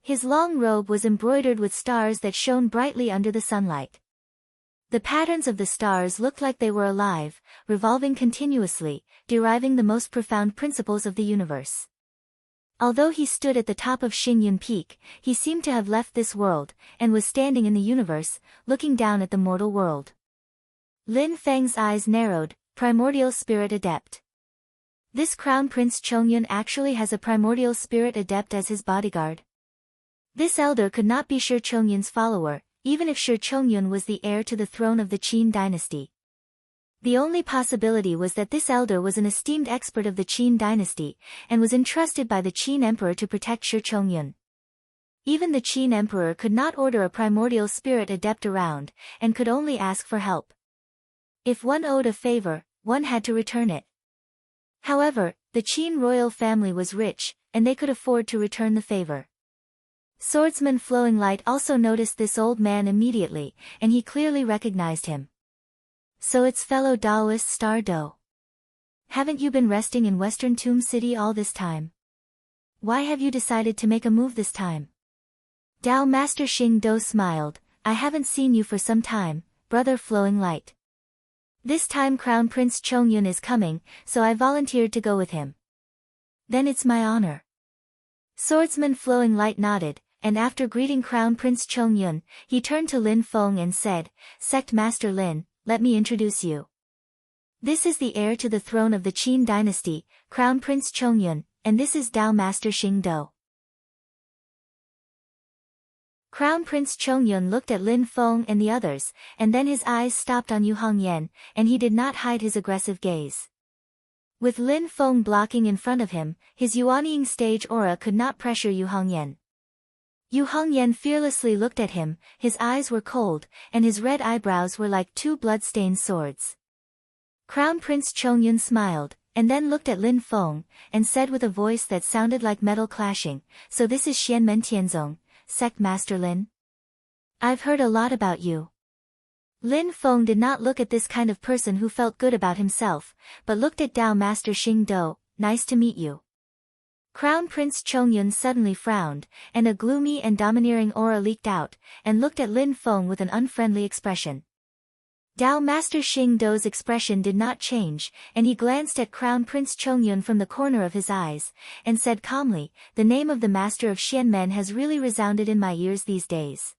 His long robe was embroidered with stars that shone brightly under the sunlight. The patterns of the stars looked like they were alive, revolving continuously, deriving the most profound principles of the universe. Although he stood at the top of Xingyun Peak, he seemed to have left this world, and was standing in the universe, looking down at the mortal world. Lin Feng's eyes narrowed. Primordial Spirit Adept. This Crown Prince Chongyun actually has a Primordial Spirit Adept as his bodyguard. This elder could not be Shi Chongyun's follower, even if Shi Chongyun was the heir to the throne of the Qin dynasty. The only possibility was that this elder was an esteemed expert of the Qin dynasty, and was entrusted by the Qin emperor to protect Shi Chongyun. Even the Qin emperor could not order a Primordial Spirit Adept around, and could only ask for help. If one owed a favor, one had to return it. However, the Qin royal family was rich, and they could afford to return the favor. Swordsman Flowing Light also noticed this old man immediately, and he clearly recognized him. So it's fellow Daoist Star Do. Haven't you been resting in Western Tomb City all this time? Why have you decided to make a move this time? Dao Master Xing Do smiled. I haven't seen you for some time, brother Flowing Light. This time Crown Prince Chongyun is coming, so I volunteered to go with him. Then it's my honor. Swordsman Flowing Light nodded, and after greeting Crown Prince Chongyun, he turned to Lin Feng and said, Sect Master Lin, let me introduce you. This is the heir to the throne of the Qin dynasty, Crown Prince Chongyun, and this is Dao Master Xingdou. Crown Prince Chongyun looked at Lin Feng and the others, and then his eyes stopped on Yu Hongyan, and he did not hide his aggressive gaze. With Lin Feng blocking in front of him, his Yuanying stage aura could not pressure Yu Hongyan. Yu Hongyan fearlessly looked at him, his eyes were cold, and his red eyebrows were like two blood-stained swords. Crown Prince Chongyun smiled, and then looked at Lin Feng, and said with a voice that sounded like metal clashing, So this is Xianmen Tianzong, Sect Master Lin? I've heard a lot about you. Lin Feng did not look at this kind of person who felt good about himself, but looked at Dao Master Xingdou, Nice to meet you. Crown Prince Chongyun suddenly frowned, and a gloomy and domineering aura leaked out, and looked at Lin Feng with an unfriendly expression. Dao Master Xingdou's expression did not change, and he glanced at Crown Prince Chongyun from the corner of his eyes, and said calmly, The name of the Master of Xianmen has really resounded in my ears these days.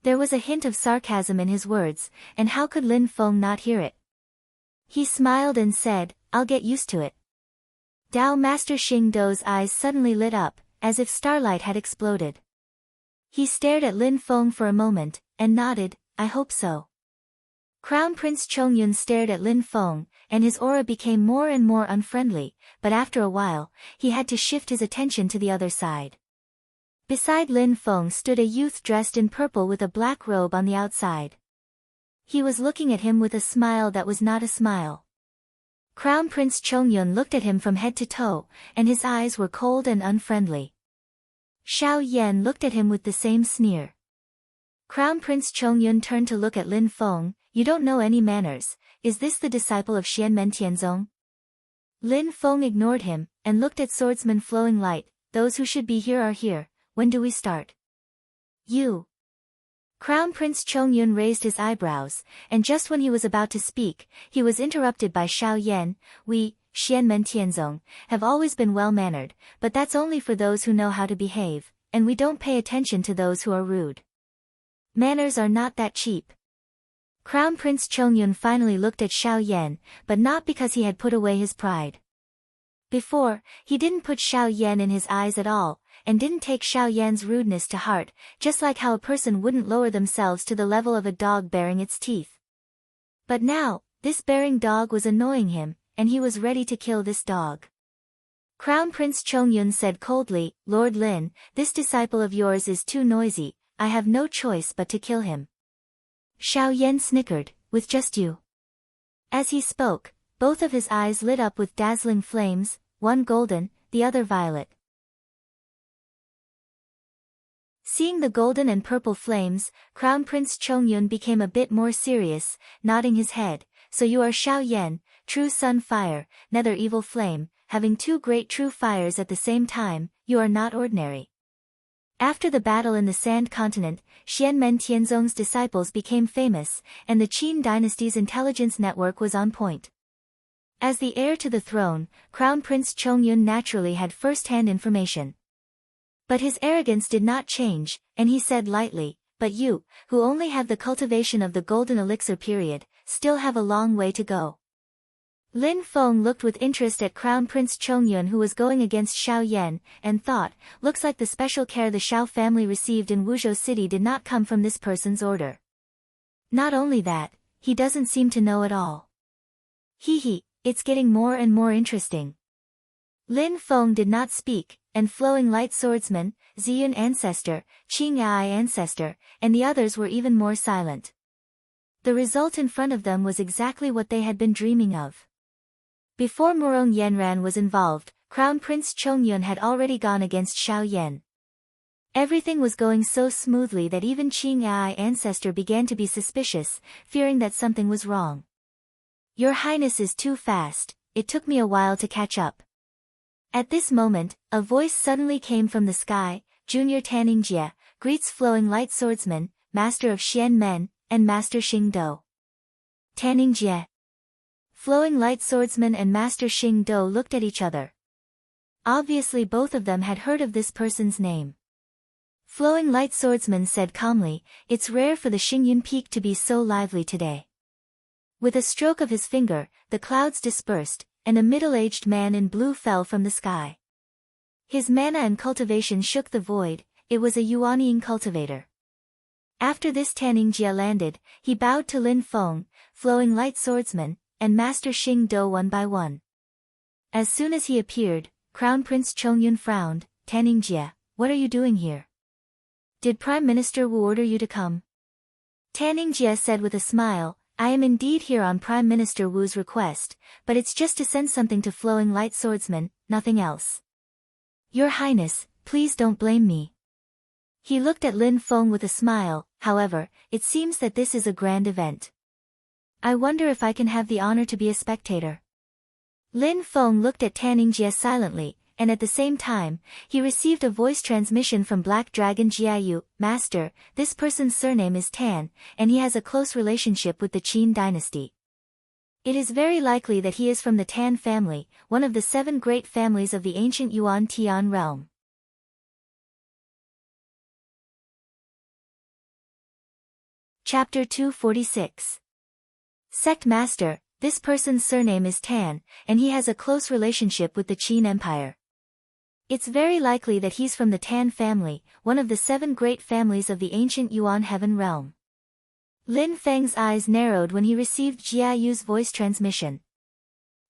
There was a hint of sarcasm in his words, and how could Lin Feng not hear it? He smiled and said, I'll get used to it. Dao Master Xingdou's eyes suddenly lit up, as if starlight had exploded. He stared at Lin Feng for a moment, and nodded, I hope so. Crown Prince Chongyun stared at Lin Feng, and his aura became more and more unfriendly, but after a while, he had to shift his attention to the other side. Beside Lin Feng stood a youth dressed in purple with a black robe on the outside. He was looking at him with a smile that was not a smile. Crown Prince Chongyun looked at him from head to toe, and his eyes were cold and unfriendly. Xiao Yan looked at him with the same sneer. Crown Prince Chongyun turned to look at Lin Feng, You don't know any manners, is this the disciple of Xianmen Tianzong? Lin Feng ignored him, and looked at Swordsman Flowing Light, Those who should be here are here, when do we start? You. Crown Prince Chongyun raised his eyebrows, and just when he was about to speak, he was interrupted by Xiao Yan, We, Xianmen Tianzong, have always been well-mannered, but that's only for those who know how to behave, and we don't pay attention to those who are rude. Manners are not that cheap. Crown Prince Chongyun finally looked at Xiao Yan, but not because he had put away his pride. Before, he didn't put Xiao Yan in his eyes at all, and didn't take Xiao Yan's rudeness to heart, just like how a person wouldn't lower themselves to the level of a dog baring its teeth. But now, this baring dog was annoying him, and he was ready to kill this dog. Crown Prince Chongyun said coldly, Lord Lin, this disciple of yours is too noisy, I have no choice but to kill him. Xiao Yan snickered, With just you. As he spoke, both of his eyes lit up with dazzling flames, one golden, the other violet. Seeing the golden and purple flames, Crown Prince Chongyun became a bit more serious, nodding his head, So you are Xiao Yan, true sun fire, nether evil flame, having two great true fires at the same time, you are not ordinary. After the battle in the Sand Continent, Xianmen Tianzong's disciples became famous, and the Qin dynasty's intelligence network was on point. As the heir to the throne, Crown Prince Chongyun naturally had first-hand information. But his arrogance did not change, and he said lightly, But you, who only have the cultivation of the golden elixir period, still have a long way to go. Lin Feng looked with interest at Crown Prince Chongyun who was going against Xiao Yan, and thought, Looks like the special care the Xiao family received in Wuzhou City did not come from this person's order. Not only that, he doesn't seem to know at all. Hee, it's getting more and more interesting. Lin Feng did not speak, and Flowing Light Swordsman, Ziyun Ancestor, Qing Ai Ancestor, and the others were even more silent. The result in front of them was exactly what they had been dreaming of. Before Murong Yanran was involved, Crown Prince Chongyun had already gone against Xiao Yan. Everything was going so smoothly that even Qing Ai Ancestor began to be suspicious, fearing that something was wrong. Your Highness is too fast, it took me a while to catch up. At this moment, a voice suddenly came from the sky, Junior Taningjie, greets Flowing Light Swordsman, Master of Xianmen, and Master Xingdou. Taningjie. Flowing Light Swordsman and Master Xing Do looked at each other. Obviously both of them had heard of this person's name. Flowing Light Swordsman said calmly, "It's rare for the Xingyun Peak to be so lively today." With a stroke of his finger, the clouds dispersed, and a middle-aged man in blue fell from the sky. His mana and cultivation shook the void. It was a Yuanying cultivator. After this, Tanning Jia landed. He bowed to Lin Feng, Flowing Light Swordsman, and Master Xing Do one by one. As soon as he appeared, Crown Prince Chongyun frowned. "Tanning Jia, what are you doing here? Did Prime Minister Wu order you to come?" Tanning Jia said with a smile, "I am indeed here on Prime Minister Wu's request, but it's just to send something to Flowing Light Swordsman, nothing else. Your Highness, please don't blame me." He looked at Lin Feng with a smile. "However, it seems that this is a grand event. I wonder if I can have the honor to be a spectator." Lin Feng looked at Tanning Jia silently, and at the same time, he received a voice transmission from Black Dragon Jiayu. "Master, this person's surname is Tan, and he has a close relationship with the Qin dynasty. It is very likely that he is from the Tan family, one of the 7 great families of the ancient Yuan Tian realm." Chapter 246. Sect Master, this person's surname is Tan, and he has a close relationship with the Qin Empire. It's very likely that he's from the Tan family, one of the 7 great families of the ancient Yuan Heaven realm. Lin Feng's eyes narrowed when he received Jiayu's voice transmission.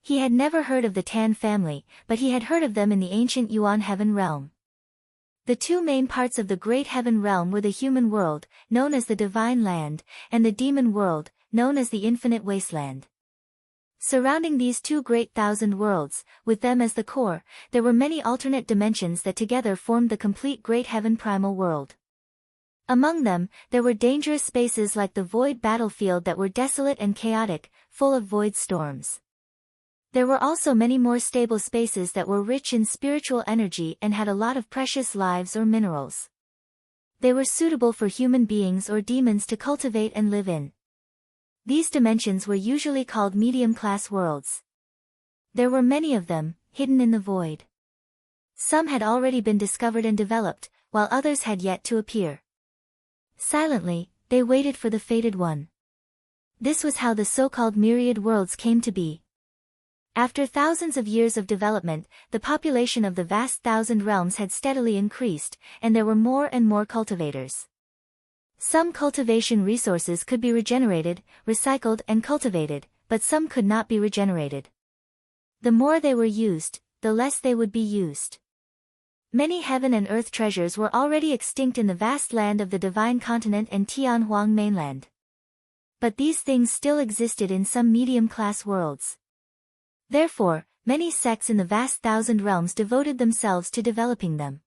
He had never heard of the Tan family, but he had heard of them in the ancient Yuan Heaven realm. The 2 main parts of the Great Heaven realm were the human world, known as the Divine Land, and the demon world, known as the Infinite Wasteland. Surrounding these 2 great thousand worlds, with them as the core, there were many alternate dimensions that together formed the complete Great Heaven primal world. Among them, there were dangerous spaces like the void battlefield that were desolate and chaotic, full of void storms. There were also many more stable spaces that were rich in spiritual energy and had a lot of precious lives or minerals. They were suitable for human beings or demons to cultivate and live in. These dimensions were usually called medium-class worlds. There were many of them, hidden in the void. Some had already been discovered and developed, while others had yet to appear. Silently, they waited for the fated one. This was how the so-called myriad worlds came to be. After thousands of years of development, the population of the vast thousand realms had steadily increased, and there were more and more cultivators. Some cultivation resources could be regenerated, recycled and cultivated, but some could not be regenerated. The more they were used, the less they would be used. Many heaven and earth treasures were already extinct in the vast land of the Divine Continent and Tianhuang mainland. But these things still existed in some medium-class worlds. Therefore, many sects in the vast thousand realms devoted themselves to developing them.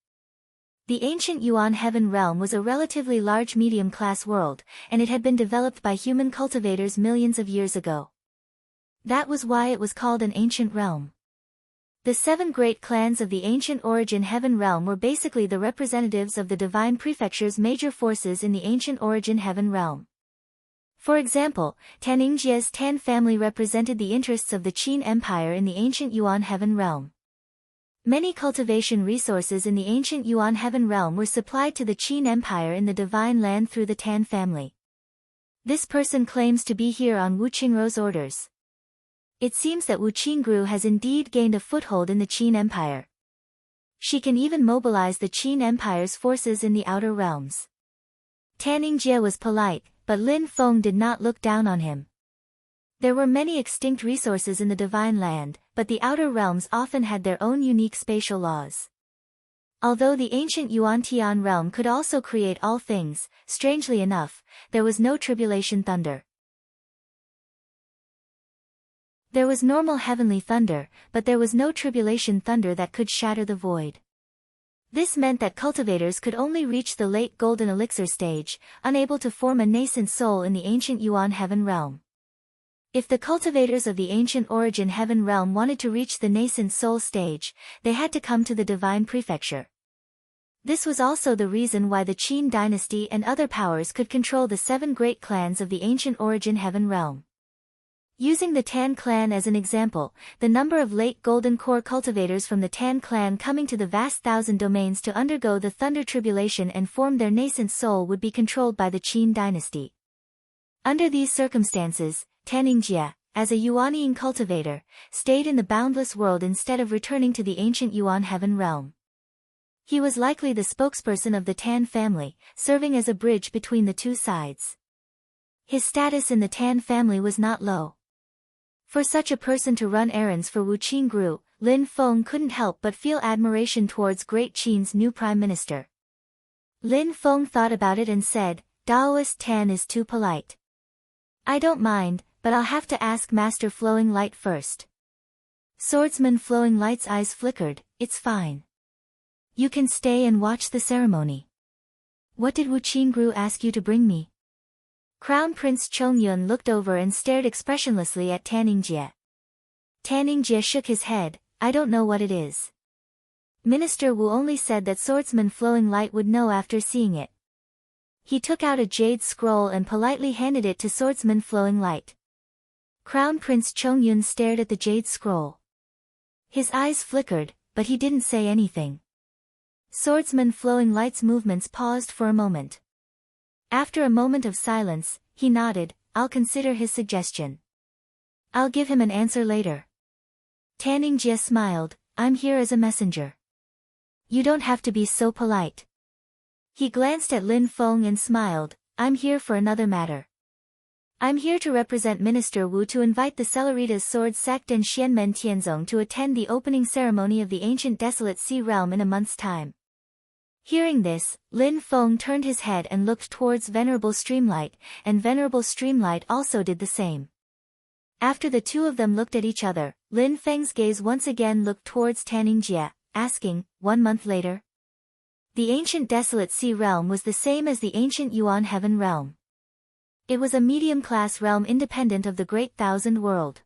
The ancient Yuan Heaven realm was a relatively large medium-class world, and it had been developed by human cultivators millions of years ago. That was why it was called an ancient realm. The 7 great clans of the ancient Origin Heaven realm were basically the representatives of the divine prefecture's major forces in the ancient Origin Heaven realm. For example, Taningjia's Tan family represented the interests of the Qin Empire in the ancient Yuan Heaven realm. Many cultivation resources in the ancient Yuan Heaven realm were supplied to the Qin Empire in the Divine Land through the Tan family. This person claims to be here on Wu Qingruo's orders. It seems that Wu Qingru has indeed gained a foothold in the Qin Empire. She can even mobilize the Qin Empire's forces in the outer realms. Taningjie was polite, but Lin Feng did not look down on him. There were many extinct resources in the Divine Land, but the outer realms often had their own unique spatial laws. Although the ancient Yuan-Tian realm could also create all things, strangely enough, there was no tribulation thunder. There was normal heavenly thunder, but there was no tribulation thunder that could shatter the void. This meant that cultivators could only reach the late golden elixir stage, unable to form a nascent soul in the ancient Yuan Heaven realm. If the cultivators of the ancient Origin Heaven realm wanted to reach the nascent soul stage, they had to come to the divine prefecture. This was also the reason why the Qin dynasty and other powers could control the 7 great clans of the ancient Origin Heaven realm. Using the Tan clan as an example, the number of late Golden Core cultivators from the Tan clan coming to the vast thousand domains to undergo the Thunder Tribulation and form their nascent soul would be controlled by the Qin dynasty. Under these circumstances, Taningjie, as a Yuanying cultivator, stayed in the boundless world instead of returning to the ancient Yuan heaven realm. He was likely the spokesperson of the Tan family, serving as a bridge between the two sides. His status in the Tan family was not low. For such a person to run errands for Wu Qingru, Lin Feng couldn't help but feel admiration towards Great Qin's new prime minister. Lin Feng thought about it and said, Daoist Tan is too polite. I don't mind, but I'll have to ask Master Flowing Light first. Swordsman Flowing Light's eyes flickered, it's fine. You can stay and watch the ceremony. What did Wu Qingru ask you to bring me? Crown Prince Chongyun looked over and stared expressionlessly at Taningjie. Taningjie shook his head, I don't know what it is. Minister Wu only said that Swordsman Flowing Light would know after seeing it. He took out a jade scroll and politely handed it to Swordsman Flowing Light. Crown Prince Chongyun stared at the jade scroll. His eyes flickered, but he didn't say anything. Swordsman Flowing Light's movements paused for a moment. After a moment of silence, he nodded, I'll consider his suggestion. I'll give him an answer later. Taningjie smiled, I'm here as a messenger. You don't have to be so polite. He glanced at Lin Feng and smiled, I'm here for another matter. I'm here to represent Minister Wu to invite the Celeritas Sword Sect and Xianmen Tianzong to attend the opening ceremony of the ancient Desolate Sea Realm in a month's time. Hearing this, Lin Feng turned his head and looked towards Venerable Streamlight, and Venerable Streamlight also did the same. After the two of them looked at each other, Lin Feng's gaze once again looked towards Taningjie, asking, 1 month later? The ancient Desolate Sea Realm was the same as the ancient Yuan Heaven Realm. It was a medium-class realm independent of the Great Thousand World.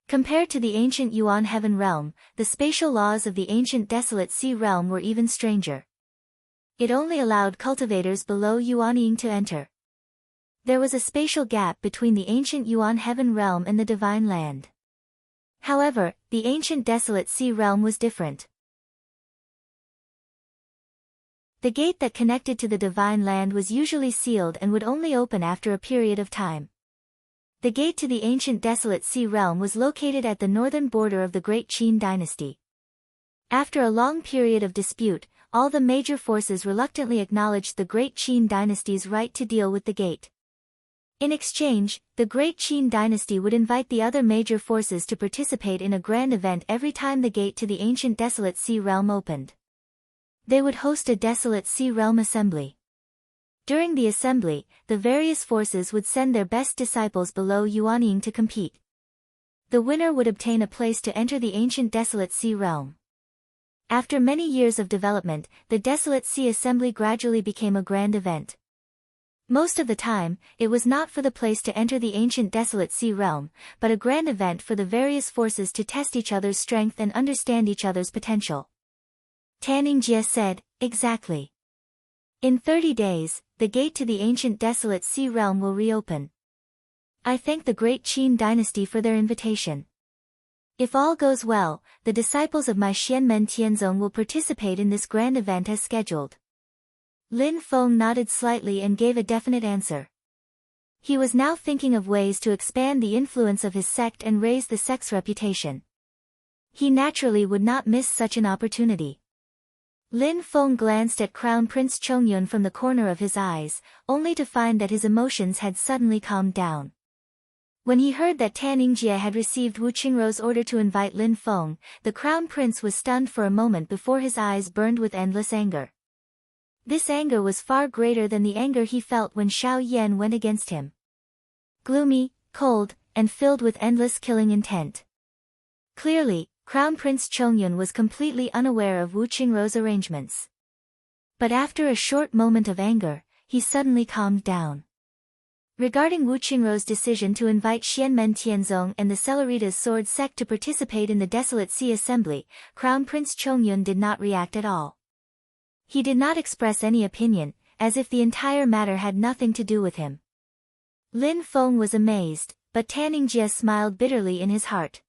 Compared to the ancient Yuan Heaven Realm, the spatial laws of the ancient Desolate Sea Realm were even stranger. It only allowed cultivators below Yuanying to enter. There was a spatial gap between the ancient Yuan Heaven Realm and the Divine Land. However, the ancient Desolate Sea Realm was different. The gate that connected to the Divine Land was usually sealed and would only open after a period of time. The gate to the ancient Desolate Sea Realm was located at the northern border of the Great Qin dynasty. After a long period of dispute, all the major forces reluctantly acknowledged the Great Qin dynasty's right to deal with the gate. In exchange, the Great Qin dynasty would invite the other major forces to participate in a grand event every time the gate to the ancient Desolate Sea Realm opened. They would host a Desolate Sea Realm assembly. During the assembly, the various forces would send their best disciples below Yuanying to compete. The winner would obtain a place to enter the ancient Desolate Sea Realm. After many years of development, the Desolate Sea Assembly gradually became a grand event. Most of the time, it was not for the place to enter the ancient Desolate Sea Realm, but a grand event for the various forces to test each other's strength and understand each other's potential. Taningjie said, exactly. In 30 days, the gate to the ancient Desolate Sea Realm will reopen. I thank the Great Qin dynasty for their invitation. If all goes well, the disciples of my Xianmen Tianzong will participate in this grand event as scheduled. Lin Feng nodded slightly and gave a definite answer. He was now thinking of ways to expand the influence of his sect and raise the sect's reputation. He naturally would not miss such an opportunity. Lin Feng glanced at Crown Prince Chongyun from the corner of his eyes, only to find that his emotions had suddenly calmed down. When he heard that Taningjie had received Wu Qingrou's order to invite Lin Feng, the Crown Prince was stunned for a moment before his eyes burned with endless anger. This anger was far greater than the anger he felt when Xiao Yan went against him. Gloomy, cold, and filled with endless killing intent. Clearly, Crown Prince Chongyun was completely unaware of Wu Qingrou's arrangements. But after a short moment of anger, he suddenly calmed down. Regarding Wu Qingrou's decision to invite Xianmen Tianzong and the Celeritas Sword Sect to participate in the Desolate Sea Assembly, Crown Prince Chongyun did not react at all. He did not express any opinion, as if the entire matter had nothing to do with him. Lin Feng was amazed, but Tanningjie smiled bitterly in his heart.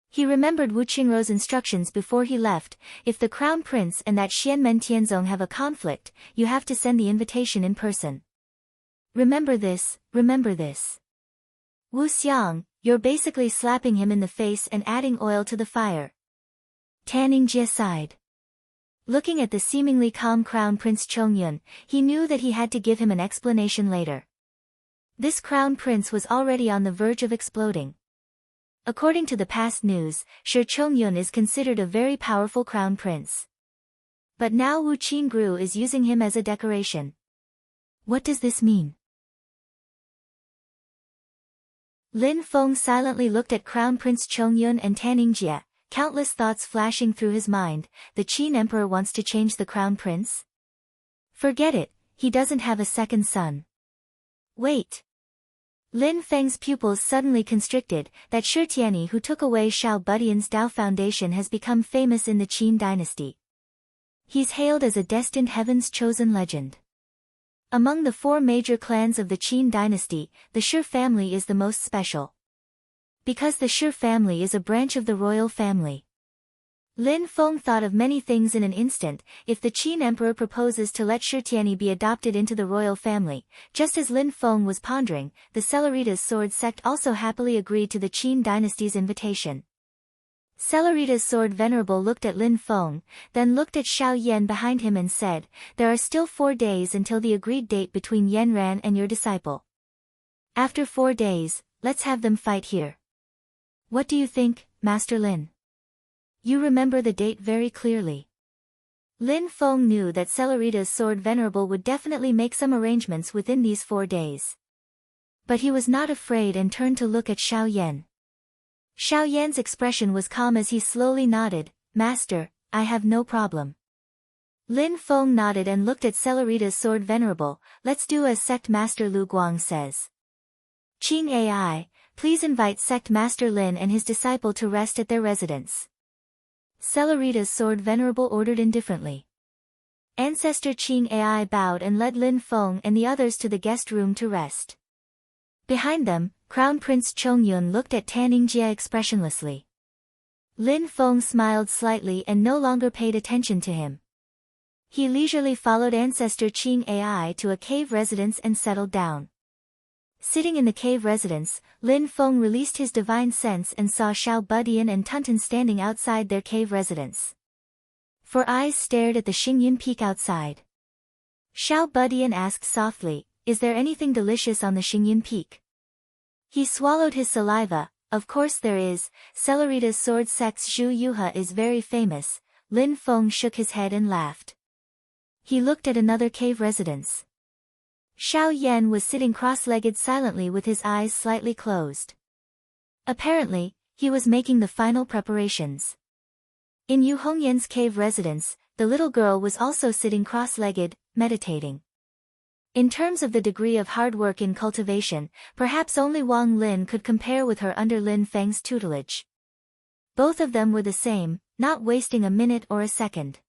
He remembered Wu Qingrou's instructions before he left: if the crown prince and that Xianmen Tianzong have a conflict, you have to send the invitation in person. Remember this, remember this. Wu Xiang, you're basically slapping him in the face and adding oil to the fire. Tanningjie sighed. Looking at the seemingly calm Crown Prince Chongyun, he knew that he had to give him an explanation later. This Crown Prince was already on the verge of exploding. According to the past news, Shi Chongyun is considered a very powerful Crown Prince. But now Wu Qingru is using him as a decoration. What does this mean? Lin Feng silently looked at Crown Prince Chongyun and Tanningjie, countless thoughts flashing through his mind. The Qin Emperor wants to change the Crown Prince? Forget it, he doesn't have a second son. Wait. Lin Feng's pupils suddenly constricted. That Shi Tianyi who took away Xiao Budian's Dao Foundation has become famous in the Qin dynasty. He's hailed as a destined heaven's chosen legend. Among the 4 major clans of the Qin dynasty, the Shi family is the most special. Because the Shi family is a branch of the royal family. Lin Feng thought of many things in an instant. If the Qin emperor proposes to let Shi Tianyi be adopted into the royal family, just as Lin Feng was pondering, the Celeritas sword sect also happily agreed to the Qin dynasty's invitation. Celeritas sword venerable looked at Lin Feng, then looked at Xiao Yan behind him and said, there are still 4 days until the agreed date between Yan Ran and your disciple. After 4 days, let's have them fight here. What do you think, Master Lin? You remember the date very clearly. Lin Feng knew that Celeritas sword venerable would definitely make some arrangements within these 4 days. But he was not afraid and turned to look at Xiao Yan. Xiao Yan's expression was calm as he slowly nodded, Master, I have no problem. Lin Feng nodded and looked at Celeritas sword venerable, let's do as Sect Master Lu Guang says. Qing AI, please invite Sect Master Lin and his disciple to rest at their residence. Celeritas sword venerable ordered indifferently. Ancestor Qing AI bowed and led Lin Feng and the others to the guest room to rest. Behind them, Crown Prince Chongyun looked at Tanningjie expressionlessly. Lin Feng smiled slightly and no longer paid attention to him. He leisurely followed Ancestor Qing AI to a cave residence and settled down. Sitting in the cave residence, Lin Feng released his divine sense and saw Xiao Budian and Tuntan standing outside their cave residence. 4 eyes stared at the Xingyun Peak outside. Xiao Budian asked softly, is there anything delicious on the Xingyun Peak? He swallowed his saliva. Of course there is. Celeritas sword sect's Zhu Yuha is very famous. Lin Feng shook his head and laughed. He looked at another cave residence. Xiao Yan was sitting cross-legged silently with his eyes slightly closed. Apparently, he was making the final preparations. In Yu Hongyan's cave residence, the little girl was also sitting cross-legged, meditating. In terms of the degree of hard work in cultivation, perhaps only Wang Lin could compare with her under Lin Feng's tutelage. Both of them were the same, not wasting a minute or a second.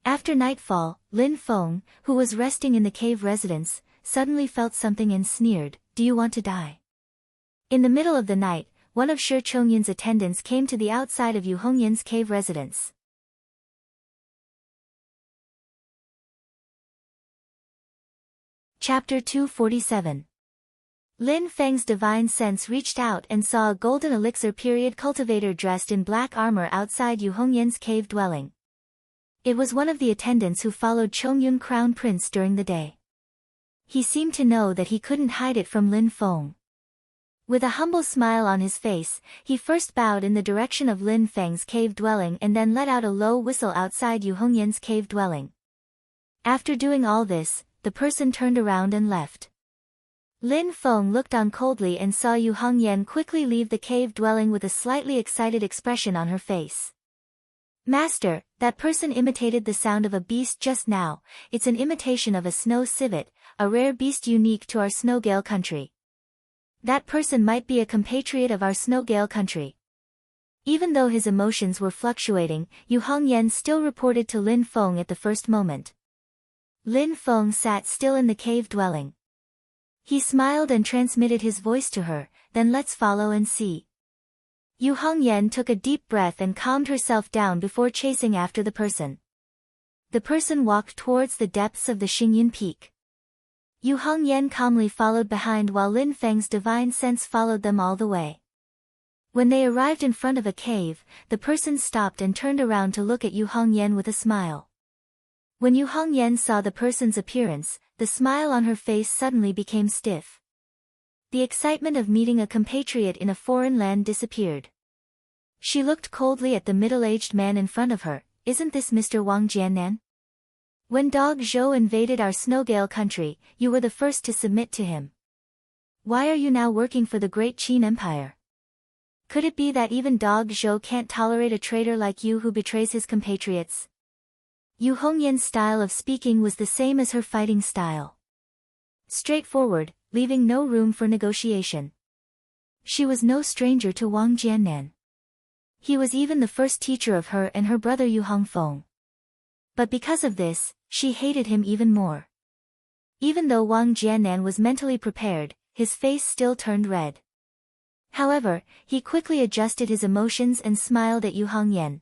After nightfall, Lin Feng, who was resting in the cave residence, suddenly felt something and sneered, do you want to die? In the middle of the night, one of Shi Chongyun's attendants came to the outside of Yu Hongyan's cave residence. Chapter 247. Lin Feng's divine sense reached out and saw a golden elixir period cultivator dressed in black armor outside Yu Hongyan's cave dwelling. It was one of the attendants who followed Chongyun Crown Prince during the day. He seemed to know that he couldn't hide it from Lin Feng. With a humble smile on his face, he first bowed in the direction of Lin Feng's cave dwelling and then let out a low whistle outside Yu Hongyan's cave dwelling. After doing all this, the person turned around and left. Lin Feng looked on coldly and saw Yu Hongyan quickly leave the cave dwelling with a slightly excited expression on her face. Master, that person imitated the sound of a beast just now. It's an imitation of a snow civet, a rare beast unique to our Snowgale country. That person might be a compatriot of our Snowgale country. Even though his emotions were fluctuating, Yu Hongyan still reported to Lin Feng at the first moment. Lin Feng sat still in the cave dwelling. He smiled and transmitted his voice to her, then let's follow and see. Yu Hongyan took a deep breath and calmed herself down before chasing after the person. The person walked towards the depths of the Xingyun Peak. Yu Hongyan calmly followed behind while Lin Feng's divine sense followed them all the way. When they arrived in front of a cave, the person stopped and turned around to look at Yu Hongyan with a smile. When Yu Hongyan saw the person's appearance, the smile on her face suddenly became stiff. The excitement of meeting a compatriot in a foreign land disappeared. She looked coldly at the middle-aged man in front of her. Isn't this Mr. Wang Jiannan? When Dog Zhou invaded our Snowgale country, you were the first to submit to him. Why are you now working for the Great Qin Empire? Could it be that even Dog Zhou can't tolerate a traitor like you who betrays his compatriots? Yu Hongyan's style of speaking was the same as her fighting style. Straightforward, leaving no room for negotiation. She was no stranger to Wang Jiannan. He was even the first teacher of her and her brother Yu Hongfeng. But because of this, she hated him even more. Even though Wang Jiannan was mentally prepared, his face still turned red. However, he quickly adjusted his emotions and smiled at Yu Hongyan.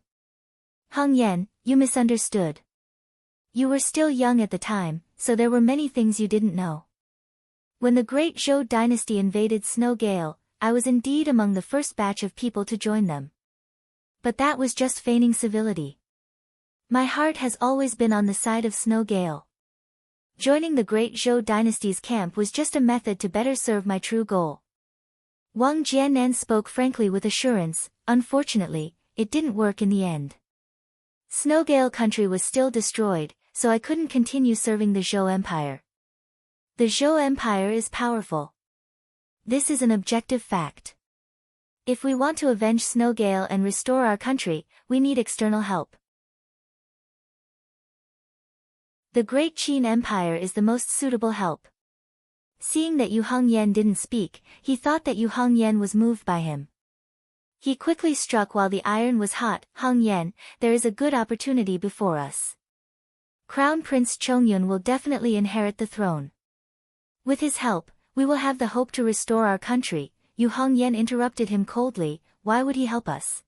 Hongyan, you misunderstood. You were still young at the time, so there were many things you didn't know. When the Great Zhou dynasty invaded Snowgale, I was indeed among the first batch of people to join them. But that was just feigning civility. My heart has always been on the side of Snowgale. Joining the Great Zhou dynasty's camp was just a method to better serve my true goal. Wang Jiannan spoke frankly with assurance. Unfortunately, it didn't work in the end. Snowgale country was still destroyed, so I couldn't continue serving the Zhou Empire. The Zhou Empire is powerful. This is an objective fact. If we want to avenge Snowgale and restore our country, we need external help. The Great Qin Empire is the most suitable help. Seeing that Yu Hongyan didn't speak, he thought that Yu Hongyan was moved by him. He quickly struck while the iron was hot. Hongyan, there is a good opportunity before us. Crown Prince Chongyun will definitely inherit the throne. With his help, we will have the hope to restore our country. Yu Hongyan interrupted him coldly. Why would he help us?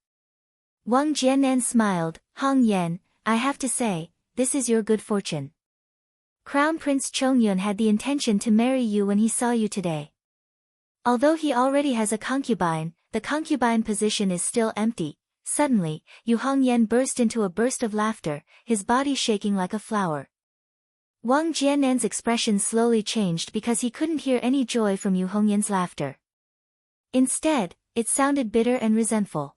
Wang Jiannan smiled. Hongyan, I have to say, this is your good fortune. Crown Prince Chongyun had the intention to marry you when he saw you today. Although he already has a concubine, the concubine position is still empty. Suddenly, Yu Hongyan burst into a burst of laughter, his body shaking like a flower. Wang Jiannan's expression slowly changed because he couldn't hear any joy from Yu Hongyan's laughter. Instead, it sounded bitter and resentful.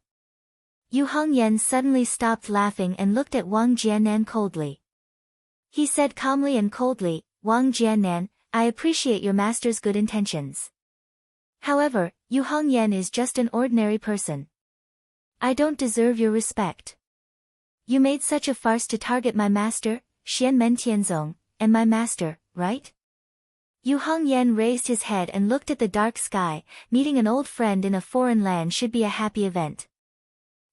Yu Hongyan suddenly stopped laughing and looked at Wang Jiannan coldly. He said calmly and coldly, Wang Jiannan, I appreciate your master's good intentions. However, Yu Hongyan is just an ordinary person. I don't deserve your respect. You made such a farce to target my master, Xian Men Tianzong, and my master, right? Yu Hongyan raised his head and looked at the dark sky. Meeting an old friend in a foreign land should be a happy event.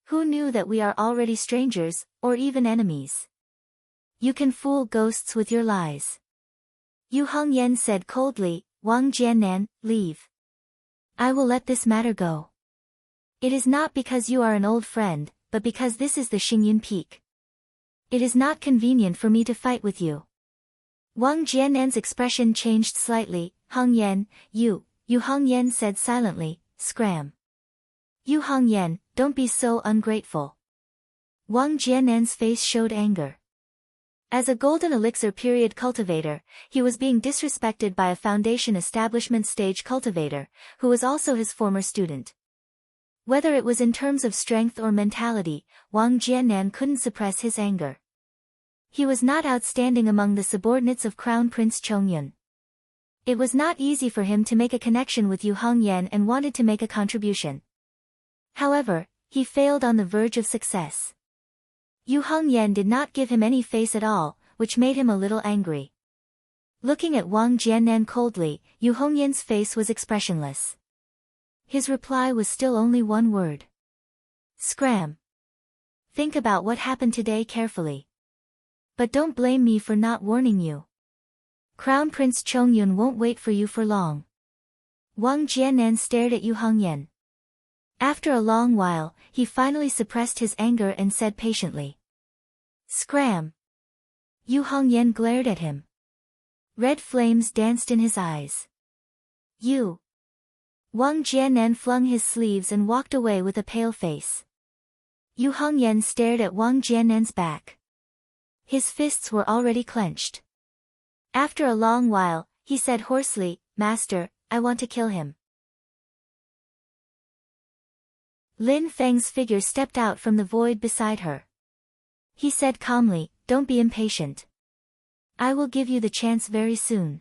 Who knew that we are already strangers, or even enemies? You can fool ghosts with your lies. Yu Hongyan said coldly, Wang Jiannan, leave. I will let this matter go. It is not because you are an old friend, but because this is the Xingyun Peak. It is not convenient for me to fight with you. Wang Jiannan's expression changed slightly. Hongyan, Yu Hongyan said silently, scram. Yu Hongyan, don't be so ungrateful. Wang Jiannan's face showed anger. As a golden elixir period cultivator, he was being disrespected by a foundation establishment stage cultivator, who was also his former student. Whether it was in terms of strength or mentality, Wang Jiannan couldn't suppress his anger. He was not outstanding among the subordinates of Crown Prince Chongyun. It was not easy for him to make a connection with Yu Hongyan and wanted to make a contribution. However, he failed on the verge of success. Yu Hongyan did not give him any face at all, which made him a little angry. Looking at Wang Jiannan coldly, Yu Hongyan's face was expressionless. His reply was still only one word. Scram. Think about what happened today carefully. But don't blame me for not warning you. Crown Prince Chongyun won't wait for you for long. Wang Jiannan stared at Yu Hongyan. After a long while, he finally suppressed his anger and said patiently. Scram! Yu Hongyan glared at him. Red flames danced in his eyes. You! Wang Jiannan flung his sleeves and walked away with a pale face. Yu Hongyan stared at Wang Jiannan's back. His fists were already clenched. After a long while, he said hoarsely, Master, I want to kill him. Lin Feng's figure stepped out from the void beside her. He said calmly, Don't be impatient. I will give you the chance very soon.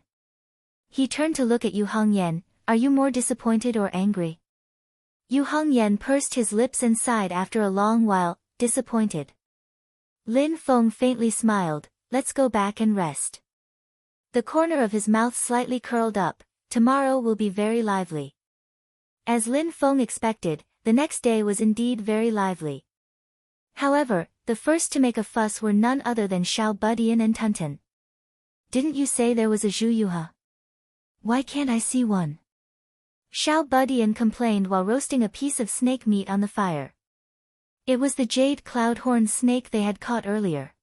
He turned to look at Yu Hongyan. Are you more disappointed or angry? Yu Hongyan pursed his lips and sighed after a long while, disappointed. Lin Feng faintly smiled, Let's go back and rest. The corner of his mouth slightly curled up, Tomorrow will be very lively. As Lin Feng expected, the next day was indeed very lively. However, the first to make a fuss were none other than Xiao Budian and Tunton. Didn't you say there was a Zhu Yuha? Why can't I see one? Xiao Budian complained while roasting a piece of snake meat on the fire. It was the jade cloud-horned snake they had caught earlier.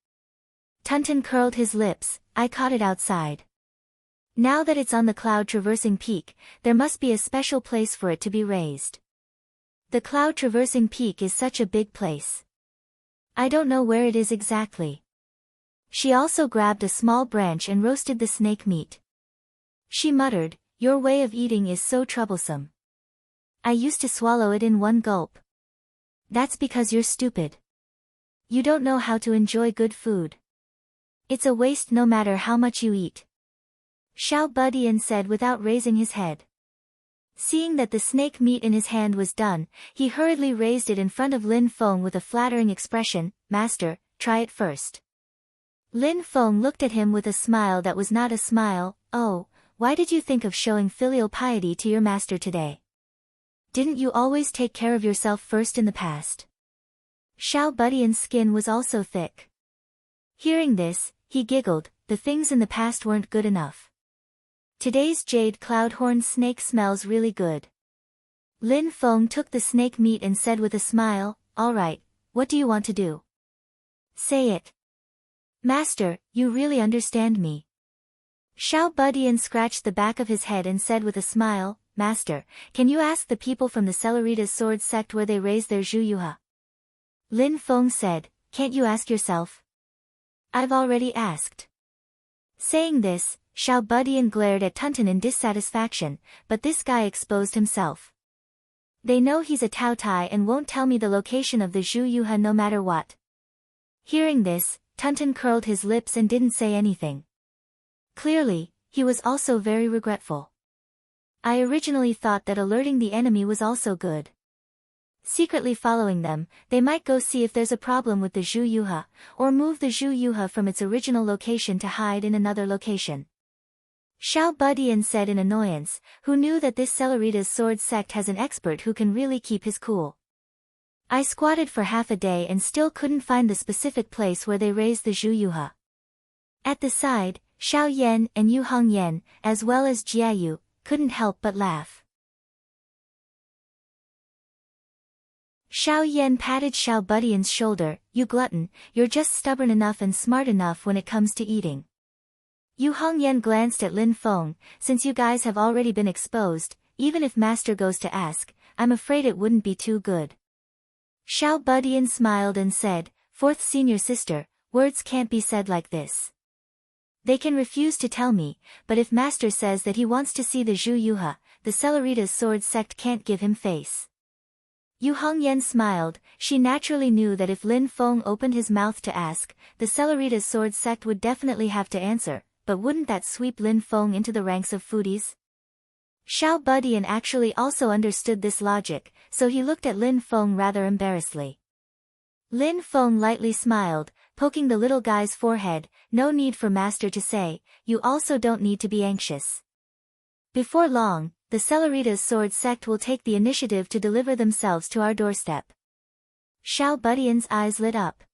Tunton curled his lips, I caught it outside. Now that it's on the cloud-traversing peak, there must be a special place for it to be raised. The cloud-traversing peak is such a big place. I don't know where it is exactly. She also grabbed a small branch and roasted the snake meat. She muttered, Your way of eating is so troublesome. I used to swallow it in one gulp. That's because you're stupid. You don't know how to enjoy good food. It's a waste no matter how much you eat. Xiao Budian said without raising his head. Seeing that the snake meat in his hand was done, he hurriedly raised it in front of Lin Feng with a flattering expression, Master, try it first. Lin Feng looked at him with a smile that was not a smile, Oh, why did you think of showing filial piety to your master today? Didn't you always take care of yourself first in the past? Xiao Budian's skin was also thick. Hearing this, he giggled, the things in the past weren't good enough. Today's jade cloud-horned snake smells really good. Lin Feng took the snake meat and said with a smile, All right, what do you want to do? Say it. Master, you really understand me. Xiao Budian scratched the back of his head and said with a smile, Master, can you ask the people from the Celeritas sword sect where they raise their Zhu Yuha? Lin Feng said, Can't you ask yourself? I've already asked. Saying this, Xiao Budian glared at Tunton in dissatisfaction, but this guy exposed himself. They know he's a Tao Tai and won't tell me the location of the Zhu Yuha no matter what. Hearing this, Tunton curled his lips and didn't say anything. Clearly, he was also very regretful. I originally thought that alerting the enemy was also good. Secretly following them, they might go see if there's a problem with the Zhu Yuha, or move the Zhu Yuha from its original location to hide in another location. Xiao Budian said in annoyance, who knew that this Celeritas sword sect has an expert who can really keep his cool. I squatted for half a day and still couldn't find the specific place where they raise the Zhu Yuha. At the side, Xiao Yan and Yu Hongyan, as well as Jiayu, couldn't help but laugh. Xiao Yan patted Xiao Budian's shoulder, You glutton, you're just stubborn enough and smart enough when it comes to eating. Yu Hongyan glanced at Lin Feng, Since you guys have already been exposed, even if Master goes to ask, I'm afraid it wouldn't be too good. Xiao Budian smiled and said, Fourth senior sister, words can't be said like this. They can refuse to tell me, but if Master says that he wants to see the Zhu Yuha, the Celeritas sword sect can't give him face. Yu Hongyan smiled, she naturally knew that if Lin Feng opened his mouth to ask, the Celeritas sword sect would definitely have to answer, but wouldn't that sweep Lin Feng into the ranks of foodies? Xiao Budian actually also understood this logic, so he looked at Lin Feng rather embarrassedly. Lin Feng lightly smiled, poking the little guy's forehead, No need for Master to say, you also don't need to be anxious. Before long, the Celeritas sword sect will take the initiative to deliver themselves to our doorstep. Xiao Budian's eyes lit up.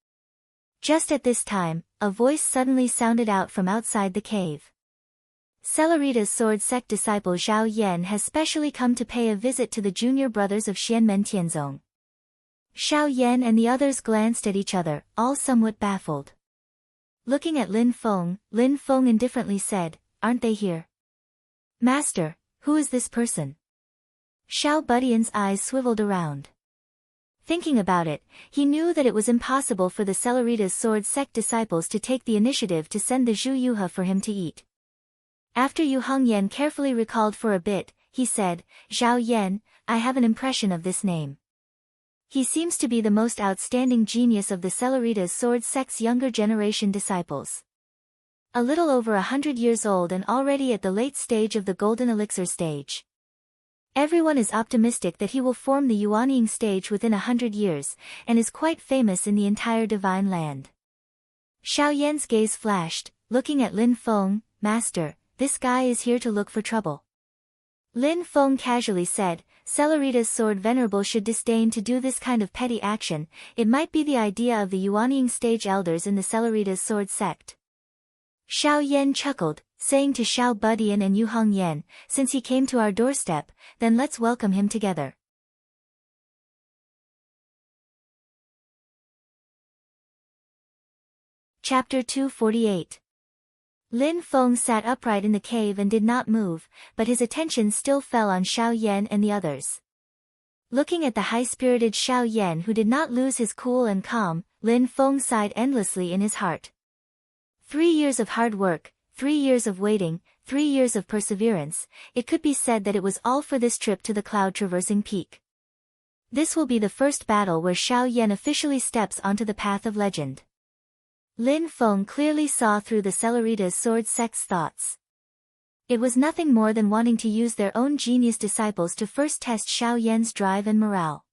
Just at this time, a voice suddenly sounded out from outside the cave. Celerita's sword sect disciple Zhao Yan has specially come to pay a visit to the junior brothers of Xianmen Tianzong. Xiao Yan and the others glanced at each other, all somewhat baffled. Looking at Lin Feng indifferently said, "Aren't they here?" "Master, who is this person?" Xiao Budian's eyes swiveled around. Thinking about it, he knew that it was impossible for the Celerita's sword sect disciples to take the initiative to send the Zhu Yuhe for him to eat. After Yu Hongyan carefully recalled for a bit, he said, "Zhao Yan, I have an impression of this name. He seems to be the most outstanding genius of the Celerita's sword sect's younger generation disciples. A little over 100 years old and already at the late stage of the golden elixir stage. Everyone is optimistic that he will form the Yuanying stage within 100 years, and is quite famous in the entire divine land." Xiao Yan's gaze flashed, looking at Lin Feng, "Master, this guy is here to look for trouble." Lin Feng casually said, "Celerita's sword venerable should disdain to do this kind of petty action. It might be the idea of the Yuanying stage elders in the Celerita's sword sect." Xiao Yan chuckled, saying to Xiao Budian and Yu Hongyan, "Since he came to our doorstep, then let's welcome him together." Chapter 248. Lin Feng sat upright in the cave and did not move, but his attention still fell on Xiao Yan and the others. Looking at the high-spirited Xiao Yan who did not lose his cool and calm, Lin Feng sighed endlessly in his heart. 3 years of hard work, 3 years of waiting, 3 years of perseverance, it could be said that it was all for this trip to the cloud-traversing peak. This will be the first battle where Xiao Yan officially steps onto the path of legend. Lin Feng clearly saw through the Celerita's sword sect's thoughts. It was nothing more than wanting to use their own genius disciples to first test Xiao Yan's drive and morale.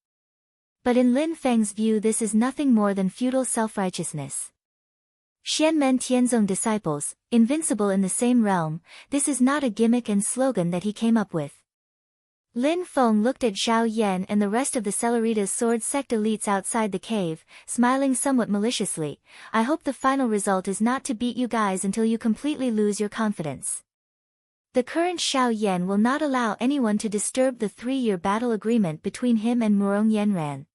But in Lin Feng's view this is nothing more than futile self-righteousness. Xianmen Tianzong disciples, invincible in the same realm, this is not a gimmick and slogan that he came up with. Lin Feng looked at Zhao Yan and the rest of the Celerita's sword sect elites outside the cave, smiling somewhat maliciously. "I hope the final result is not to beat you guys until you completely lose your confidence. The current Xiao Yan will not allow anyone to disturb the 3-year battle agreement between him and Murong Yanran.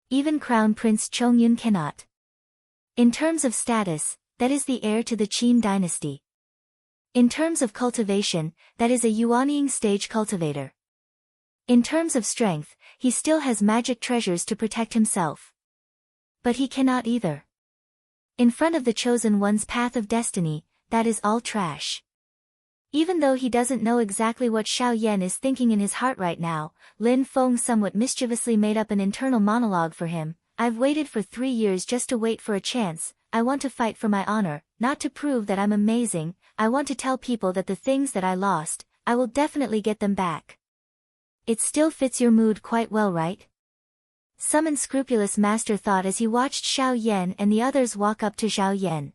Even Crown Prince Chongyun cannot. In terms of status, that is the heir to the Qin dynasty. In terms of cultivation, that is a Yuanying stage cultivator. In terms of strength, he still has magic treasures to protect himself. But he cannot either. In front of the chosen one's path of destiny, that is all trash." Even though he doesn't know exactly what Xiao Yan is thinking in his heart right now, Lin Feng somewhat mischievously made up an internal monologue for him. "I've waited for 3 years just to wait for a chance. I want to fight for my honor, not to prove that I'm amazing. I want to tell people that the things that I lost, I will definitely get them back." "It still fits your mood quite well, right?" some unscrupulous master thought as he watched Xiao Yan and the others walk up to Zhao Yan.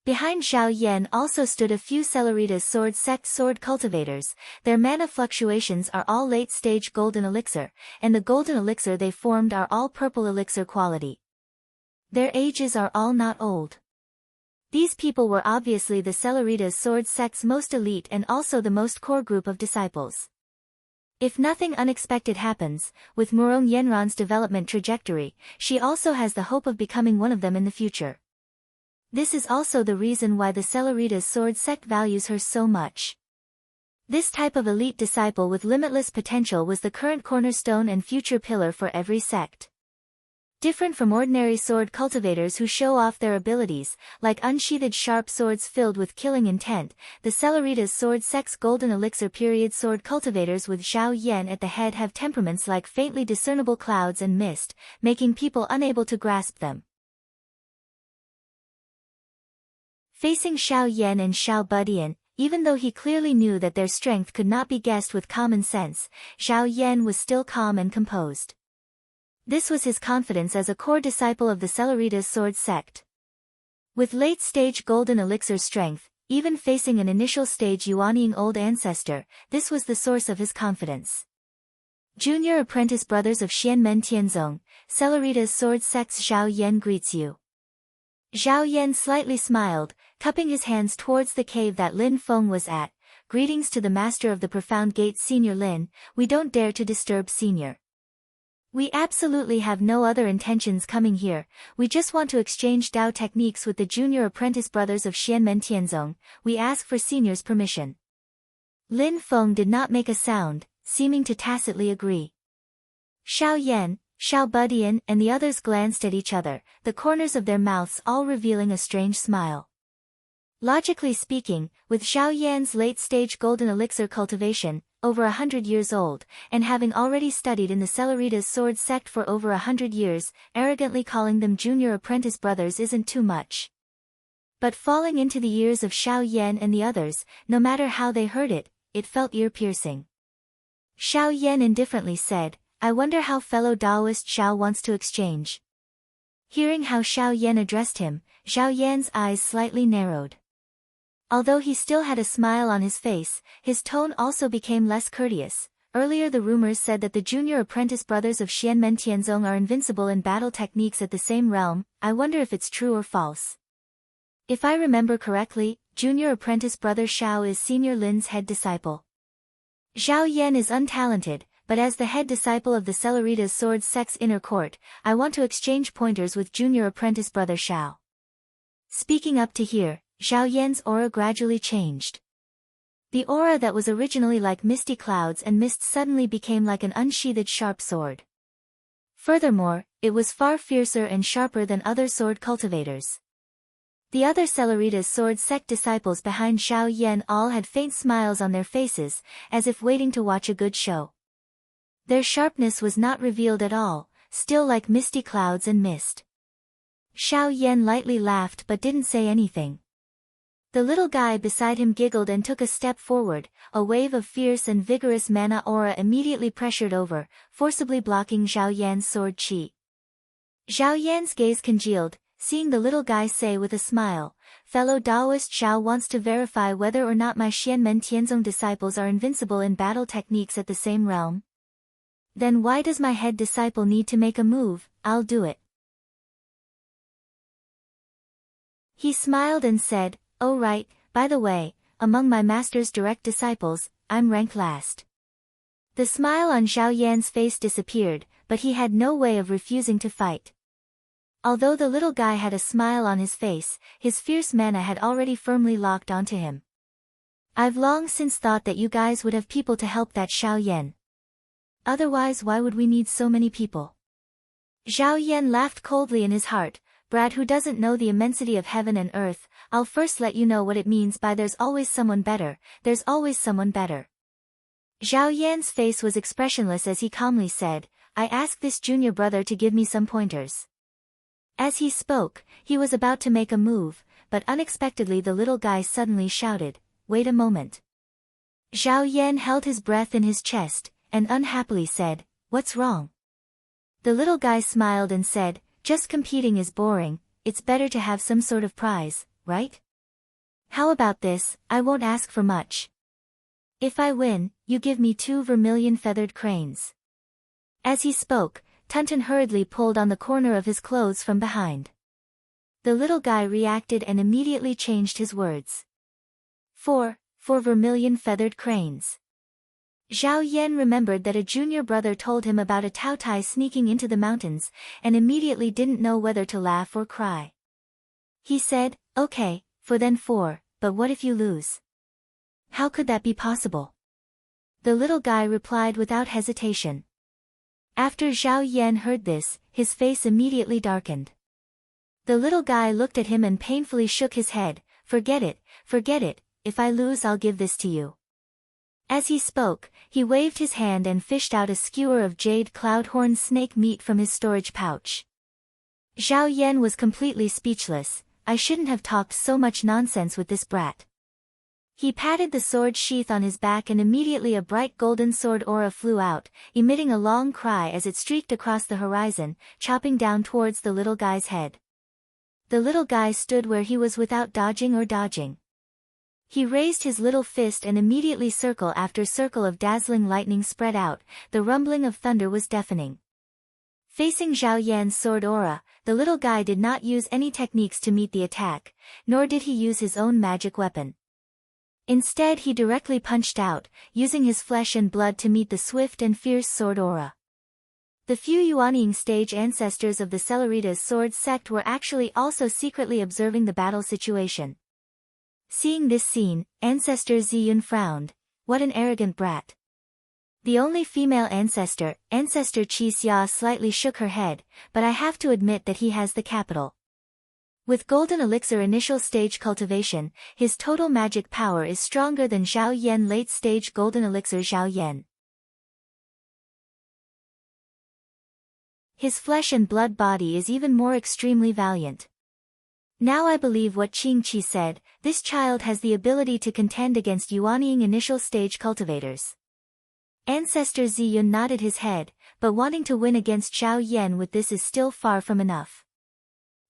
Behind Zhao Yan also stood a few Celerita's sword sect sword cultivators. Their mana fluctuations are all late-stage golden elixir, and the golden elixir they formed are all purple elixir quality. Their ages are all not old. These people were obviously the Celerita's sword sect's most elite and also the most core group of disciples. If nothing unexpected happens, with Murong Yanran's development trajectory, she also has the hope of becoming one of them in the future. This is also the reason why the Celerita's sword sect values her so much. This type of elite disciple with limitless potential was the current cornerstone and future pillar for every sect. Different from ordinary sword cultivators who show off their abilities, like unsheathed sharp swords filled with killing intent, the Celerita's sword sect's golden elixir period sword cultivators with Zhao Yan at the head have temperaments like faintly discernible clouds and mist, making people unable to grasp them. Facing Xiao Yan and Xiao Budian, even though he clearly knew that their strength could not be guessed with common sense, Zhao Yan was still calm and composed. This was his confidence as a core disciple of the Celerita's sword sect. With late-stage golden elixir strength, even facing an initial stage Yuanying old ancestor, this was the source of his confidence. Junior apprentice brothers of Xianmen Tianzong, Celerita's sword sect's Zhao Yan greets you. Zhao Yan slightly smiled, cupping his hands towards the cave that Lin Feng was at. Greetings to the master of the profound gates, Senior Lin. We don't dare to disturb Senior. We absolutely have no other intentions coming here. We just want to exchange Dao techniques with the junior apprentice brothers of Xianmen Tianzong. We ask for Senior's permission. Lin Feng did not make a sound, seeming to tacitly agree. Xiao Yan, Xiao Budian and the others glanced at each other, the corners of their mouths all revealing a strange smile. Logically speaking, with Xiao Yan's late-stage golden elixir cultivation, over 100 years old, and having already studied in the Celeritas sword sect for over 100 years, arrogantly calling them junior apprentice brothers isn't too much. But falling into the ears of Xiao Yan and the others, no matter how they heard it, it felt ear-piercing. Xiao Yan indifferently said, I wonder how fellow Daoist Xiao wants to exchange. Hearing how Xiao Yan addressed him, Xiao Yan's eyes slightly narrowed. Although he still had a smile on his face, his tone also became less courteous. Earlier the rumors said that the junior apprentice brothers of Xianmen Tianzong are invincible in battle techniques at the same realm. I wonder if it's true or false. If I remember correctly, junior apprentice brother Xiao is Senior Lin's head disciple. Zhao Yan is untalented, but as the head disciple of the Celeritas sword sect's inner court, I want to exchange pointers with junior apprentice brother Xiao. Speaking up to here, Zhao Yan's aura gradually changed. The aura that was originally like misty clouds and mist suddenly became like an unsheathed sharp sword. Furthermore, it was far fiercer and sharper than other sword cultivators. The other Celeritas sword sect disciples behind Xiao Yan all had faint smiles on their faces, as if waiting to watch a good show. Their sharpness was not revealed at all, still like misty clouds and mist. Xiao Yan lightly laughed but didn't say anything. The little guy beside him giggled and took a step forward. A wave of fierce and vigorous mana aura immediately pressured over, forcibly blocking Zhao Yan's sword chi. Zhao Yan's gaze congealed, seeing the little guy say with a smile, fellow Daoist Xiao wants to verify whether or not my Xianmen Tianzong disciples are invincible in battle techniques at the same realm. Then why does my head disciple need to make a move? I'll do it. He smiled and said, oh right, by the way, among my master's direct disciples, I'm ranked last. The smile on Zhao Yan's face disappeared, but he had no way of refusing to fight. Although the little guy had a smile on his face, his fierce mana had already firmly locked onto him. I've long since thought that you guys would have people to help that Xiao Yan. Otherwise why would we need so many people? Zhao Yan laughed coldly in his heart, Brad who doesn't know the immensity of heaven and earth, I'll first let you know what it means by there's always someone better, there's always someone better. Zhao Yan's face was expressionless as he calmly said, I asked this junior brother to give me some pointers. As he spoke, he was about to make a move, but unexpectedly the little guy suddenly shouted, wait a moment. Zhao Yan held his breath in his chest, and unhappily said, what's wrong? The little guy smiled and said, just competing is boring, it's better to have some sort of prize, right? How about this, I won't ask for much. If I win, you give me 2 vermilion feathered cranes. As he spoke, Tunton hurriedly pulled on the corner of his clothes from behind. The little guy reacted and immediately changed his words. 4 vermilion feathered cranes. Zhao Yan remembered that a junior brother told him about a Taotai sneaking into the mountains, and immediately didn't know whether to laugh or cry. He said, okay, for then 4, but what if you lose? How could that be possible? The little guy replied without hesitation. After Zhao Yan heard this, his face immediately darkened. The little guy looked at him and painfully shook his head, forget it, if I lose I'll give this to you. As he spoke, he waved his hand and fished out a skewer of jade cloudhorn snake meat from his storage pouch. Zhao Yan was completely speechless. I shouldn't have talked so much nonsense with this brat. He patted the sword sheath on his back and immediately a bright golden sword aura flew out, emitting a long cry as it streaked across the horizon, chopping down towards the little guy's head. The little guy stood where he was without dodging or dodging. He raised his little fist and immediately circle after circle of dazzling lightning spread out, the rumbling of thunder was deafening. Facing Zhao Yan's sword aura, the little guy did not use any techniques to meet the attack, nor did he use his own magic weapon. Instead he directly punched out, using his flesh and blood to meet the swift and fierce sword aura. The few Yuanying stage ancestors of the Celeritas sword sect were actually also secretly observing the battle situation. Seeing this scene, Ancestor Ziyun frowned. What an arrogant brat. The only female ancestor, Ancestor Qi Xia, slightly shook her head, but I have to admit that he has the capital. With Golden Elixir initial stage cultivation, his total magic power is stronger than Zhao Yan late stage Golden Elixir Zhao Yan. His flesh and blood body is even more extremely valiant. Now I believe what Qing Qi said, this child has the ability to contend against Yuanying initial stage cultivators. Ancestor Ziyun nodded his head, but wanting to win against Zhao Yan with this is still far from enough.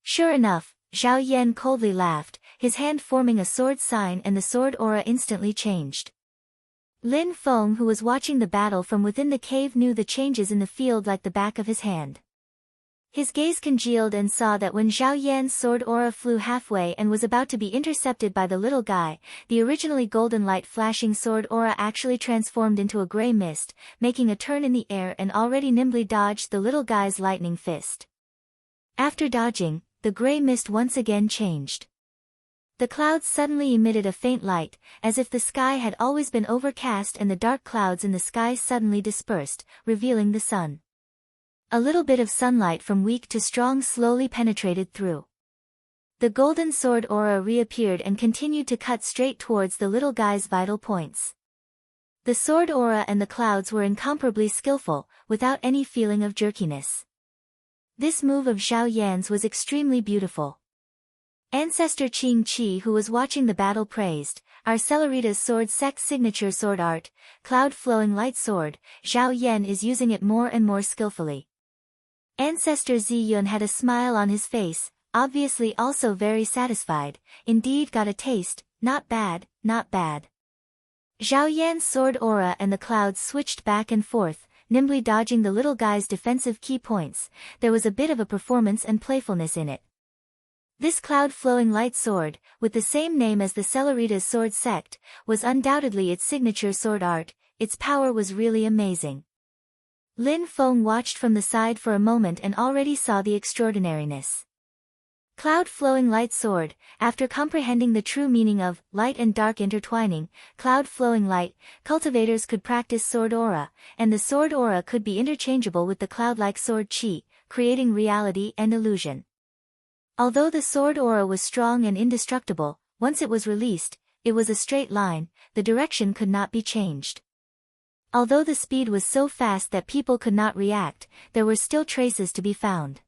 Sure enough, Zhao Yan coldly laughed, his hand forming a sword sign, and the sword aura instantly changed. Lin Feng, who was watching the battle from within the cave, knew the changes in the field like the back of his hand. His gaze congealed and saw that when Zhao Yan's sword aura flew halfway and was about to be intercepted by the little guy, the originally golden light flashing sword aura actually transformed into a gray mist, making a turn in the air and already nimbly dodged the little guy's lightning fist. After dodging, the gray mist once again changed. The clouds suddenly emitted a faint light, as if the sky had always been overcast, and the dark clouds in the sky suddenly dispersed, revealing the sun. A little bit of sunlight from weak to strong slowly penetrated through. The golden sword aura reappeared and continued to cut straight towards the little guy's vital points. The sword aura and the clouds were incomparably skillful, without any feeling of jerkiness. This move of Zhao Yan's was extremely beautiful. Ancestor Qing Qi, who was watching the battle, praised, "Our Celeritas sword sect's signature sword art, cloud flowing light sword, Zhao Yan is using it more and more skillfully." Ancestor Ziyun had a smile on his face, obviously also very satisfied. Indeed, got a taste, not bad, not bad. Zhao Yan's sword aura and the clouds switched back and forth, nimbly dodging the little guy's defensive key points. There was a bit of a performance and playfulness in it. This cloud-flowing light sword, with the same name as the Celeritas sword sect, was undoubtedly its signature sword art. Its power was really amazing. Lin Feng watched from the side for a moment and already saw the extraordinariness. Cloud-flowing light sword. After comprehending the true meaning of light and dark intertwining, cloud-flowing light, cultivators could practice sword aura, and the sword aura could be interchangeable with the cloud-like sword qi, creating reality and illusion. Although the sword aura was strong and indestructible, once it was released, it was a straight line, the direction could not be changed. Although the speed was so fast that people could not react, there were still traces to be found.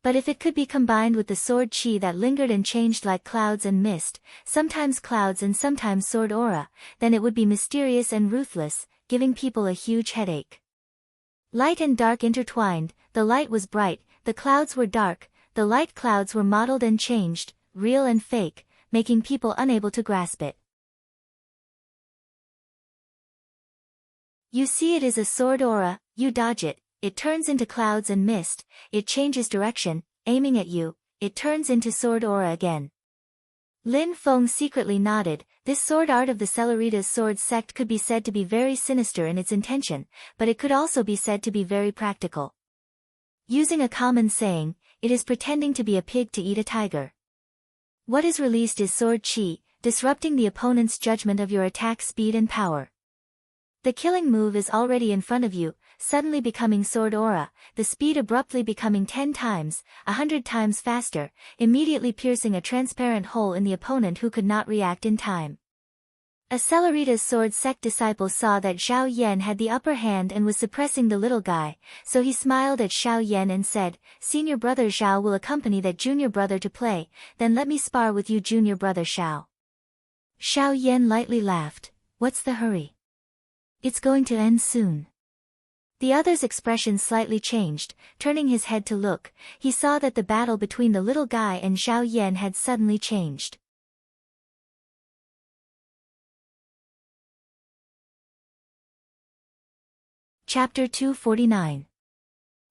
But if it could be combined with the sword qi that lingered and changed like clouds and mist, sometimes clouds and sometimes sword aura, then it would be mysterious and ruthless, giving people a huge headache. Light and dark intertwined, the light was bright, the clouds were dark, the light clouds were modeled and changed, real and fake, making people unable to grasp it. You see, it is a sword aura, you dodge it, it turns into clouds and mist, it changes direction, aiming at you, it turns into sword aura again. Lin Feng secretly nodded. This sword art of the Celeritas sword sect could be said to be very sinister in its intention, but it could also be said to be very practical. Using a common saying, it is pretending to be a pig to eat a tiger. What is released is sword qi, disrupting the opponent's judgment of your attack speed and power. The killing move is already in front of you, suddenly becoming sword aura, the speed abruptly becoming 10 times, 100 times faster, immediately piercing a transparent hole in the opponent who could not react in time. A Celeritas sword sect disciple saw that Zhao Yan had the upper hand and was suppressing the little guy, so he smiled at Zhao Yan and said, "Senior brother Zhao will accompany that junior brother to play, then let me spar with you, junior brother Zhao." Zhao Yan lightly laughed. What's the hurry? It's going to end soon. The other's expression slightly changed. Turning his head to look, he saw that the battle between the little guy and Zhao Yan had suddenly changed. Chapter 249.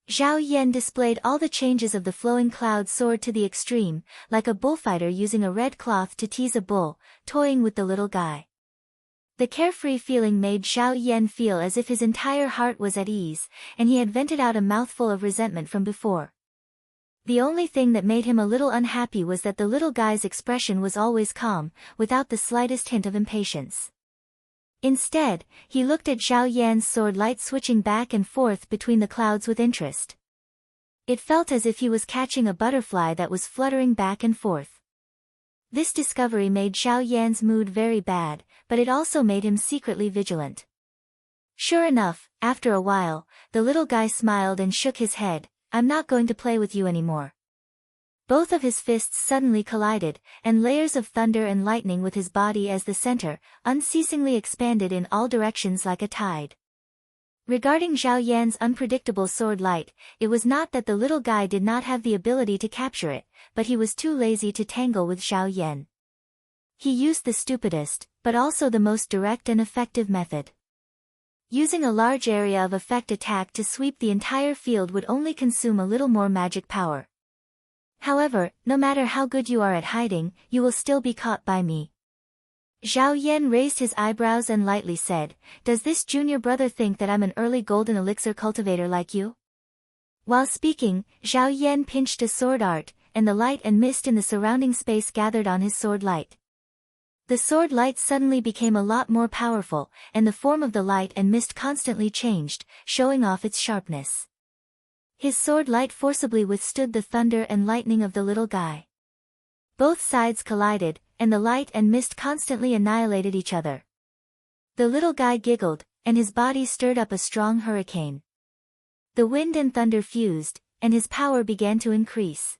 Zhao Yan displayed all the changes of the flowing cloud sword to the extreme, like a bullfighter using a red cloth to tease a bull, toying with the little guy. The carefree feeling made Zhao Yan feel as if his entire heart was at ease, and he had vented out a mouthful of resentment from before. The only thing that made him a little unhappy was that the little guy's expression was always calm, without the slightest hint of impatience. Instead, he looked at Zhao Yan's sword light switching back and forth between the clouds with interest. It felt as if he was catching a butterfly that was fluttering back and forth. This discovery made Zhao Yan's mood very bad, but it also made him secretly vigilant. Sure enough, after a while, the little guy smiled and shook his head. "I'm not going to play with you anymore." Both of his fists suddenly collided, and layers of thunder and lightning with his body as the center, unceasingly expanded in all directions like a tide. Regarding Zhao Yan's unpredictable sword light, it was not that the little guy did not have the ability to capture it, but he was too lazy to tangle with Zhao Yan. He used the stupidest, but also the most direct and effective method. Using a large area of effect attack to sweep the entire field would only consume a little more magic power. However, no matter how good you are at hiding, you will still be caught by me. Zhao Yan raised his eyebrows and lightly said, "Does this junior brother think that I'm an early golden elixir cultivator like you?" While speaking, Zhao Yan pinched a sword art, and the light and mist in the surrounding space gathered on his sword light. The sword light suddenly became a lot more powerful, and the form of the light and mist constantly changed, showing off its sharpness. His sword light forcibly withstood the thunder and lightning of the little guy. Both sides collided, and the light and mist constantly annihilated each other. The little guy giggled, and his body stirred up a strong hurricane. The wind and thunder fused, and his power began to increase.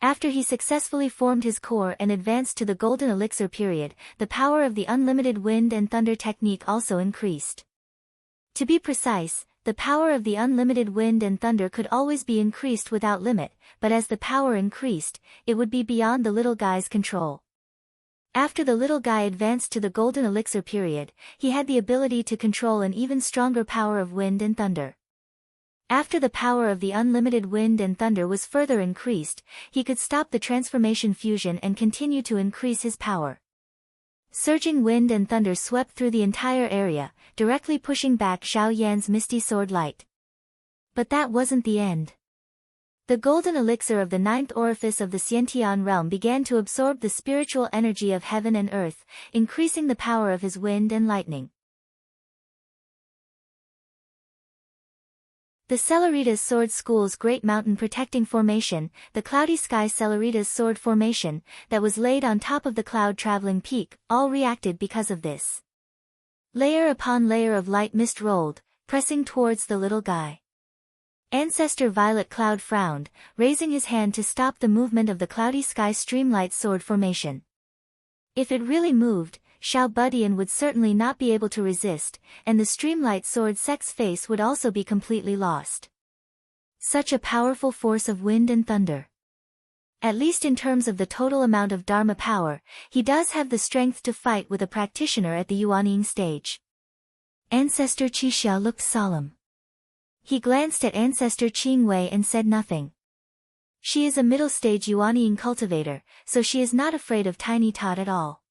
After he successfully formed his core and advanced to the golden elixir period, the power of the unlimited wind and thunder technique also increased. To be precise, the power of the unlimited wind and thunder could always be increased without limit, but as the power increased, it would be beyond the little guy's control. After the little guy advanced to the golden elixir period, he had the ability to control an even stronger power of wind and thunder. After the power of the unlimited wind and thunder was further increased, he could stop the transformation fusion and continue to increase his power. Surging wind and thunder swept through the entire area, directly pushing back Zhao Yan's misty sword light. But that wasn't the end. The golden elixir of the ninth orifice of the Xiantian realm began to absorb the spiritual energy of heaven and earth, increasing the power of his wind and lightning. The Celeritas Sword School's Great Mountain Protecting Formation, the Cloudy Sky Celeritas Sword Formation, that was laid on top of the cloud-traveling peak, all reacted because of this. Layer upon layer of light mist rolled, pressing towards the little guy. Ancestor Violet Cloud frowned, raising his hand to stop the movement of the Cloudy Sky Streamlight Sword Formation. If it really moved, Xiao Budian would certainly not be able to resist, and the Streamlight Sword Sect's face would also be completely lost. Such a powerful force of wind and thunder. At least in terms of the total amount of Dharma power, he does have the strength to fight with a practitioner at the Yuanying stage. Ancestor Qixia looked solemn. He glanced at Ancestor Qingwei and said nothing. She is a middle-stage Yuanying cultivator, so she is not afraid of Tiny Tot at all.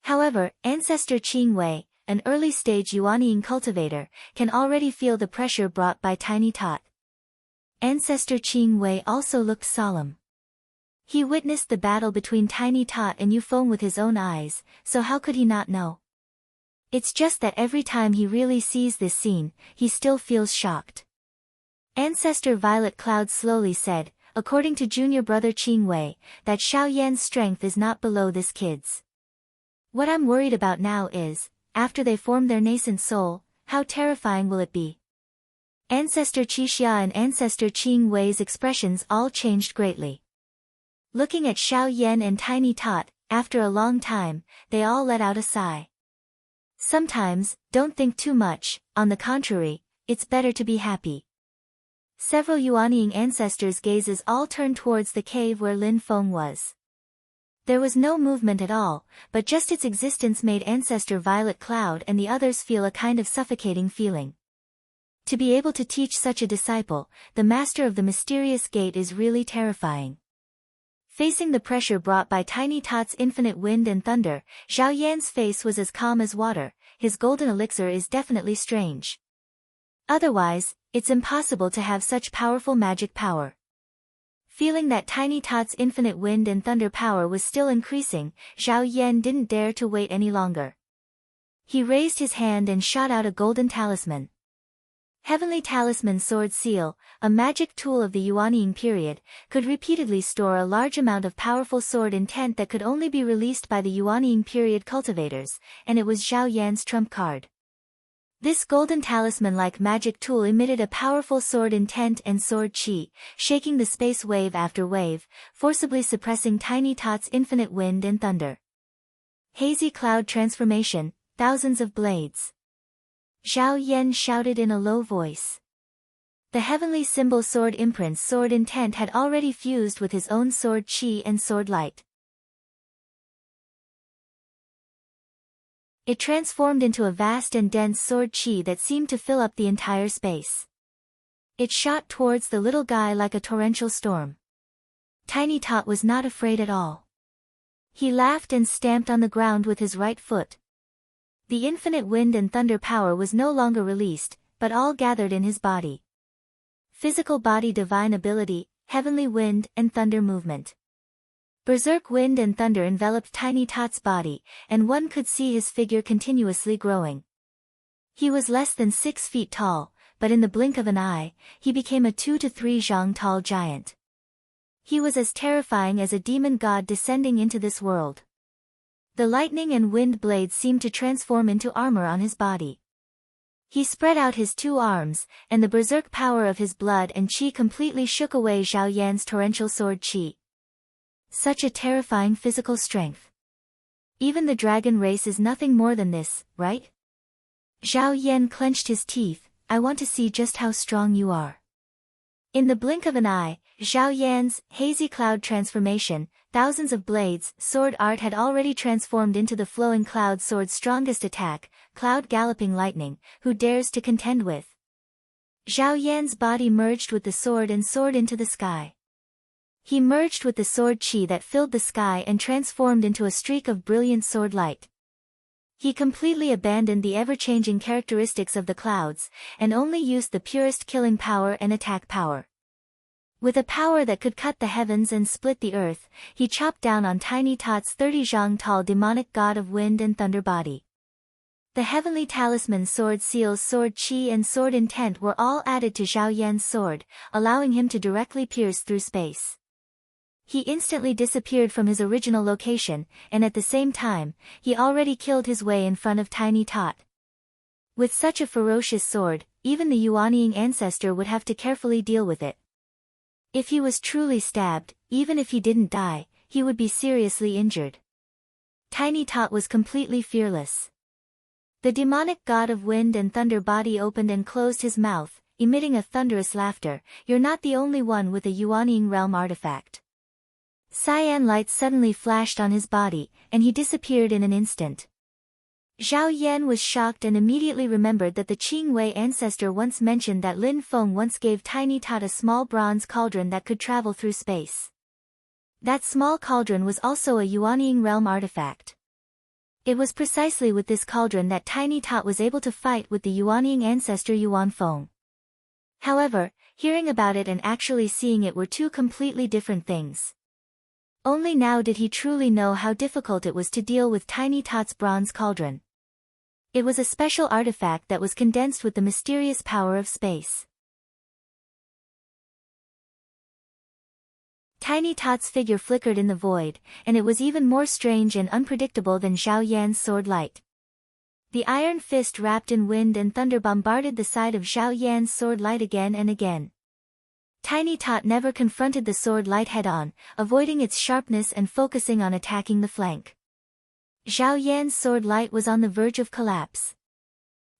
However, Ancestor Qingwei, an early-stage Yuanying cultivator, can already feel the pressure brought by Tiny Tot. Ancestor Qingwei also looked solemn. He witnessed the battle between Tiny Tot and Yufeng with his own eyes, so how could he not know? It's just that every time he really sees this scene, he still feels shocked. Ancestor Violet Cloud slowly said, according to junior brother Qingwei, that Xiao Yan's strength is not below this kid's. What I'm worried about now is, after they form their nascent soul, how terrifying will it be? Ancestor Qixia and Ancestor Qingwei's expressions all changed greatly. Looking at Xiao Yan and Tiny Tot, after a long time, they all let out a sigh. Sometimes, don't think too much, on the contrary, it's better to be happy. Several Yuanying ancestors' gazes all turned towards the cave where Lin Feng was. There was no movement at all, but just its existence made Ancestor Violet Cloud and the others feel a kind of suffocating feeling. To be able to teach such a disciple, the master of the mysterious gate is really terrifying. Facing the pressure brought by Tiny Tot's infinite wind and thunder, Zhao Yan's face was as calm as water. His golden elixir is definitely strange. Otherwise, it's impossible to have such powerful magic power. Feeling that Tiny Tot's infinite wind and thunder power was still increasing, Zhao Yan didn't dare to wait any longer. He raised his hand and shot out a golden talisman. Heavenly Talisman Sword Seal, a magic tool of the Yuanying period, could repeatedly store a large amount of powerful sword intent that could only be released by the Yuanying period cultivators, and it was Zhao Yan's trump card. This golden talisman-like magic tool emitted a powerful sword intent and sword chi, shaking the space wave after wave, forcibly suppressing Tiny Tot's infinite wind and thunder. Hazy cloud transformation, thousands of blades. Zhao Yan shouted in a low voice. The heavenly symbol sword imprint's sword intent had already fused with his own sword chi and sword light. It transformed into a vast and dense sword chi that seemed to fill up the entire space. It shot towards the little guy like a torrential storm. Tiny Tot was not afraid at all. He laughed and stamped on the ground with his right foot. The infinite wind and thunder power was no longer released, but all gathered in his body. Physical body divine ability, heavenly wind and thunder movement. Berserk wind and thunder enveloped Tiny Tot's body, and one could see his figure continuously growing. He was less than 6 feet tall, but in the blink of an eye, he became a 2 to 3 zhang tall giant. He was as terrifying as a demon god descending into this world. The lightning and wind blades seemed to transform into armor on his body. He spread out his 2 arms, and the berserk power of his blood and chi completely shook away Zhao Yan's torrential sword chi. Such a terrifying physical strength. Even the dragon race is nothing more than this, right? Zhao Yan clenched his teeth. I want to see just how strong you are. In the blink of an eye, Zhao Yan's hazy cloud transformation, thousands of blades, sword art had already transformed into the flowing cloud sword's strongest attack, cloud galloping lightning, who dares to contend with. Zhao Yan's body merged with the sword and soared into the sky. He merged with the sword chi that filled the sky and transformed into a streak of brilliant sword light. He completely abandoned the ever-changing characteristics of the clouds, and only used the purest killing power and attack power. With a power that could cut the heavens and split the earth, he chopped down on Tiny Tot's 30 zhang tall demonic god of wind and thunder body. The heavenly talisman sword seals sword chi and sword intent were all added to Zhao Yan's sword, allowing him to directly pierce through space. He instantly disappeared from his original location, and at the same time, he already killed his way in front of Tiny Tot. With such a ferocious sword, even the Yuanying ancestor would have to carefully deal with it. If he was truly stabbed, even if he didn't die, he would be seriously injured. Tiny Tot was completely fearless. The demonic god of wind and thunder body opened and closed his mouth, emitting a thunderous laughter. You're not the only one with a Yuanying realm artifact. Cyan light suddenly flashed on his body, and he disappeared in an instant. Zhao Yan was shocked and immediately remembered that the Qing Wei ancestor once mentioned that Lin Feng once gave Tiny Tot a small bronze cauldron that could travel through space. That small cauldron was also a Yuanying realm artifact. It was precisely with this cauldron that Tiny Tot was able to fight with the Yuanying ancestor Yuan Feng. However, hearing about it and actually seeing it were 2 completely different things. Only now did he truly know how difficult it was to deal with Tiny Tot's bronze cauldron. It was a special artifact that was condensed with the mysterious power of space. Tiny Tot's figure flickered in the void, and it was even more strange and unpredictable than Zhao Yan's sword light. The iron fist wrapped in wind and thunder bombarded the side of Zhao Yan's sword light again and again. Tiny Tot never confronted the sword light head-on, avoiding its sharpness and focusing on attacking the flank. Zhao Yan's sword light was on the verge of collapse.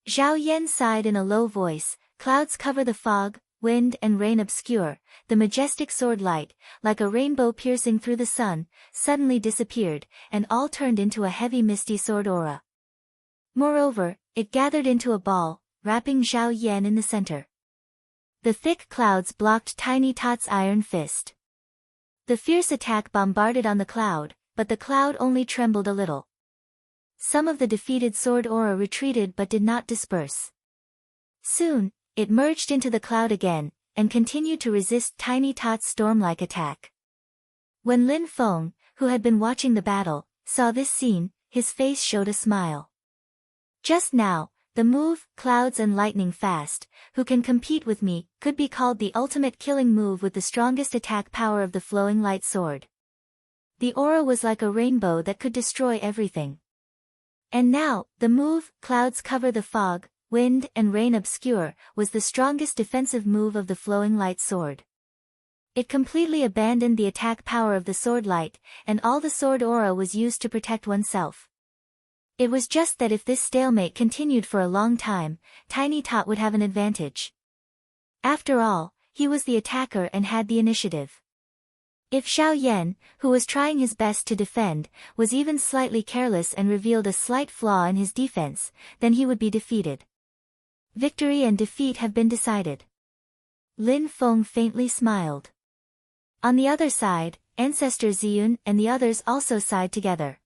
Zhao Yan sighed in a low voice, clouds cover the fog, wind and rain obscure, the majestic sword light, like a rainbow piercing through the sun, suddenly disappeared, and all turned into a heavy misty sword aura. Moreover, it gathered into a ball, wrapping Zhao Yan in the center. The thick clouds blocked Tiny Tot's iron fist. The fierce attack bombarded on the cloud, but the cloud only trembled a little. Some of the defeated sword aura retreated but did not disperse. Soon, it merged into the cloud again, and continued to resist Tiny Tot's storm-like attack. When Lin Feng, who had been watching the battle, saw this scene, his face showed a smile. Just now, the move, Clouds and Lightning Fast, who can compete with me, could be called the ultimate killing move with the strongest attack power of the flowing light sword. The aura was like a rainbow that could destroy everything. And now, the move, Clouds Cover the Fog, Wind and Rain Obscure, was the strongest defensive move of the flowing light sword. It completely abandoned the attack power of the sword light, and all the sword aura was used to protect oneself. It was just that if this stalemate continued for a long time, Tiny Tot would have an advantage. After all, he was the attacker and had the initiative. If Zhao Yan, who was trying his best to defend, was even slightly careless and revealed a slight flaw in his defense, then he would be defeated. Victory and defeat have been decided. Lin Feng faintly smiled. On the other side, Ancestor Ziyun and the others also sighed together.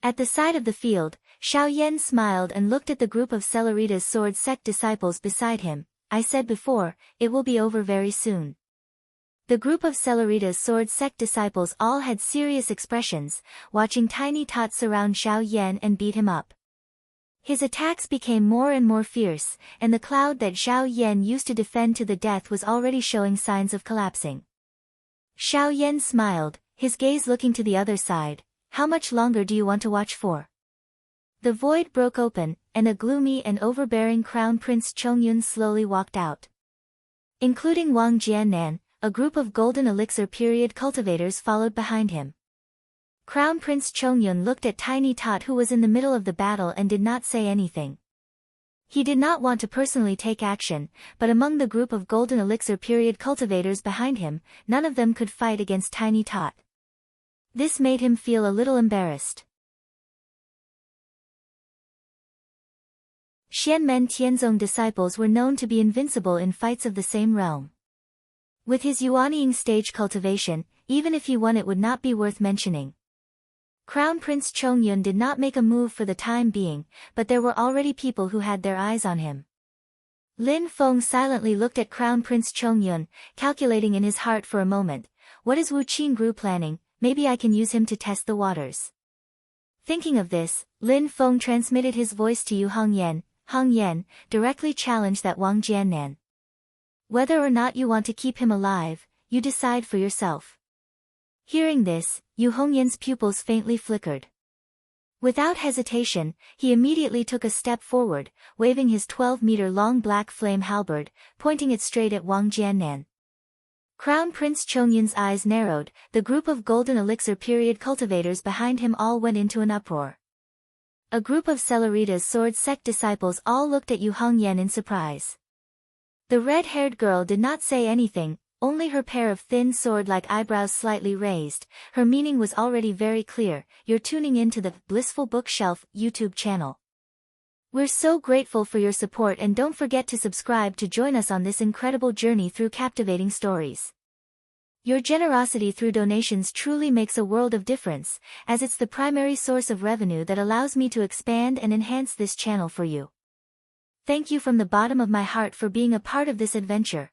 At the side of the field, Zhao Yan smiled and looked at the group of Celerita's sword sect disciples beside him. I said before, it will be over very soon. The group of Celerita's sword sect disciples all had serious expressions, watching Tiny Tot surround Zhao Yan and beat him up. His attacks became more and more fierce, and the cloud that Zhao Yan used to defend to the death was already showing signs of collapsing. Zhao Yan smiled, his gaze looking to the other side. How much longer do you want to watch for? The void broke open, and a gloomy and overbearing Crown Prince Chongyun slowly walked out. Including Wang Jiannan, a group of Golden Elixir period cultivators followed behind him. Crown Prince Chongyun looked at Tiny Tot, who was in the middle of the battle, and did not say anything. He did not want to personally take action, but among the group of Golden Elixir period cultivators behind him, none of them could fight against Tiny Tot. This made him feel a little embarrassed. Xianmen Tianzong disciples were known to be invincible in fights of the same realm. With his Yuanying stage cultivation, even if he won it would not be worth mentioning. Crown Prince Chongyun did not make a move for the time being, but there were already people who had their eyes on him. Lin Feng silently looked at Crown Prince Chongyun, calculating in his heart for a moment. What is Wu Qingru planning? Maybe I can use him to test the waters. Thinking of this, Lin Feng transmitted his voice to Yu Hongyan. Hongyan, directly challenge that Wang Jiannan. Whether or not you want to keep him alive, you decide for yourself. Hearing this, Yu Hongyan's pupils faintly flickered. Without hesitation, he immediately took a step forward, waving his 12-meter-long black flame halberd, pointing it straight at Wang Jiannan. Crown Prince Chongyun's eyes narrowed, the group of Golden Elixir period cultivators behind him all went into an uproar. A group of Celerita's sword sect disciples all looked at Yu Hongyan in surprise. The red-haired girl did not say anything, only her pair of thin sword-like eyebrows slightly raised. Her meaning was already very clear. You're tuning into the Blissful Bookshelf YouTube channel. We're so grateful for your support, and don't forget to subscribe to join us on this incredible journey through captivating stories. Your generosity through donations truly makes a world of difference, as it's the primary source of revenue that allows me to expand and enhance this channel for you. Thank you from the bottom of my heart for being a part of this adventure.